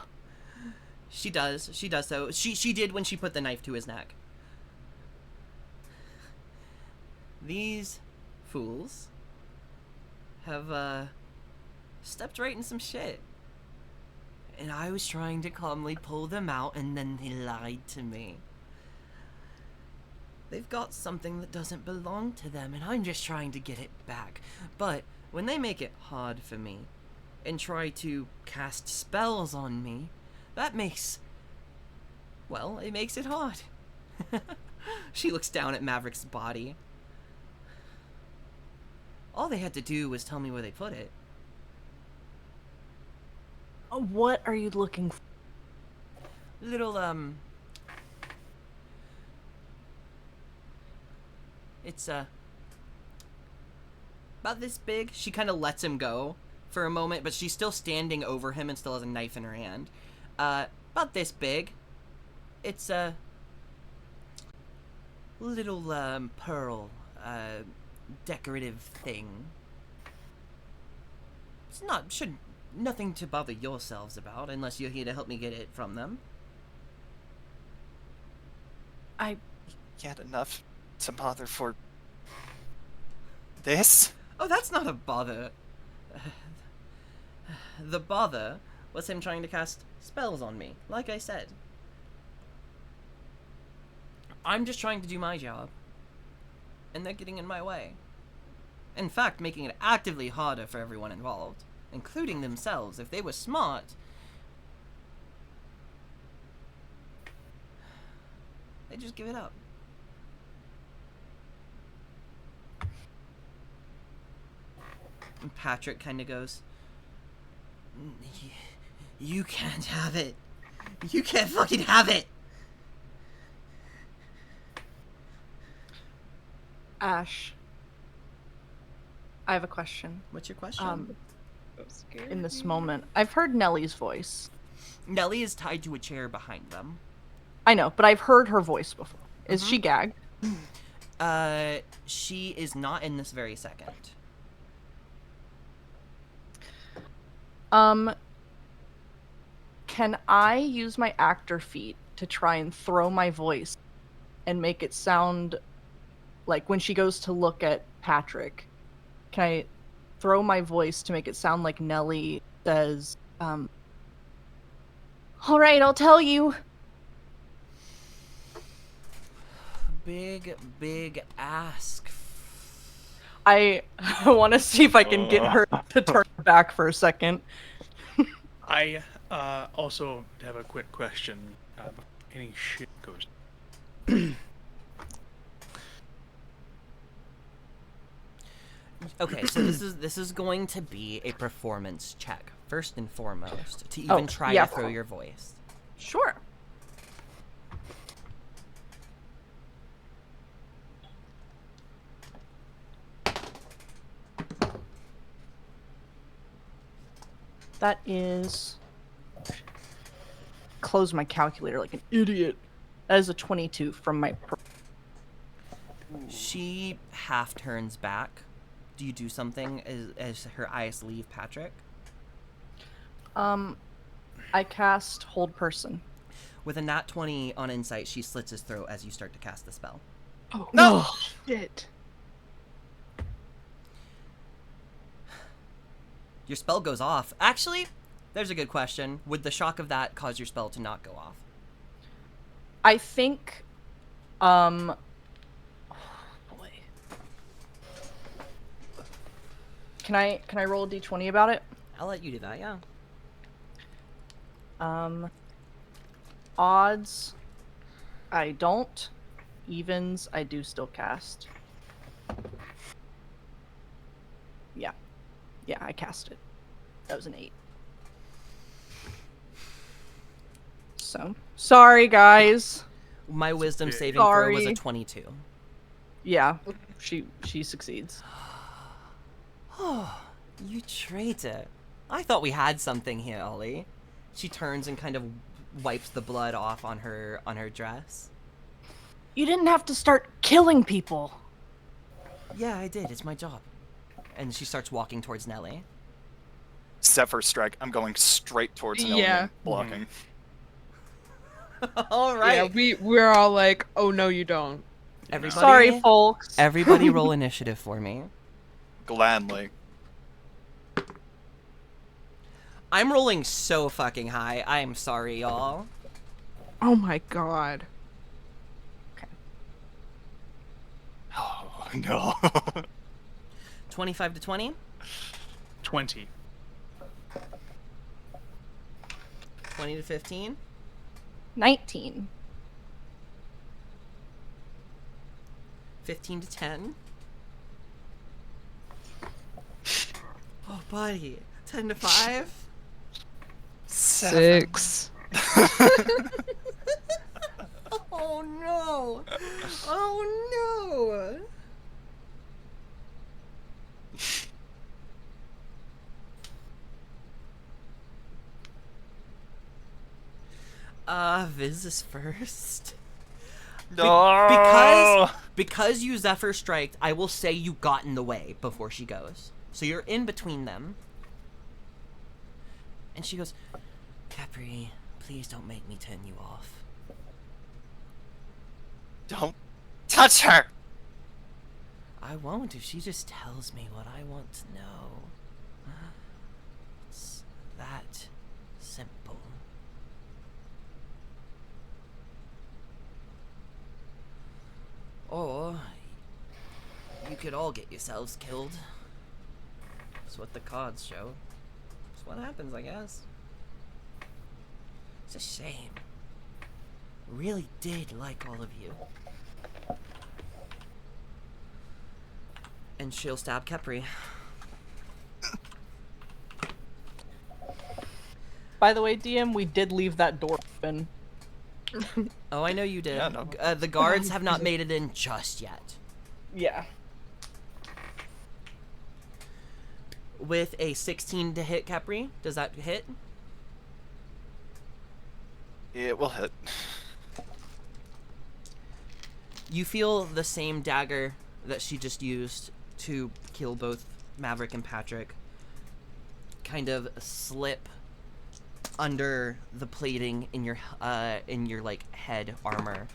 She does so. She did when she put the knife to his neck. These fools have stepped right in some shit. And I was trying to calmly pull them out, and then they lied to me. They've got something that doesn't belong to them, and I'm just trying to get it back. But when they make it hard for me and try to cast spells on me, that makes... well, it makes it hard. She looks down at Maverick's body. All they had to do was tell me where they put it. What are you looking for? Little, it's, about this big. She kind of lets him go for a moment, but she's still standing over him and still has a knife in her hand. About this big. It's a little, pearl, decorative thing. It's nothing to bother yourselves about, unless you're here to help me get it from them. Yet enough to bother for this? Oh, that's not a bother. The bother was him trying to cast spells on me, like I said. I'm just trying to do my job, and they're getting in my way. In fact, making it actively harder for everyone involved, including themselves. If they were smart, they'd just give it up. And Patrick kind of goes, you can't have it. You can't fucking have it. Ash, I have a question. What's your question? So scared. In this moment, I've heard Nellie's voice. Nellie is tied to a chair behind them. I know, but I've heard her voice before. Is she gagged? She is not in this very second. Can I use my actor feat to try and throw my voice and make it sound like when she goes to look at Patrick? Can I throw my voice to make it sound like Nellie says, all right, I'll tell you. Big ask. I want to see if I can get her to turn back for a second. I also have a quick question. Before any shit goes. Okay, so this is going to be a performance check first and foremost to even try yeah. to throw your voice. Sure. That is... Close my calculator like an idiot. That is a 22 from my... She half turns back. Do you do something as her eyes leave Patrick? I cast Hold Person. With a nat 20 on insight, she slits his throat as you start to cast the spell. Oh, No! shit. Your spell goes off. Actually, there's a good question. Would the shock of that cause your spell to not go off? I think, Can I roll a d20 about it? I'll let you do that, yeah. Odds, I don't. Evens, I do still cast. Yeah. Yeah, I cast it. That was an 8. So, sorry guys. My wisdom Yeah. saving throw was a Sorry. 22. Yeah, she succeeds. Oh, you traitor. I thought we had something here, Ollie. She turns and kind of wipes the blood off on her dress. You didn't have to start killing people. Yeah, I did. It's my job. And she starts walking towards Nelly. Zephyr Strike. I'm going straight towards Nelly, Yeah. blocking. All right. Yeah, we're all like, oh no, you don't. Everybody, Sorry, folks. Everybody roll initiative for me. Gladly. I'm rolling so fucking high. I am sorry, y'all. Oh my god. Oh no. 25 to 20. 20. 20 to 15. 19. 15 to 10. Oh, buddy. 10 to 5. 6. Oh, no. Oh, no. Viz is first. No. Because you Zephyr Striked, I will say you got in the way before she goes. So you're in between them. And she goes, Capri, please don't make me turn you off. Don't touch her. I won't if she just tells me what I want to know. It's that simple. Or you could all get yourselves killed. That's what the cards show. That's what happens, I guess. It's a shame. Really did like all of you. And she'll stab Kepri. By the way, DM, we did leave that door open. Oh, I know you did. Yeah, no. The guards have not made it in just yet. Yeah. With a 16 to hit, Capri, does that hit? It will hit. You feel the same dagger that she just used to kill both Maverick and Patrick kind of slip under the plating in your like head armor.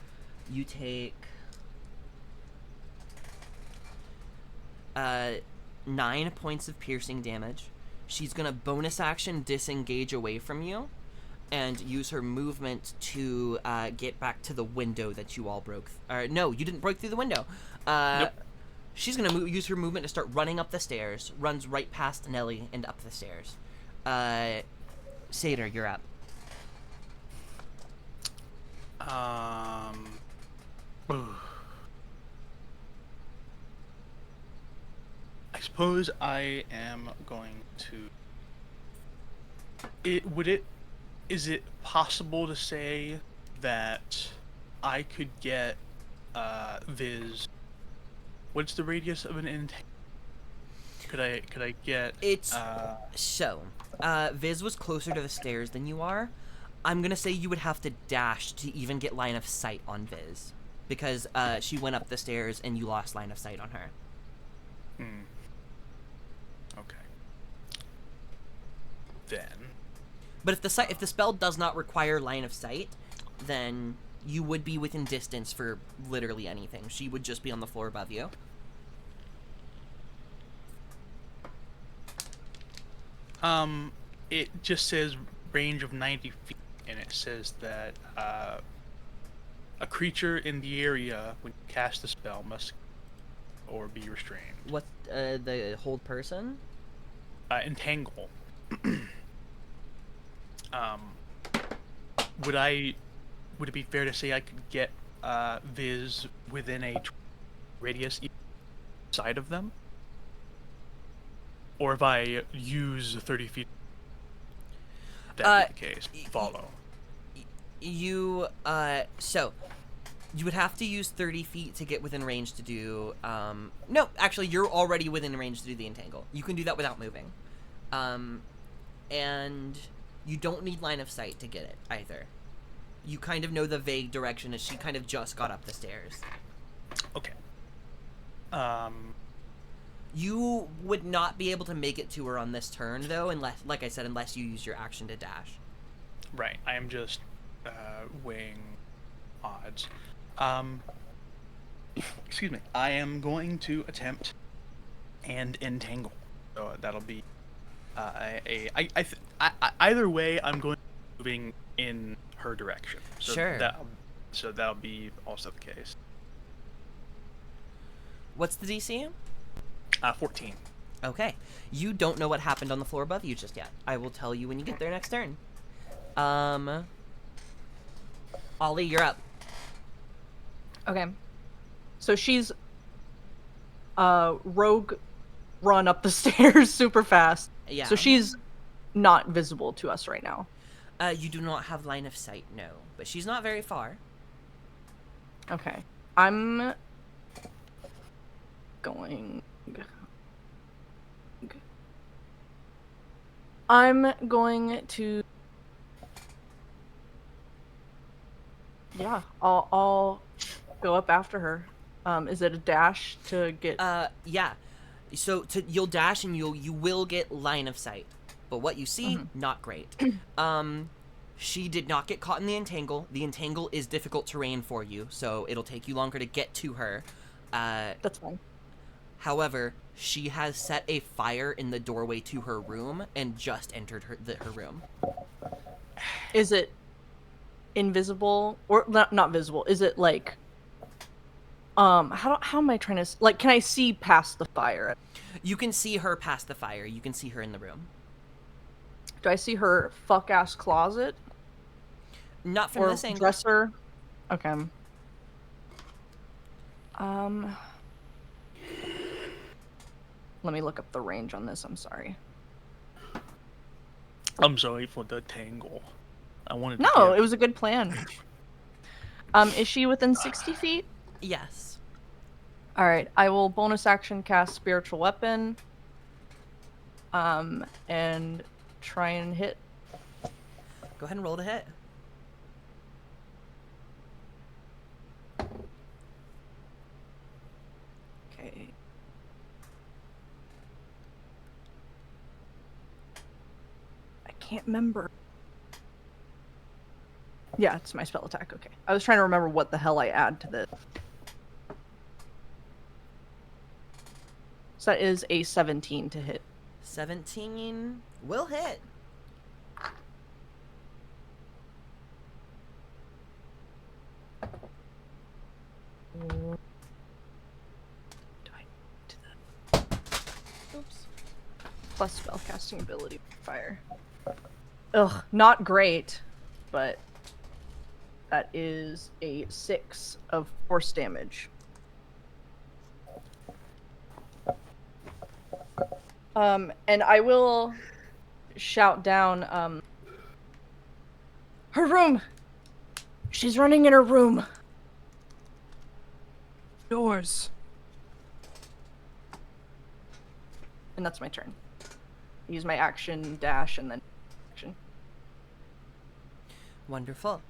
You take 9 points of piercing damage. She's gonna bonus action disengage away from you and use her movement to get back to the window that you all broke. No, you didn't break through the window. Nope. She's gonna use her movement to start running up the stairs. Runs right past Nelly and up the stairs. Seder, you're up. I suppose I am going to. Is it possible to say that I could get Viz? What's the radius of an intake? Could I get? It's so. Viz was closer to the stairs than you are. I'm gonna say you would have to dash to even get line of sight on Viz, because she went up the stairs and you lost line of sight on her. Okay. Then. But if the spell does not require line of sight, then you would be within distance for literally anything. She would just be on the floor above you. It just says range of 90 feet, and it says that a creature in the area when you cast the spell must or be restrained. What, the hold person? entangle. Would it be fair to say I could get Viz within a radius side of them? Or if I use 30 feet, that be the case. Follow. So you would have to use 30 feet to get within range to do, no, actually, you're already within range to do the entangle. You can do that without moving. And you don't need line of sight to get it, either. You kind of know the vague direction as she kind of just got up the stairs. Okay. You would not be able to make it to her on this turn, though, unless, like I said, unless you use your action to dash. Right, I am just weighing odds. Excuse me. I am going to attempt and entangle. So that'll be either way. I'm going moving in her direction. So Sure. That'll be also the case. What's the DC? 14. Okay. You don't know what happened on the floor above you just yet. I will tell you when you get there next turn. Ollie, you're up. Okay. So she's rogue run up the stairs super fast. Yeah. So she's not visible to us right now. You do not have line of sight, no. But she's not very far. Okay. I'm going to I'll go up after her. Is it a dash to get Yeah. So you'll dash and you will get line of sight. But what you see, not great. She did not get caught in the entangle. The entangle is difficult terrain for you, so it'll take you longer to get to her. That's fine. However, she has set a fire in the doorway to her room and just entered her room. Is it invisible or not visible? Is it like how am I trying to can I see past the fire? You can see her past the fire. You can see her in the room. Do I see her fuck ass closet Not from or this angle. dresser? Okay. Let me look up the range on this. I'm sorry. I'm sorry for the tangle. I wanted to No, get- it was a good plan. Is she within 60 feet? Yes. All right, I will bonus action cast Spiritual Weapon. And try and hit. Go ahead and roll to hit. Okay. I can't remember. Yeah, it's my spell attack. Okay. I was trying to remember what the hell I add to this. So that is a 17 to hit. 17 will hit. Do I do that? Oops. Plus spellcasting ability fire. Ugh, not great, but that is a 6 of force damage. And I will shout down, her room! She's running in her room! Doors. And that's my turn. Use my action, dash, and then action. Wonderful.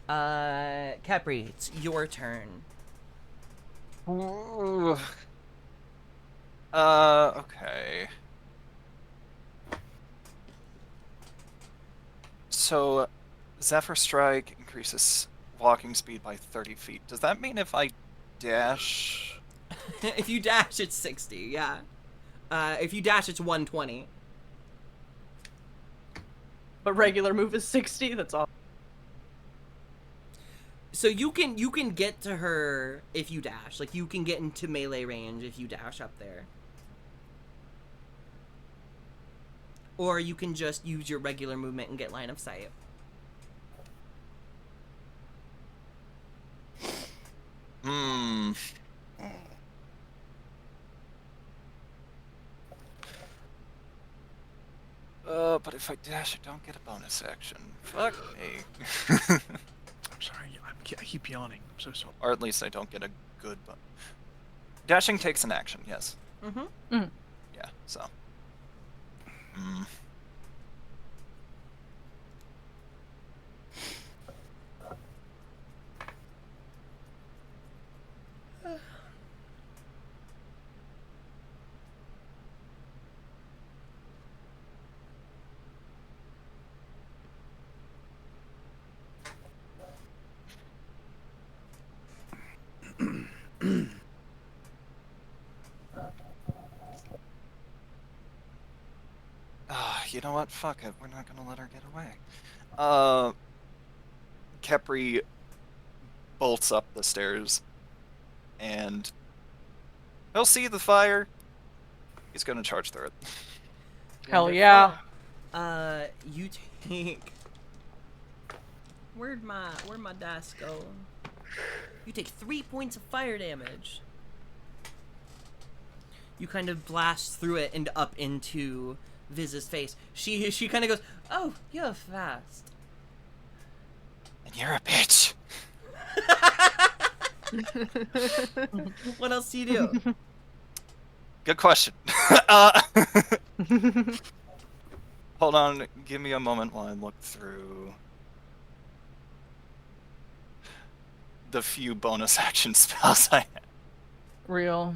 Capri, it's your turn. Ooh. Okay. So, Zephyr Strike increases walking speed by 30 feet. Does that mean if I dash? If you dash, it's 60, yeah. If you dash, it's 120. But regular move is 60, that's all. So you can get to her if you dash. Like, you can get into melee range if you dash up there. or you can just use your regular movement and get line of sight. But if I dash, I don't get a bonus action. Fuck me. I'm sorry, I keep yawning. I'm so sorry. Or at least I don't get a good Dashing takes an action, yes. Mm-hmm. Yeah, so. You know what? Fuck it. We're not gonna let her get away. Kepri bolts up the stairs, and he'll see the fire. He's gonna charge through it. Hell yeah. You take... Where'd my dice go? You take 3 points of fire damage. You kind of blast through it and up into Viz's face. She kind of goes, "Oh, you're fast." And you're a bitch. What else do you do? Good question. Hold on, give me a moment while I look through the few bonus action spells I have. Real.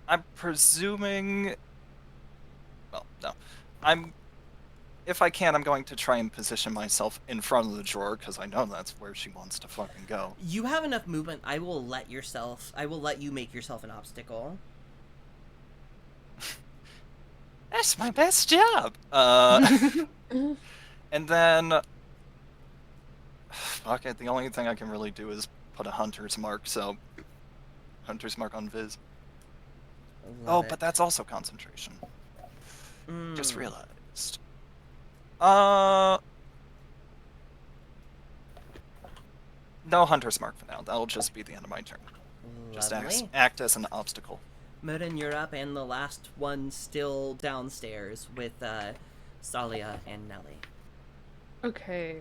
I'm presuming... Well, no. If I can, I'm going to try and position myself in front of the drawer, because I know that's where she wants to fucking go. You have enough movement. I will let you make yourself an obstacle. That's my best job! And then... Fuck it, the only thing I can really do is put a Hunter's Mark, so... Hunter's Mark on Viz. Love it. But that's also concentration. Just realized. No Hunter's Mark for now. That'll just be the end of my turn. Just act as an obstacle. Modin, you're up, and the last one still downstairs with Salia and Nelly. Okay,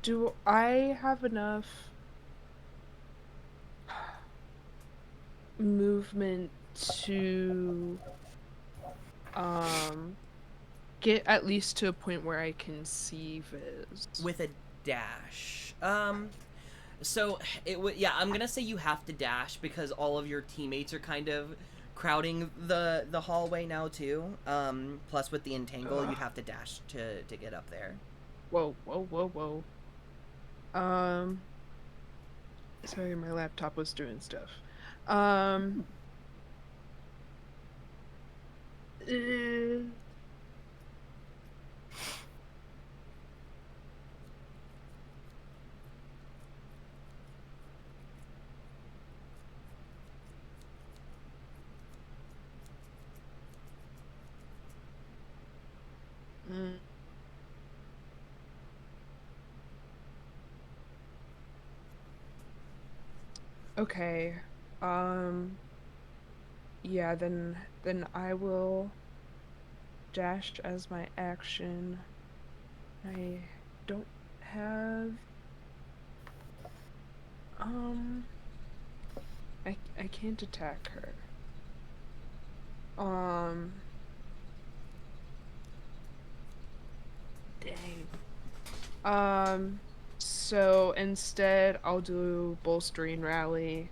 do I have enough movement to get at least to a point where I can see Viz? With a dash. So it would, yeah, I'm gonna say you have to dash because all of your teammates are kind of crowding the hallway now too. Plus with the entangle, you'd have to dash to get up there. Whoa. Sorry, my laptop was doing stuff. Okay. Yeah, then I will dash as my action. I don't have I can't attack her. Dang. So instead I'll do bolstering rally.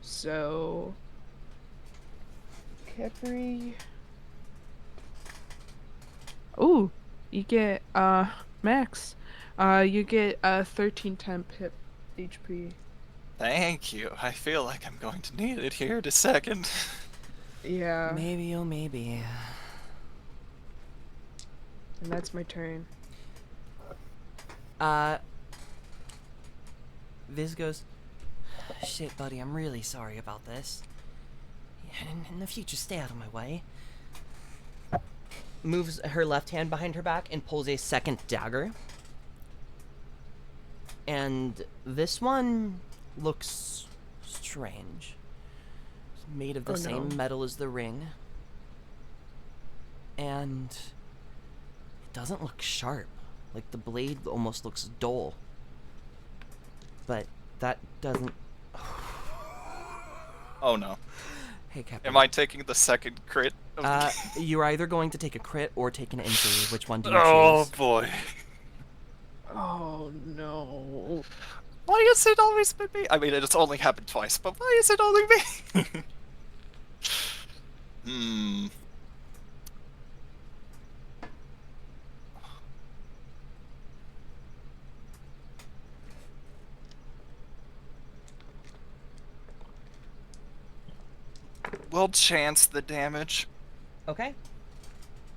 So Kepri. Ooh, you get max. You get 13 temp hit HP. Thank you. I feel like I'm going to need it here in a second. Yeah. Maybe, oh maybe. And that's my turn. Viz goes, shit, buddy, I'm really sorry about this. In the future, stay out of my way. Moves her left hand behind her back and pulls a second dagger. And this one looks strange. It's made of the same metal as the ring. And it doesn't look sharp. Like the blade almost looks dull. But that doesn't... Oh no. Hey, Captain. Am I taking the second crit? Of the You're either going to take a crit or take an injury. Which one do you Oh choose? boy. Oh no. Why is it always been me? I mean, it's only happened twice, but why is it only me? Hmm. We'll chance the damage. Okay.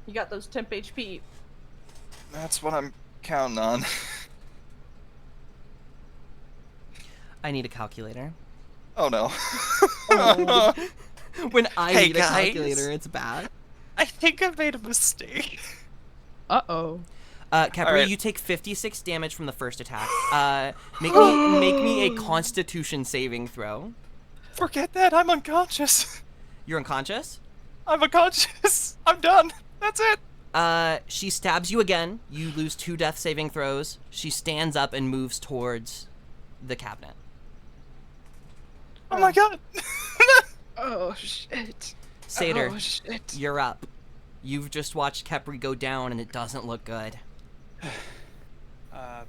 You got those temp HP. That's what I'm counting on. I need a calculator. Oh no. When I Hey, need a guys. calculator, it's bad. I think I made a mistake. Uh-oh. Capri, Alright. you take 56 damage from the first attack. Make me a Constitution saving throw. Forget that, I'm unconscious. You're unconscious. I'm unconscious. I'm done. That's it. She stabs you again. You lose 2 death saving throws. She stands up and moves towards the cabinet. Oh my god. Oh shit. Satyr, Oh shit. you're up. You've just watched Capri go down, and it doesn't look good. I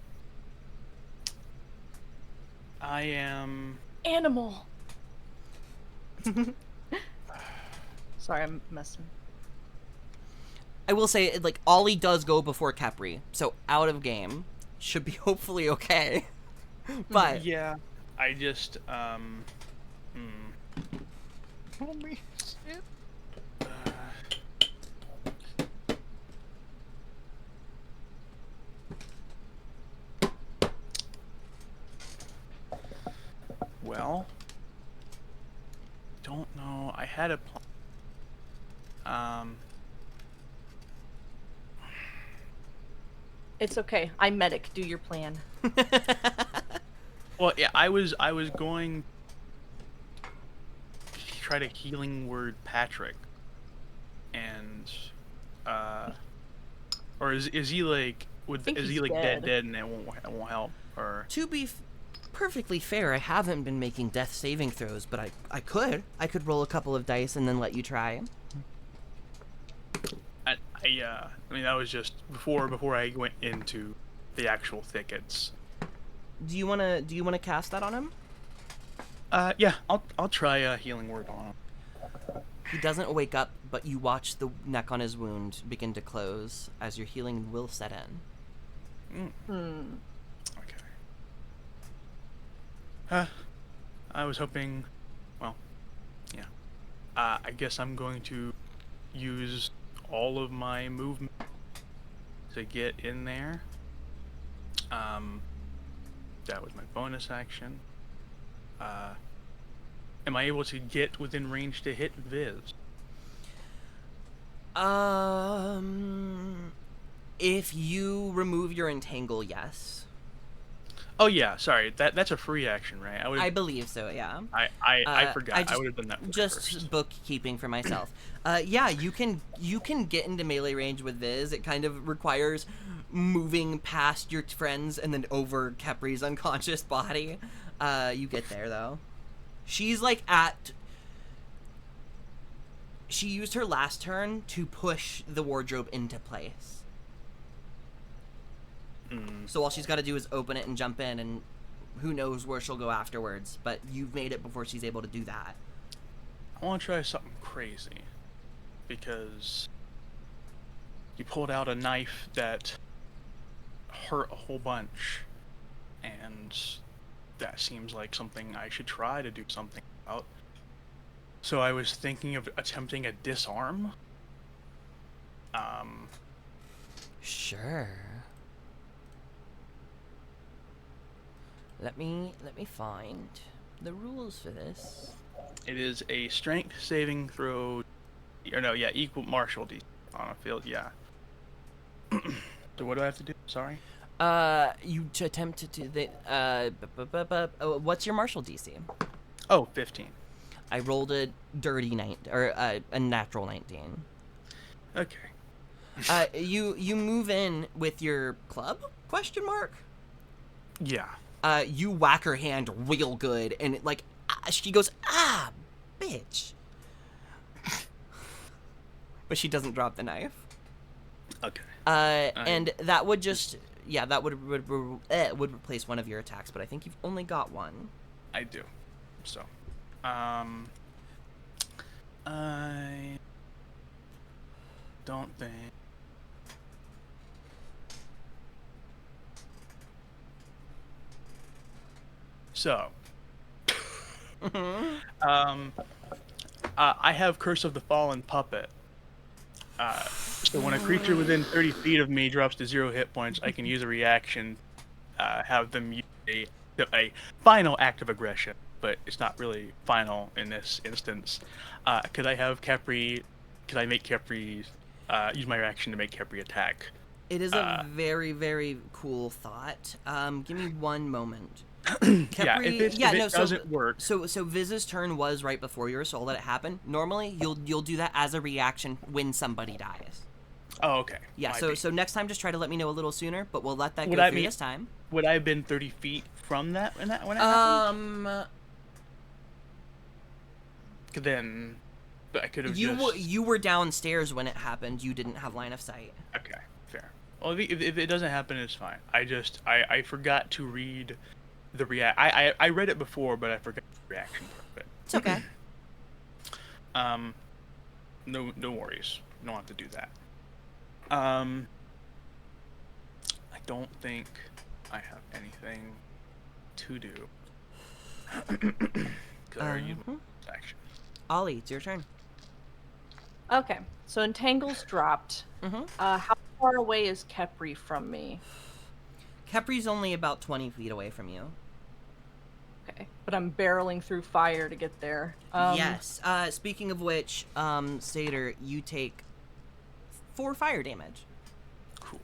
am. Animal. Sorry, I'm messing. I will say, like, Ollie does go before Capri, so out of game. Should be hopefully okay. But Yeah. I just Holy shit. Well, don't know. I had a plan. It's okay. I'm medic. Do your plan. Well, yeah, I was going to try to healing word Patrick, and or is he like think is he he's like dead. dead and it won't help, or to be perfectly fair, I haven't been making death saving throws, but I could roll a couple of dice and then let you try. I mean that was just before I went into the actual thickets. Do you wanna cast that on him? Yeah, I'll try healing word on him. He doesn't wake up, but you watch the neck on his wound begin to close as your healing will set in. Okay. I was hoping, well, yeah. I guess I'm going to use all of my movement to get in there. That was my bonus action. Am I able to get within range to hit Viz? If you remove your entangle, yes. Oh yeah, sorry. That's a free action, right? I believe so, yeah. I forgot. I just- would have done that Just first. bookkeeping for myself. Yeah, you can get into melee range with Viz. It kind of requires moving past your friends and then over Capri's unconscious body. You get there though. She's like she used her last turn to push the wardrobe into place. So all she's got to do is open it and jump in, and who knows where she'll go afterwards. But you've made it before she's able to do that. I want to try something crazy, because you pulled out a knife that hurt a whole bunch, and that seems like something I should try to do something about. So I was thinking of attempting a disarm. Sure. Let me find the rules for this. It is a strength saving throw, or no, yeah, equal martial D on a field, yeah. So what do I have to do? Sorry. You to attempt to do the what's your martial DC? Oh, 15. I rolled a dirty a natural 19. Okay. You move in with your club? Question mark. Yeah. You whack her hand real good, and she goes, "Ah, bitch," but she doesn't drop the knife. Okay. And that would just that would replace one of your attacks, but I think you've only got one. I do. So, I don't think. So, I have Curse of the Fallen Puppet. So when a creature within 30 feet of me drops to 0 hit points, I can use a reaction, have them use a final act of aggression, but it's not really final in this instance. Could I have Khepri? Could I make Khepri use my reaction to make Khepri attack? It is a very, very cool thought. Give me one moment. Yeah, if it doesn't work. So Viz's turn was right before yours, so I'll let it happen. Normally, you'll do that as a reaction when somebody dies. Oh, okay. Yeah, so next time just try to let me know a little sooner, but we'll let that Would go I through be- this time. Would I have been 30 feet from that when that happened? Then I could have You were downstairs when it happened. You didn't have line of sight. Okay, fair. Well, if it doesn't happen, it's fine. I forgot to read the I read it before, but I forgot the reaction part of it. It's okay. No worries. You don't have to do that. I don't think I have anything to do. Could I use my action? Ollie, it's your turn. Okay, so Entangle's dropped. Mm-hmm. How far away is Khepri from me? Kepri's only about 20 feet away from you. Okay, but I'm barreling through fire to get there. Yes. Speaking of which, Satyr, you take 4 fire damage. Cool.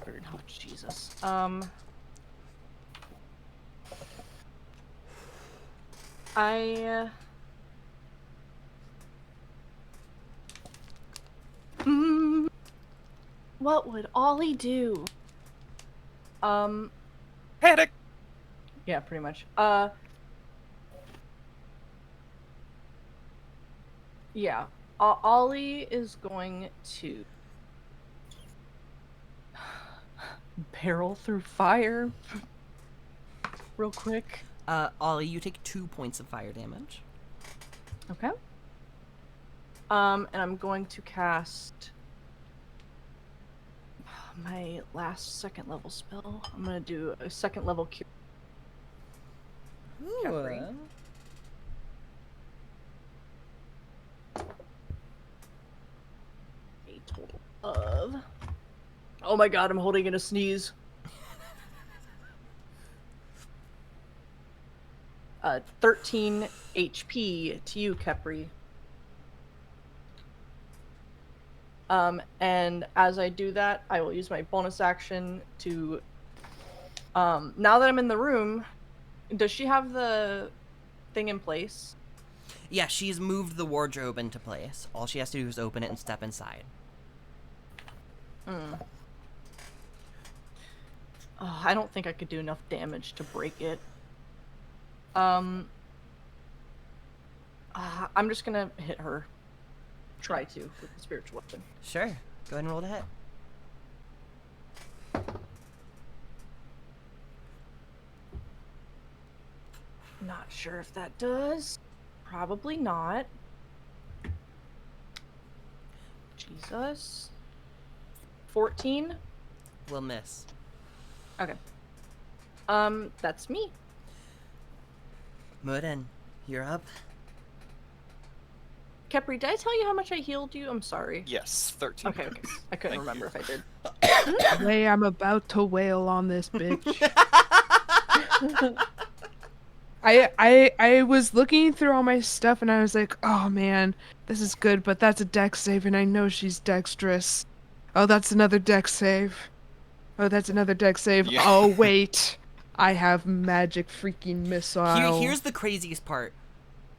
Very Oh cool. Jesus. What would Ollie do? Panic! Yeah, pretty much. Yeah. Ollie is going to barrel through fire real quick. Ollie, you take 2 points of fire damage. Okay. And I'm going to cast my last second level spell. I'm gonna do a second level cure. Khepri. A total of. Oh my god, I'm holding in a sneeze. 13 HP to you, Khepri. And as I do that, I will use my bonus action to. Now that I'm in the room, does she have the thing in place? Yeah, she's moved the wardrobe into place. All she has to do is open it and step inside. Oh, I don't think I could do enough damage to break it. I'm just gonna hit her. Try to with the spiritual weapon. Sure. Go ahead and roll to hit. Not sure if that does. Probably not. Jesus. 14? Will miss. Okay. That's me. Murin, you're up. Kepri, did I tell you how much I healed you? I'm sorry. Yes, 13. Okay. I couldn't Thank remember you. if I did. Way I'm about to wail on this bitch. I was looking through all my stuff and I was like, oh man, this is good, but that's a dex save and I know she's dexterous. Oh, that's another dex save. Oh, that's another dex save. Yeah. Oh wait, I have magic freaking missile. Here's the craziest part.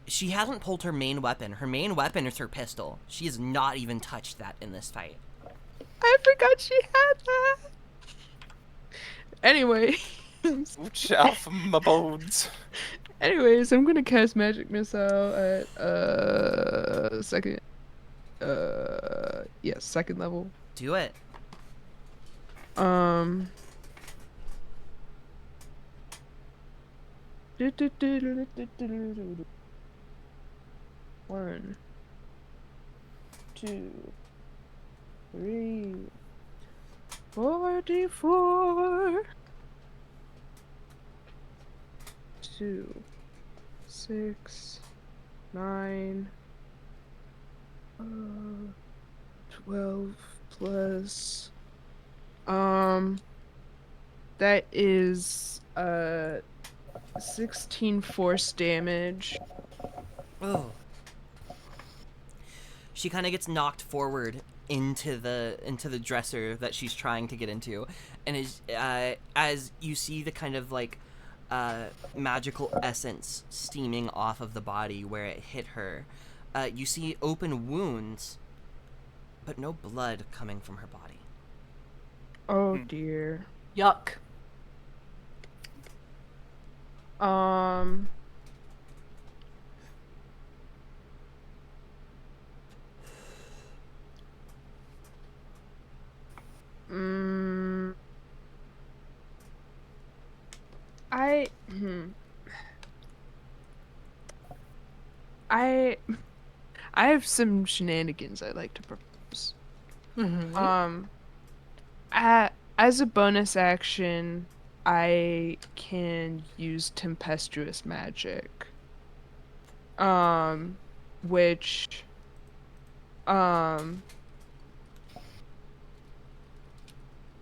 She hasn't pulled her main weapon. Her main weapon is her pistol. She has not even touched that in this fight. I forgot she had that. Anyway. Ooch, off my bones. Anyways, I'm gonna cast magic missile at second. Second level. Do it. One, 2, 3, 44. 2, 6, 9, 12 plus. That is 16 force damage. Oh. She kind of gets knocked forward into the dresser that she's trying to get into, and as you see the kind of like magical essence steaming off of the body where it hit her, you see open wounds, but no blood coming from her body. Oh dear. Yuck. I have some shenanigans I'd like to propose. Mm-hmm. As a bonus action, I can use tempestuous magic. Which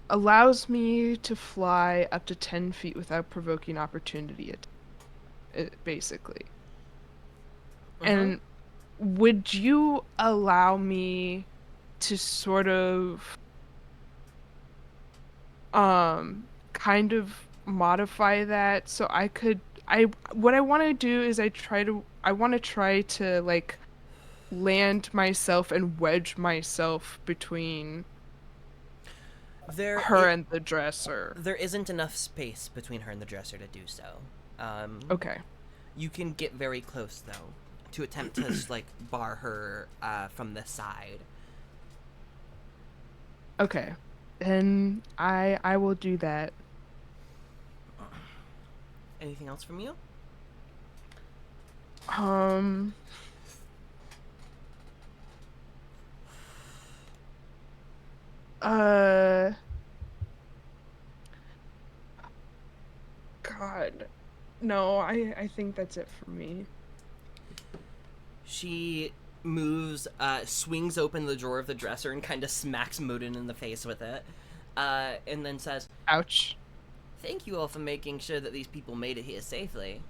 allows me to fly up to 10 feet without provoking opportunity basically. And would you allow me to sort of kind of modify that so I could what I want to do is I want to try to like land myself and wedge myself between her and the dresser. There isn't enough space between her and the dresser to do so. Okay. You can get very close though to attempt to like bar her from the side. Okay. And I will do that. Anything else from you? God. No, I think that's it for me. She moves, swings open the drawer of the dresser and kind of smacks Modin in the face with it, and then says, Ouch. "Thank you all for making sure that these people made it here safely.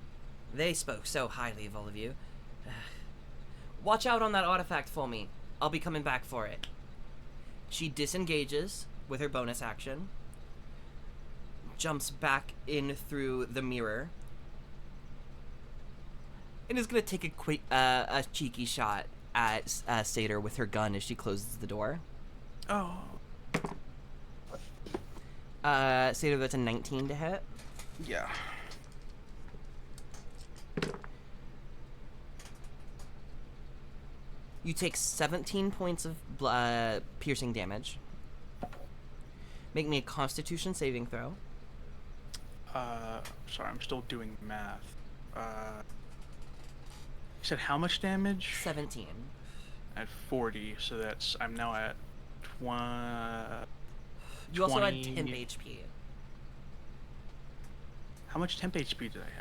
They spoke so highly of all of you. Watch out on that artifact for me. I'll be coming back for it." She disengages with her bonus action, jumps back in through the mirror, and is gonna take a quick, a cheeky shot at Satyr with her gun as she closes the door. Oh. Satyr, that's a 19 to hit. Yeah. You take 17 points of piercing damage. Make me a Constitution saving throw. Sorry, I'm still doing math. You said how much damage? 17. At 40, so that's I'm now at 20. You also had 10 HP. How much temp HP did I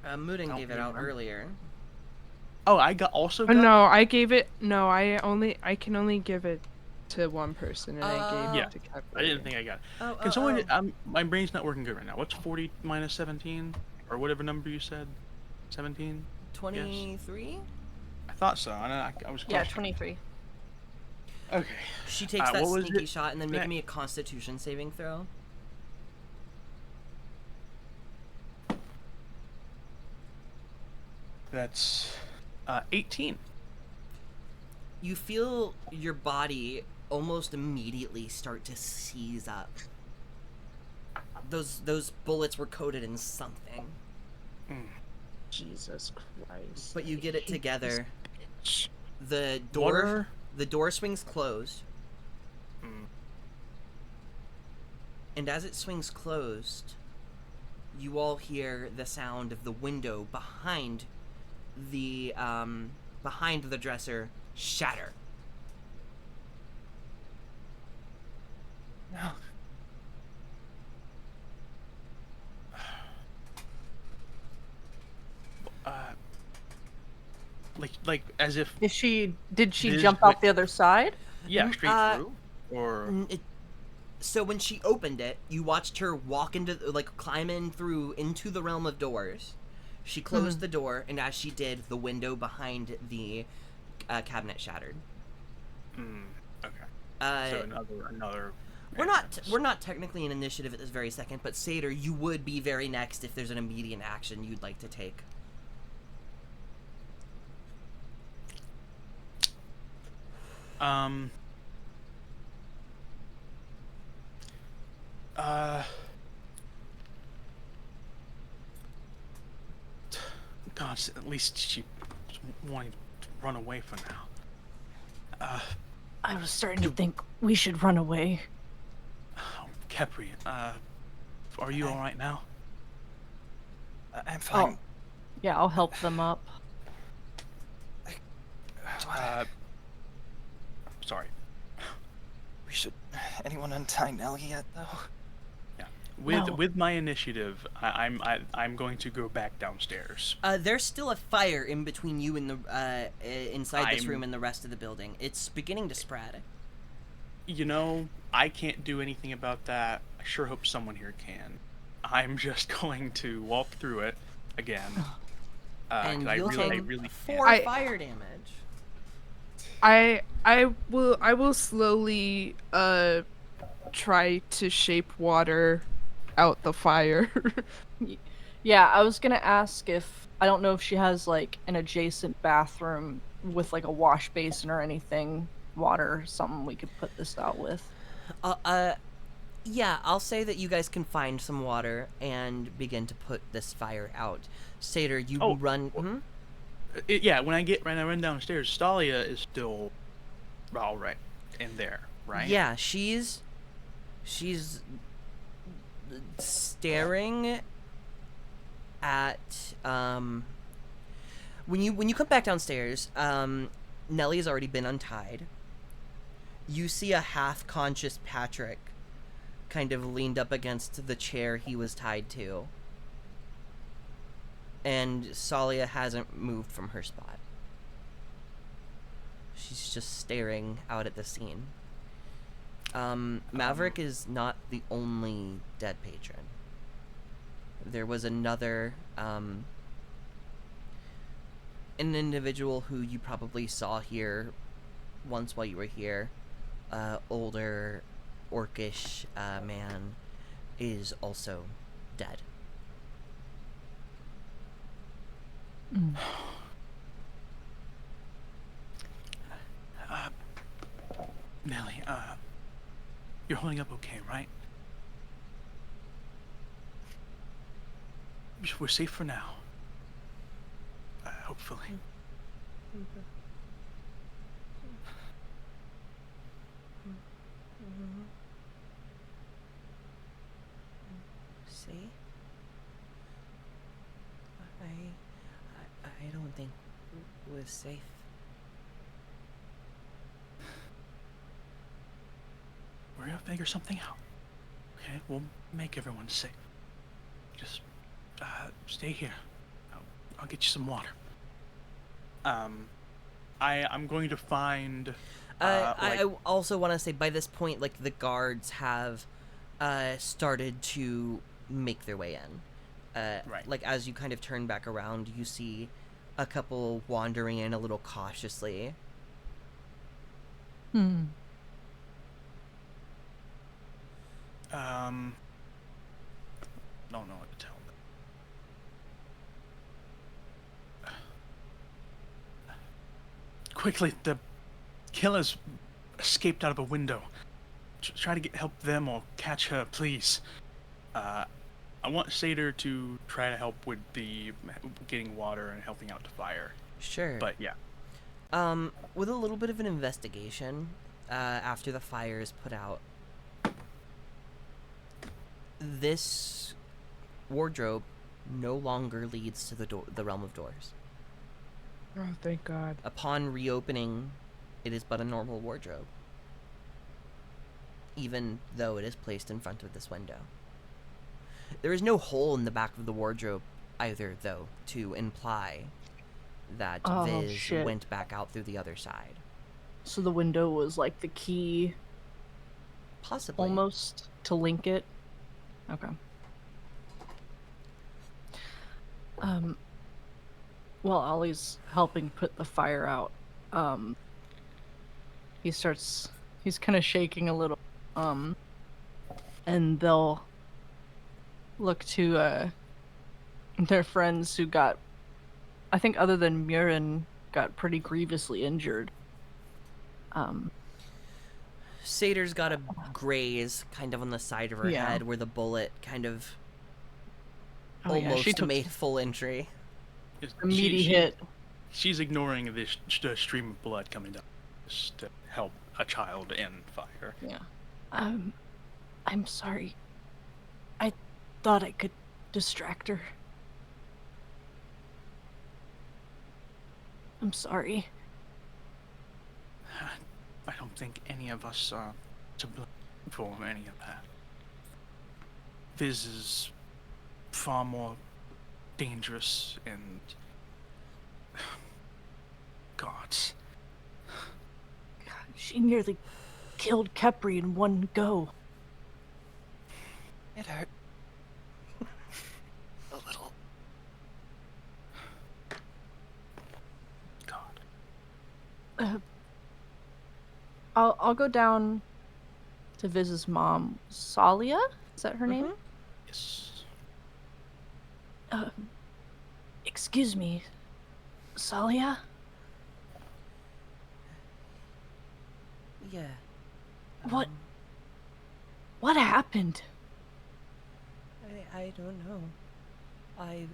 have? Mooden I gave don't it out remember. earlier. Oh, I got also. Got... No, I gave it. No, I can only give it to one person, and I gave Yeah. it to Kepler. I didn't think I got it. Oh, Can someone? My brain's not working good right now. What's 40 minus 17, or whatever number you said? 17. 23? I thought so. I was close. Yeah, 23. Okay. She takes that what was sneaky it? shot and then make That- me a Constitution saving throw. That's 18. You feel your body almost immediately start to seize up. Those bullets were coated in something, Jesus Christ. but you get it together. Bitch. The Water? door swings closed, Mm. and as it swings closed, you all hear the sound of the window behind the dresser shatter. No. Like as if Did she This jump way- out the other side? yeah, straight Uh, through, or So when she opened it, you watched her walk into, like, climb in through into the realm of doors. She closed the door, and as she did, the window behind the cabinet shattered. okay. Uh, So another. we're not entrance. technically in initiative at this very second, but Satyr, you would be very next if there's an immediate action you'd like to take. God, at least she was wanting to run away for now. I was starting to think we should run away. Kepri, are you all right now? I'm fine. Oh. Yeah, I'll help them up. Sorry. We should. Anyone untie Nelly yet, though? Yeah. No. With my initiative, I'm going to go back downstairs. There's still a fire in between you and the inside this I'm- room and the rest of the building. It's beginning to spread. You know, I can't do anything about that. I sure hope someone here can. I'm just going to walk through it again. And 'Cause you'll I take really 4 can't. fire damage. I will slowly try to shape water out the fire. Yeah, I was gonna ask if I don't know if she has like an adjacent bathroom with like a wash basin or anything, water, something we could put this out with. Yeah, I'll say that you guys can find some water and begin to put this fire out. Satyr, you Oh, run. Yeah, when I run downstairs, Stalia is still all right in there, right? Yeah, she's staring at when you come back downstairs, Nelly's already been untied. You see a half-conscious Patrick kind of leaned up against the chair he was tied to. And Salia hasn't moved from her spot. She's just staring out at the scene. Maverick is not the only dead patron. There was another, an individual who you probably saw here once while you were here. Older, orcish man is also dead. Nelly, you're holding up okay, right? We're safe for now. Hopefully. See? I don't think we're safe. We're gonna figure something out. Okay, we'll make everyone safe. Just stay here. I'll get you some water. I'm going to find. I also want to say by this point, like the guards have started to make their way in. Right. Like as you kind of turn back around, you see a couple wandering in a little cautiously. Hmm. Don't know what to tell them. Quickly, the killers escaped out of a window. Try to help them or catch her, please. I want Seder to try to help with the getting water and helping out the fire. Sure. But yeah. With a little bit of an investigation, after the fire is put out, this wardrobe no longer leads to the realm of doors. Oh, thank God. Upon reopening, it is but a normal wardrobe, even though it is placed in front of this window. There is no hole in the back of the wardrobe either, though, to imply that Oh, Viz shit. went back out through the other side. So the window was like the key, Possibly. almost, to link it. Okay. While Ollie's helping put the fire out, he's kind of shaking a little, and they'll look to, their friends who got, I think other than Murin, got pretty grievously injured. Seder's got a graze kind of on the side of her Yeah. head where the bullet kind of Oh, yeah, almost she took made full entry. a meaty hit. She's ignoring this stream of blood coming down just to help a child in fire. Yeah. I'm sorry. I thought I could distract her. I'm sorry. I don't think any of us are to blame for any of that. Viz is far more dangerous and... Gods. God, she nearly killed Kepri in one go. It hurt. A little. God. I'll go down to Viz's mom, Salia. Is that her name? Yes. Excuse me, Salia? Yeah. What happened? I don't know. I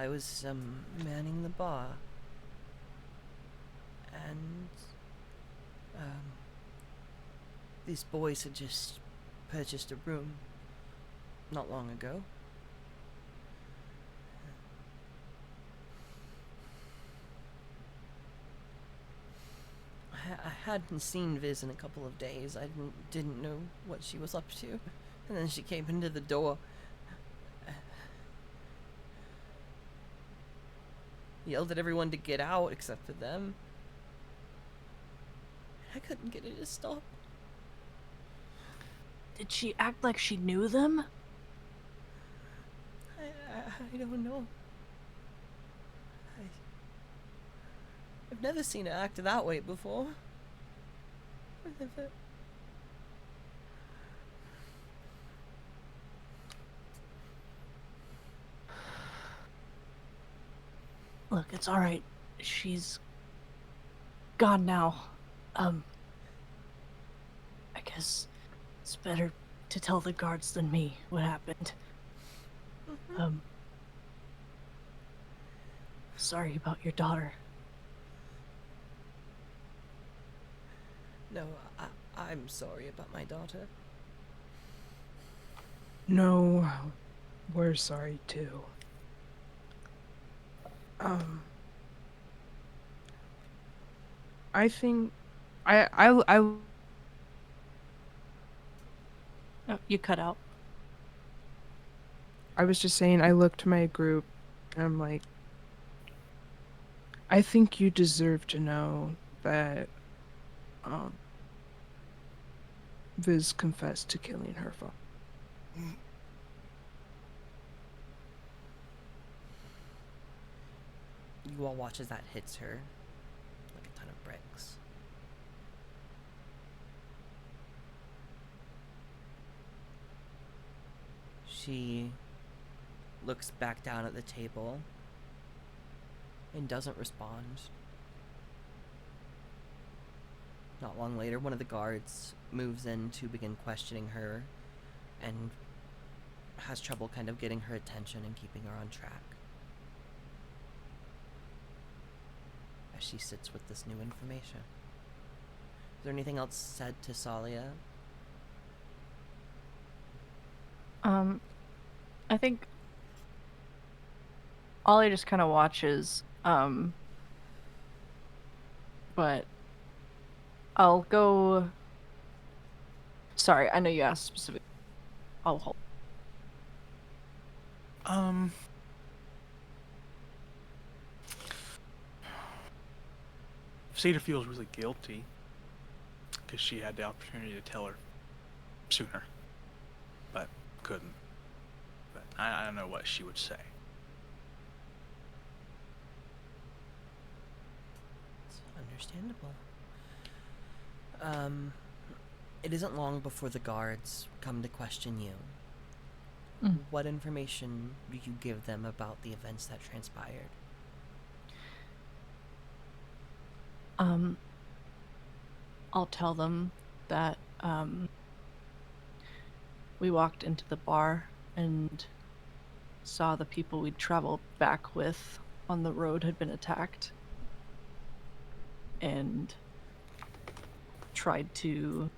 was manning the bar, and these boys had just purchased a room not long ago. I hadn't seen Viz in a couple of days. I didn't know what she was up to. And then she came into the door. Yelled at everyone to get out except for them. I couldn't get it to stop. Did she act like she knew them? I don't know. I've never seen her act that way before. Never. Look, it's alright. She's gone now. I guess it's better to tell the guards than me what happened. Sorry about your daughter. No, I'm sorry about my daughter. No, we're sorry too. I think I Oh, you cut out. was just saying I looked to my group and I'm like, I think you deserve to know that Viz confessed to killing her father. You all watch as that hits her like a ton of bricks. She looks back down at the table and doesn't respond. Not long later, one of the guards moves in to begin questioning her and has trouble kind of getting her attention and keeping her on track. As she sits with this new information. Is there anything else said to Salia? I think Ollie just kind of watches, but I'll go. Sorry, I know you asked specific. I'll hold. Seda feels really guilty because she had the opportunity to tell her sooner, but couldn't. But I don't know what she would say. It's understandable. It isn't long before the guards come to question you. What information do you give them about the events that transpired? I'll tell them that we walked into the bar and saw the people we'd traveled back with on the road had been attacked and tried to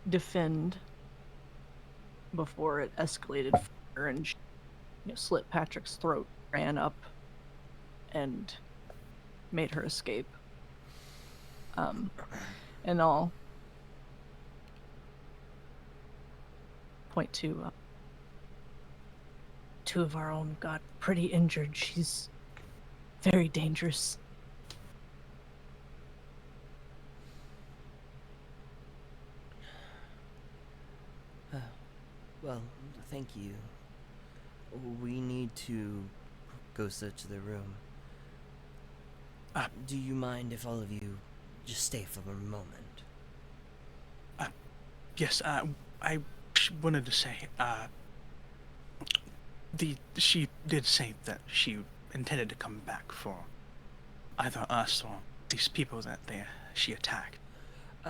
defend before it escalated further and slit Patrick's throat, ran up and made her escape. And I'll point to two of our own got pretty injured. She's very dangerous. Well, thank you. We need to go search the room. Do you mind if all of you just stay for a moment? Yes, I wanted to say, she did say that she intended to come back for either us or these people that she attacked.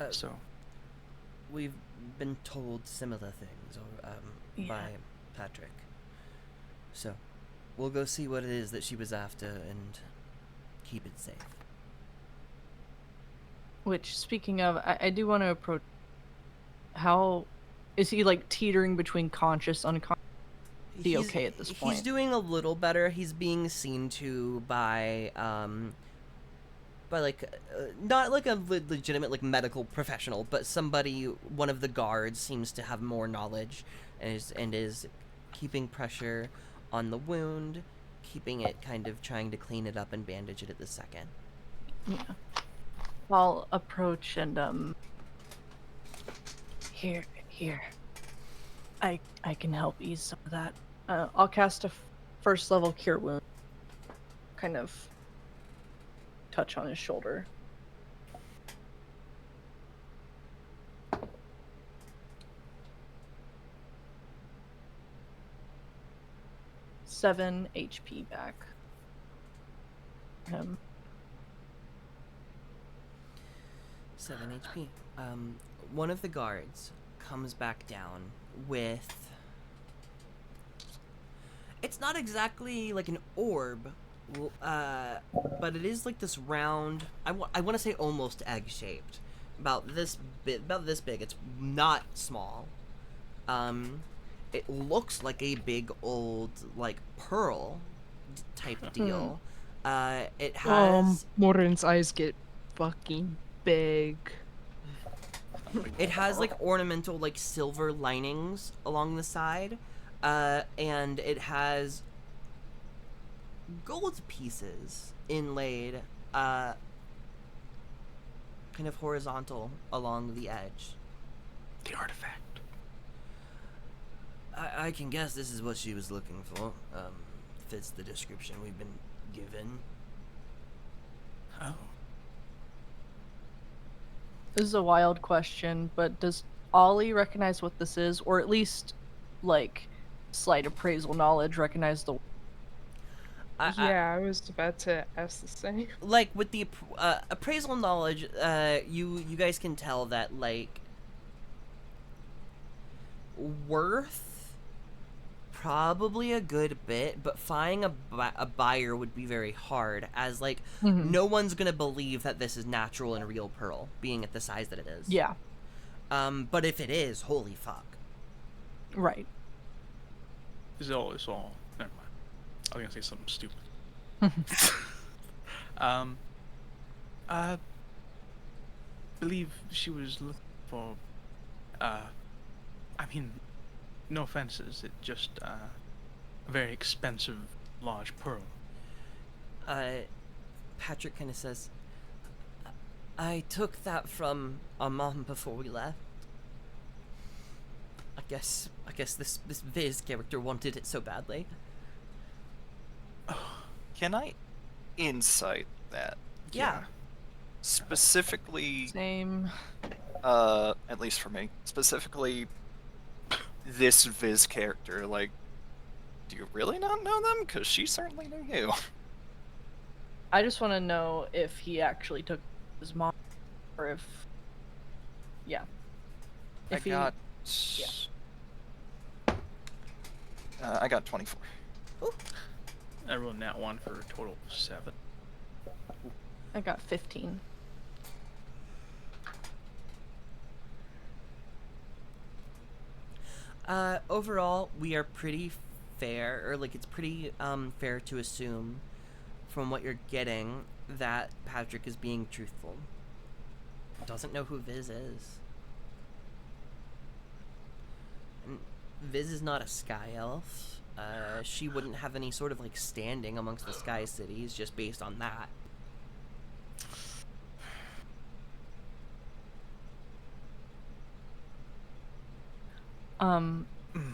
So We've been told similar things by Patrick. So, we'll go see what it is that she was after and keep it safe. Which, speaking of, I do want to approach. How is he like teetering between conscious, unconscious? Is he okay at this point? He's doing a little better. He's being seen to by like not like a legitimate like medical professional, but somebody, one of the guards seems to have more knowledge and is keeping pressure on the wound, keeping it kind of trying to clean it up and bandage it at the second. Yeah. I'll approach and here. I can help ease some of that. I'll cast a first level cure wound. Kind of touch on his shoulder. Seven HP back. 7 HP. One of the guards comes back down with... It's not exactly like an orb, but it is like this round... I want to say almost egg-shaped. About this big. It's not small. It looks like a big old, like, pearl type deal. It has... Morin's eyes get fucking big. It has, like, ornamental, like, silver linings along the side. And it has gold pieces inlaid, kind of horizontal along the edge. The artifact. I can guess this is what she was looking for. Fits the description we've been given. Oh. This is a wild question, but does Ollie recognize what this is, or at least, like, slight appraisal knowledge recognize the? Yeah, I was about to ask the same. Like with the appraisal knowledge, you guys can tell that like worth probably a good bit, but finding a buyer would be very hard, as like no one's gonna believe that this is natural and real pearl, being at the size that it is. Yeah. But if it is, holy fuck. Right. It's all. Never mind. I was gonna say something stupid. I believe she was looking for. I mean, no offenses. It just a very expensive, large pearl. Patrick kind of says, I took that from our mom before we left. I guess this Viz character wanted it so badly. Can I insight that? Yeah. Specifically, Same. at least for me, specifically this Viz character, like, do you really not know them? Because she certainly knew you. I just want to know if he actually took his mom, or if, yeah. If I got 24. I rolled that one for a total of 7. I got 15. Overall, we are pretty fair, or like it's pretty fair to assume from what you're getting that Patrick is being truthful. Doesn't know who Viz is. And Viz is not a sky elf. She wouldn't have any sort of like standing amongst the sky cities just based on that.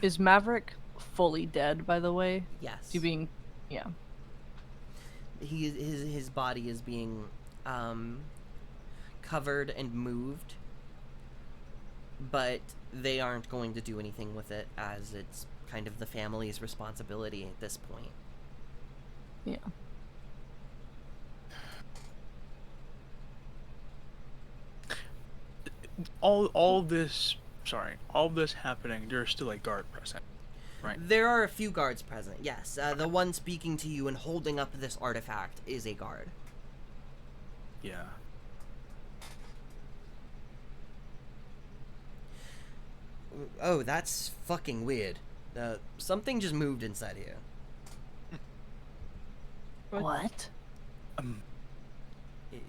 Is Maverick fully dead, by the way? Yes. Is he being, yeah. His body is being covered and moved, but they aren't going to do anything with it, as it's kind of the family's responsibility at this point. Yeah. All this happening, there's still a guard present, right? There are a few guards present, yes. The one speaking to you and holding up this artifact is a guard. Yeah. Oh, that's fucking weird. Something just moved inside here. What?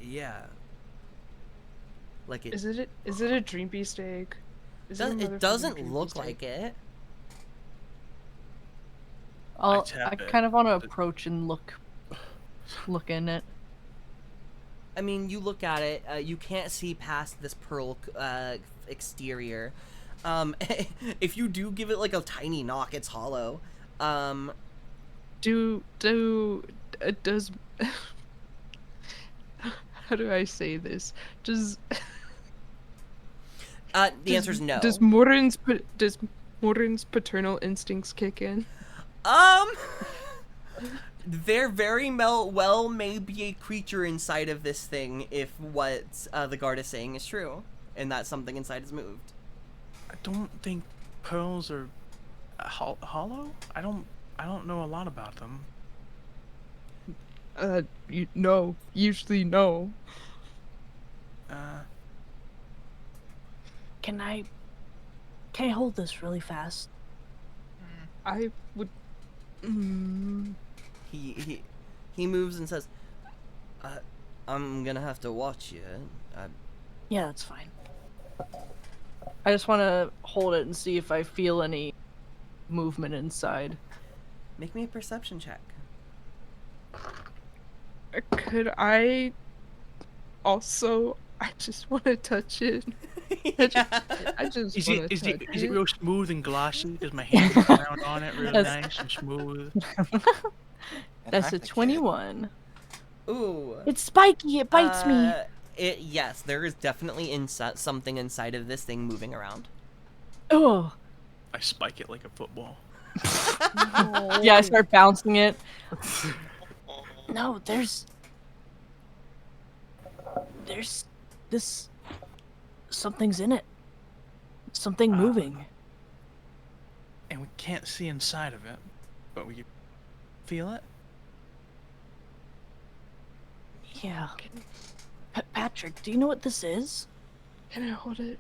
Yeah. Like it. Is it a dream beast egg? It doesn't look like it. I tap it. kind of want to approach and look in it. I mean, you look at it, you can't see past this pearl exterior. If you do give it like a tiny knock, it's hollow. Does how do I say this? Does the answer is no. Does Morin's paternal instincts kick in? There very well may be a creature inside of this thing if what the guard is saying is true, and that something inside is moved. I don't think pearls are hollow. I don't know a lot about them. Usually no. Can I hold this really fast? I would. He moves and says, "I'm gonna have to watch you." Yeah, that's fine. I just want to hold it and see if I feel any movement inside. Make me a perception check. Could I also? I just want to touch it. I just Is want it to is touch it is it it. real smooth and glossy? Does my hand go around on it really Yes. nice and smooth? And That's I'm a the kid. 21. Ooh. It's spiky. It bites me. Yes, there is definitely something inside of this thing moving around. Oh. I spike it like a football. Yeah, I start bouncing it. No, there's this. Something's in it. Something moving. And we can't see inside of it, but we can feel it. Yeah. Patrick, do you know what this is? Can I hold it?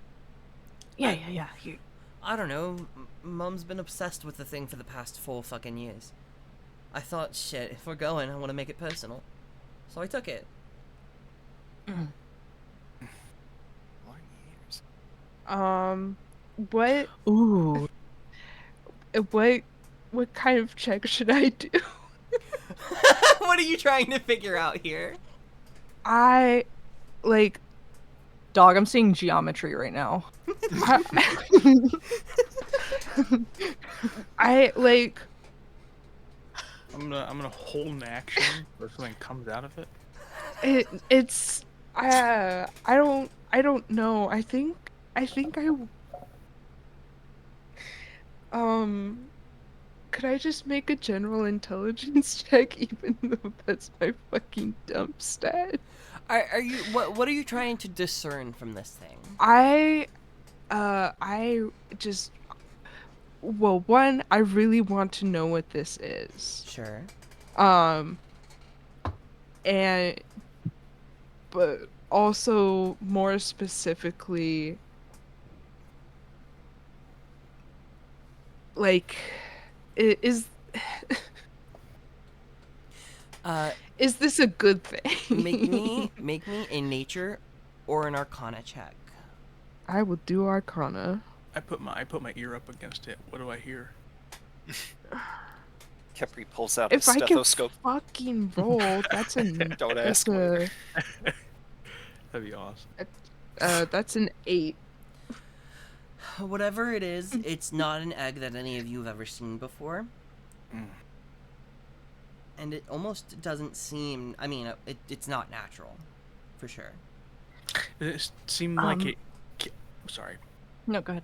Yeah. Here. I don't know. Mom's been obsessed with the thing for the past 4 fucking years. I thought, shit, if we're going, I want to make it personal. So I took it. 4 years. What Ooh. what kind of check should I do? What are you trying to figure out here? I like Dog, I'm seeing geometry right now. I like I'm gonna hold an action or something comes out of it. it's I don't know. I think I could I just make a general intelligence check even though that's my fucking dump stat? Are you what are you trying to discern from this thing? I just well, one, I really want to know what this is. Sure. And but also more specifically like is is this a good thing? make me a nature or an arcana check. I will do Arcana. I put my ear up against it. What do I hear? Kepri pulls out If a I can stethoscope. fucking roll, that's a Don't that's ask me. That'd be awesome. That's an 8. Whatever it is, it's not an egg that any of you have ever seen before. Mm. And it almost doesn't seem, I mean, it's not natural, for sure. It seemed like it. Sorry. No, go ahead.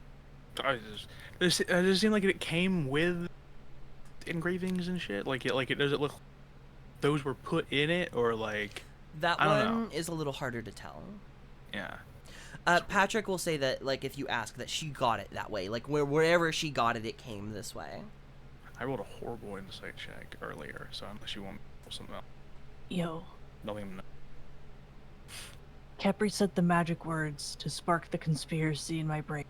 Does it seem like it came with engravings and shit? Like it does it look those were put in it or like That I don't one know. is a little harder to tell. yeah. Patrick will say that, like, if you ask, that she got it that way. Like, wherever she got it, it came this way. I rolled a horrible insight check earlier, so unless you want me to roll something else, Yo, don't even know. Kepri said the magic words to spark the conspiracy in my brain.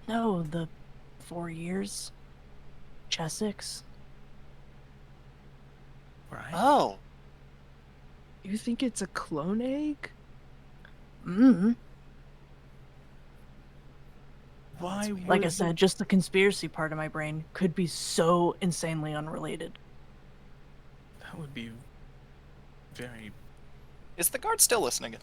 No, the 4 years. Chessex. Right. Oh, You think it's a clone egg? Why Like I would- said, just the conspiracy part of my brain could be so insanely unrelated. that would be very is the guard still listening?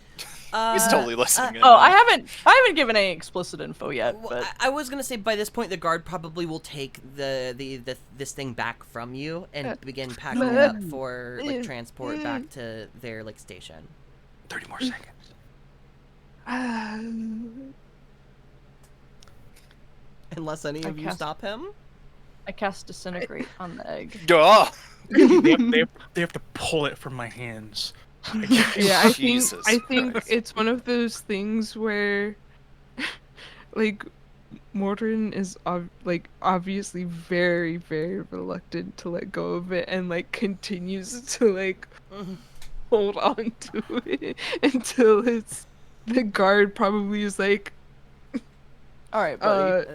Uh, He's totally listening. in. Oh, I haven't given any explicit info yet, Well, but I was gonna say by this point the guard probably will take this thing back from you and begin packing it up for like transport back to their like station. 30 more seconds. Unless any of I you cast- stop him. I cast disintegrate on the egg. Duh! they have to pull it from my hands. Yeah, I Jesus think Christ. it's one of those things where, like, Mordrin is obviously very, very reluctant to let go of it, and like continues to like hold on to it until the guard probably is like, All right, buddy.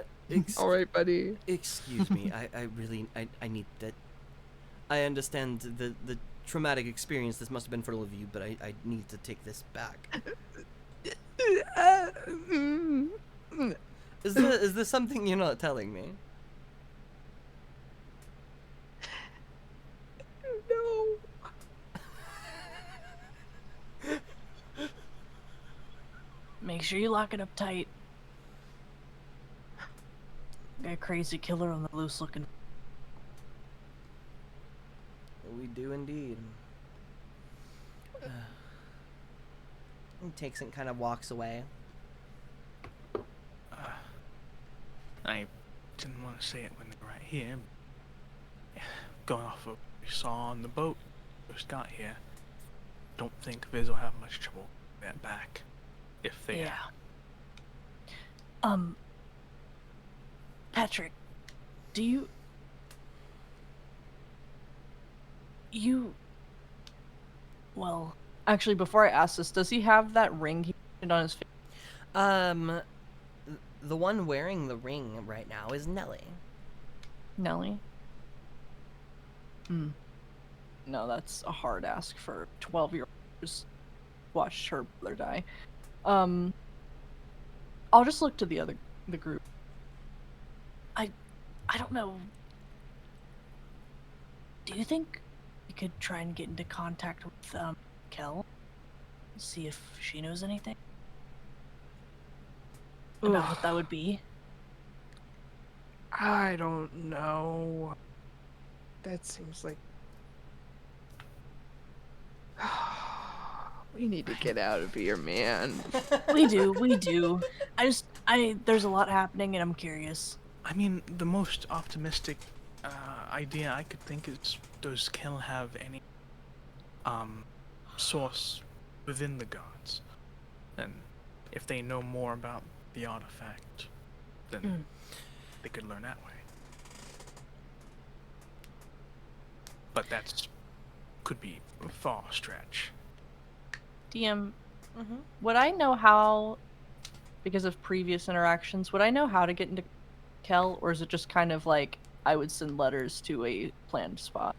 all right, buddy. Excuse me, I really I need that. I understand the traumatic experience this must have been for all of you, but I need to take this back. Is this something you're not telling me? No. sure you lock it up tight. Got a crazy killer on the loose looking. We do indeed. He takes it and kind of walks away. I didn't want to say it when they were right here. Going off of what we saw on the boat first got here, don't think Viz will have much trouble getting that back. If they Patrick, do you well, actually, before I ask this, does he have that ring he put on his face? The one wearing the ring right now is Nelly. Nelly? No, that's a hard ask for 12-year-old who's watched her brother die. I'll just look to the group. I don't know. Do you think we could try and get into contact with Kel? See if she knows anything about what that would be? I don't know. That seems like we need to get out of here, man. We do. There's a lot happening and I'm curious. I mean, the most optimistic idea I could think is, does Kel have any source within the gods? And if they know more about the artifact, then they could learn that way. But that's could be a far stretch. DM, would I know how, because of previous interactions, would I know how to get into Kel, or is it just kind of like I would send letters to a planned spot?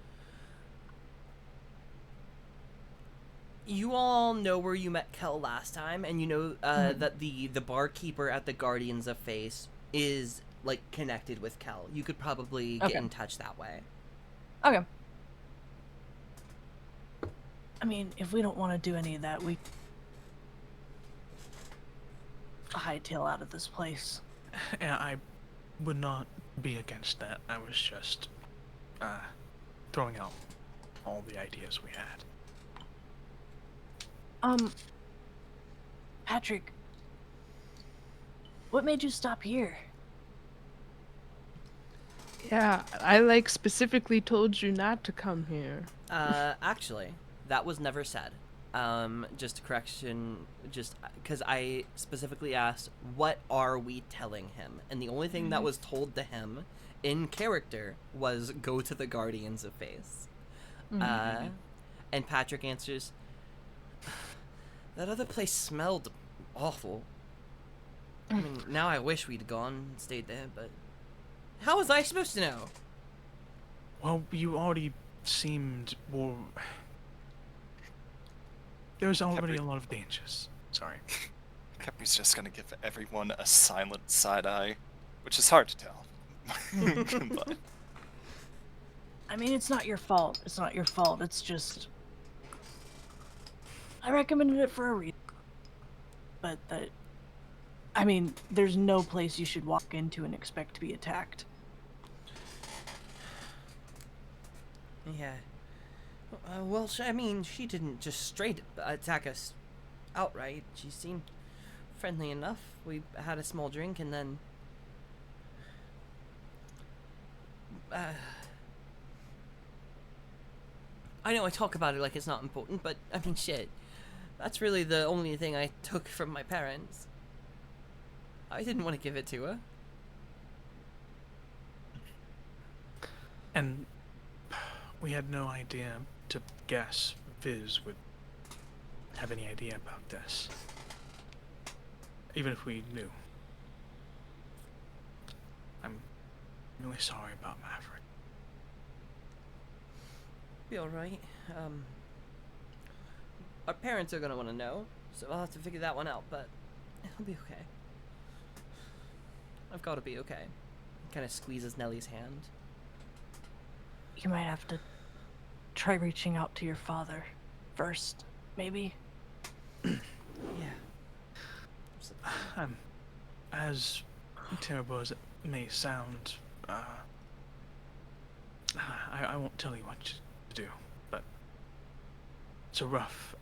You all know where you met Kel last time, and you know that the barkeeper at the Guardians of Face is like connected with Kel. You could probably get in touch that way. Okay. I mean, if we don't want to do any of that, we hightail out of this place. Yeah, I would not be against that. I was just throwing out all the ideas we had. Patrick, what made you stop here? Yeah, I specifically told you not to come here. Actually, that was never said. Just a correction, just because I specifically asked, what are we telling him? And the only thing that was told to him in character was go to the Guardians of Face. And Patrick answers, that other place smelled awful. I mean, now I wish we'd gone and stayed there, but how was I supposed to know? Well, you already seemed more... There's already a lot of dangers. Sorry. Kepri's just gonna give everyone a silent side eye, which is hard to tell. But I mean, it's not your fault. It's not your fault. It's just... I recommended it for a reason. But that... I mean, there's no place you should walk into and expect to be attacked. Yeah. Well, I mean, she didn't just straight attack us outright. She seemed friendly enough. We had a small drink and then... I know I talk about it like it's not important, but, I mean, shit. That's really the only thing I took from my parents. I didn't want to give it to her. And we had no idea to guess Viz would have any idea about this. Even if we knew. I'm really sorry about Maverick. Be alright. Our parents are gonna want to know, so I'll have to figure that one out, but it'll be okay. I've got to be okay. Kind of squeezes Nellie's hand. You might have to try reaching out to your father first, maybe? Yeah. As terrible as it may sound, I won't tell you what to do, but it's a rough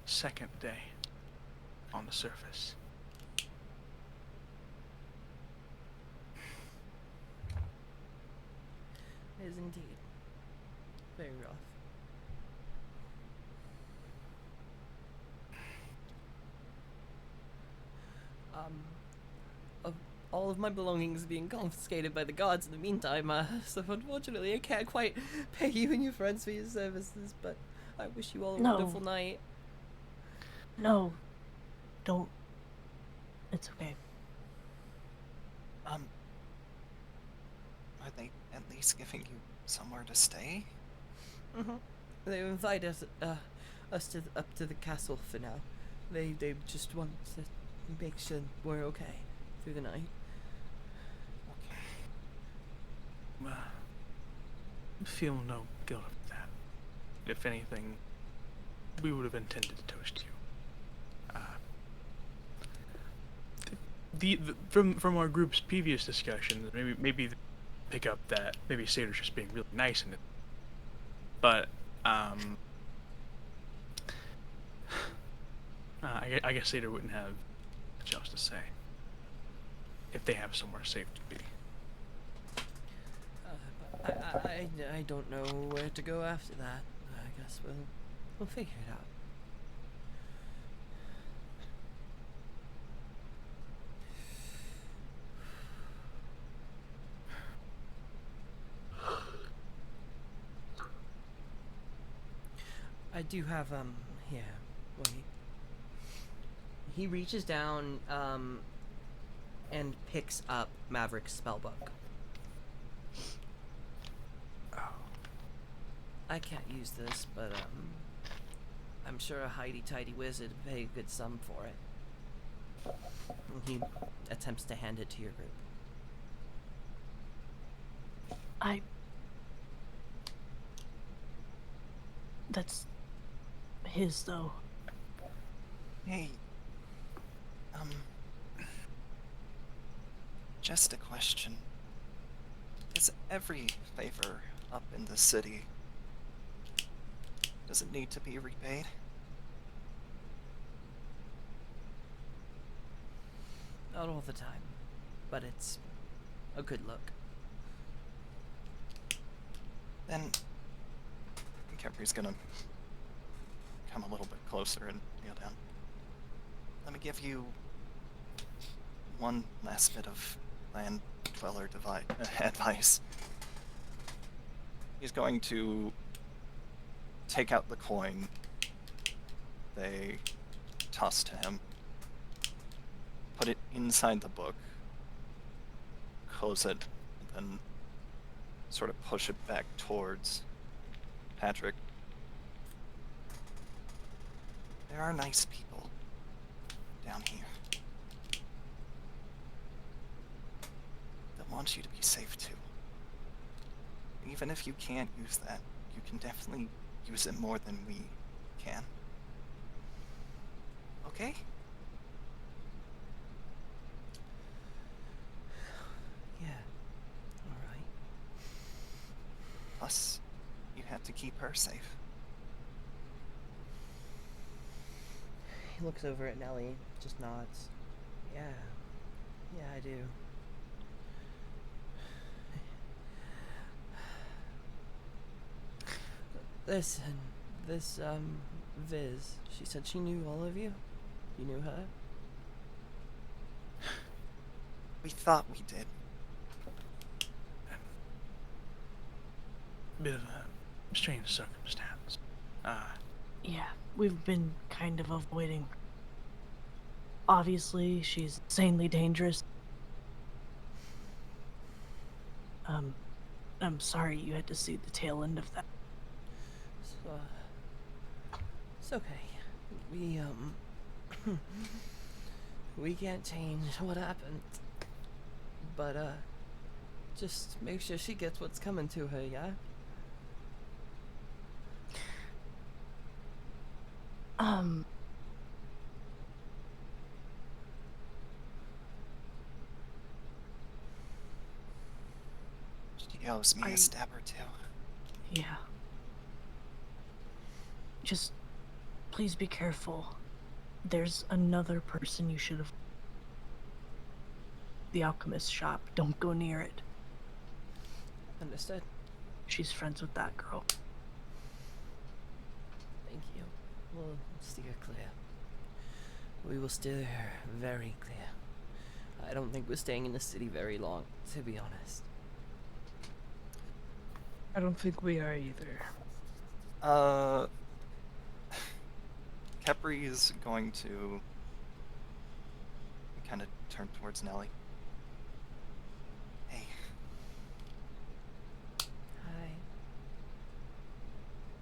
second day on the surface. It is indeed very rough. Of all of my belongings being confiscated by the guards in the meantime, so unfortunately I can't quite pay you and your friends for your services, but I wish you all a No. wonderful night. No, don't. It's okay. Are they at least giving you somewhere to stay? They invite us up to the castle for now. They just want to make sure we're okay through the night. Okay. Feel no guilt of that. If anything, we would have intended to toast you. From our group's previous discussions, maybe pick up that maybe Sator's just being really nice in it, but I guess Sator wouldn't have much else to say if they have somewhere safe to be. I don't know where to go after that. I guess we'll figure it out. I do have here. Wait. He reaches down and picks up Maverick's spellbook. I can't use this, but I'm sure a highty-tighty wizard would pay a good sum for it. And he attempts to hand it to your group. That's his, though. Hey, just a question. Is every favor up in the city, does it need to be repaid? Not all the time, but it's a good look. Then Kempri's gonna come a little bit closer and kneel down. Let me give you one last bit of land dweller advice. He's going to take out the coin they tossed to him, put it inside the book, close it, and then sort of push it back towards Patrick. There are nice people down here that want you to be safe too. Even if you can't use that, you can definitely use it more than we can. Okay? Yeah. Alright. Plus, you have to keep her safe. He looks over at Nellie, just nods. Yeah. Yeah, I do. Listen, this, Viz, she said she knew all of you? You knew her? We thought we did. Bit of a strange circumstance. Yeah, we've been kind of avoiding. Obviously, she's insanely dangerous. I'm sorry you had to see the tail end of that. So, it's okay. We, we can't change what happened. But, just make sure she gets what's coming to her, yeah? owes me a stab or two. Yeah. Just please be careful. There's another person you should have. The alchemist shop. Don't go near it. Understood. She's friends with that girl. Thank you. We'll steer clear. We will steer very clear. I don't think we're staying in the city very long, to be honest. I don't think we are either. Kepri is going to kind of turn towards Nelly. Hey, Hi.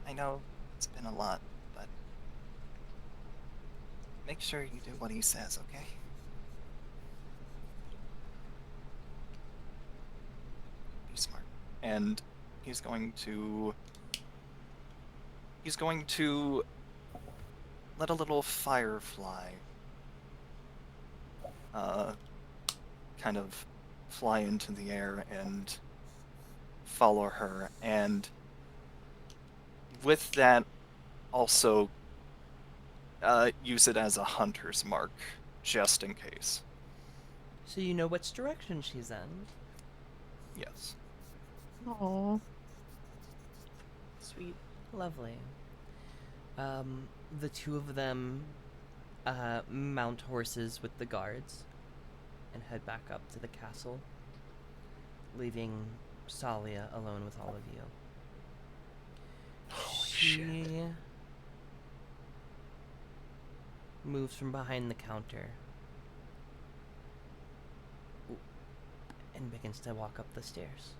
I know it's been a lot, but make sure you do what he says, okay? Be smart. And he's going to let a little firefly kind of fly into the air and follow her, and with that also use it as a hunter's mark, just in case. So you know which direction she's in? Yes. Oh. Sweet. Lovely. The two of them mount horses with the guards and head back up to the castle, leaving Salia alone with all of you. She moves from behind the counter and begins to walk up the stairs.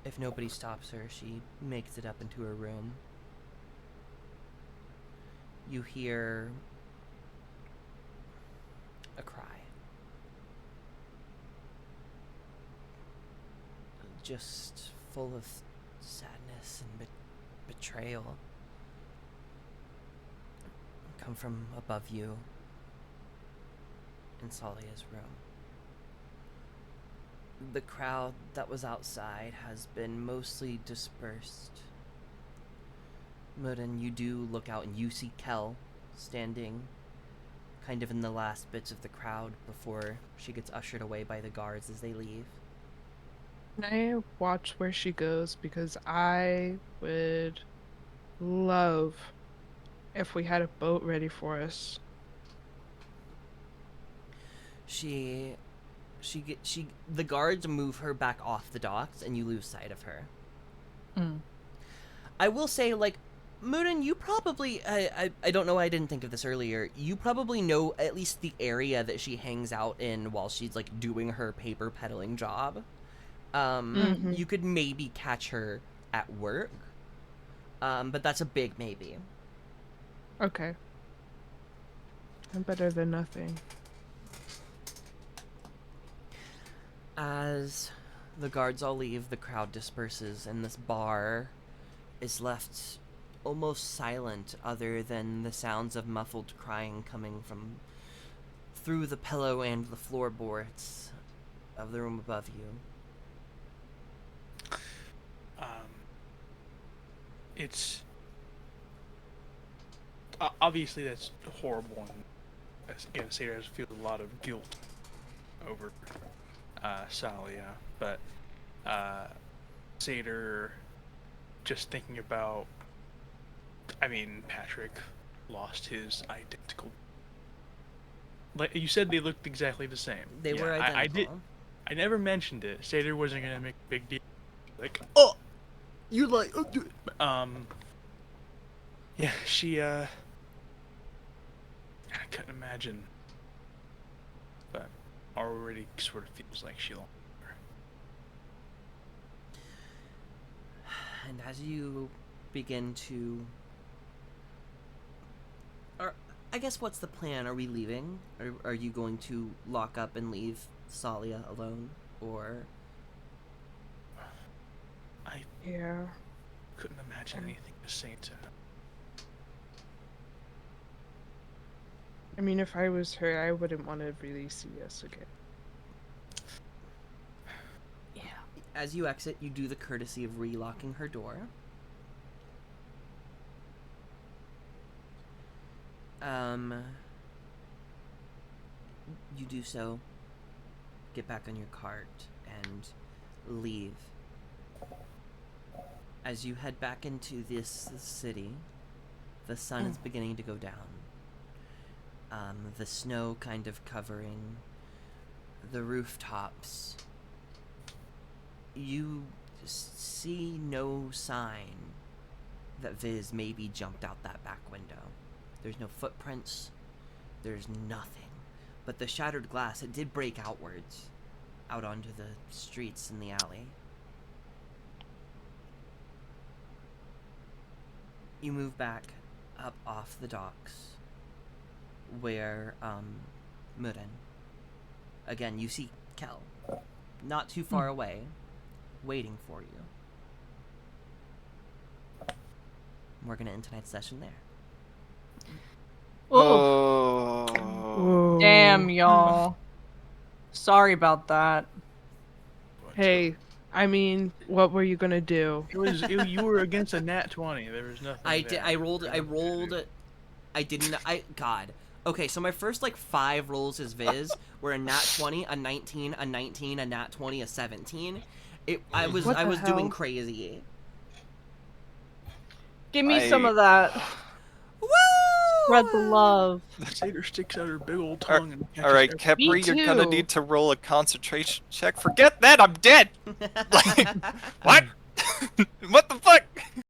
If nobody stops her, she makes it up into her room. You hear a cry. Just full of sadness and betrayal. Come from above you in Salia's room. The crowd that was outside has been mostly dispersed. Murin, you do look out and you see Kel standing kind of in the last bits of the crowd before she gets ushered away by the guards as they leave. Can I watch where she goes? Because I would love if we had a boat ready for us. The guards move her back off the docks and you lose sight of her. I will say, like, Murin, you probably, I don't know why I didn't think of this earlier, you probably know at least the area that she hangs out in while she's, like, doing her paper peddling job. You could maybe catch her at work, but that's a big maybe. Okay. I'm better than nothing. As the guards all leave, the crowd disperses, and this bar is left almost silent, other than the sounds of muffled crying coming from through the pillow and the floorboards of the room above you. It's obviously that's horrible, and again, Seder feels a lot of guilt over Salia, but Seder, just thinking about, I mean, Patrick lost his identical. Like you said, they looked exactly the same. They were identical. I never mentioned it. Seder wasn't gonna make a big deal. Like, oh, you like, yeah, she, I couldn't imagine, but already sort of feels like she lost her. And as you begin to, or I guess what's the plan? Are we leaving? Are you going to lock up and leave Salia alone, or? Yeah. Couldn't imagine anything to say to her. I mean, if I was her, I wouldn't want to really see us again. as you exit, you do the courtesy of relocking her door. You do so, get back on your cart, and leave. As you head back into this city, the sun is beginning to go down. The snow kind of covering the rooftops. You see no sign that Viz maybe jumped out that back window. There's no footprints. There's nothing. But the shattered glass, it did break outwards, out onto the streets in the alley. You move back up off the docks, where, Muren. Again, you see Kel, not too far away, waiting for you. We're gonna end tonight's session there. Oh, Oh. damn, y'all. Sorry about that. Hey, I mean, what were you gonna do? You were against a nat 20. There was nothing. I rolled. God. Okay, so my first, 5 rolls as Viz were a nat 20, a 19, a 19, a nat 20, a 17. I was What the doing hell? crazy. Give me some of that. Woo! Spread the love. The satyr sticks out her big old tongue and catches Alright, everything. Kepri, Me you're gonna too. need to roll a concentration check. Forget that, I'm dead! What? What the fuck?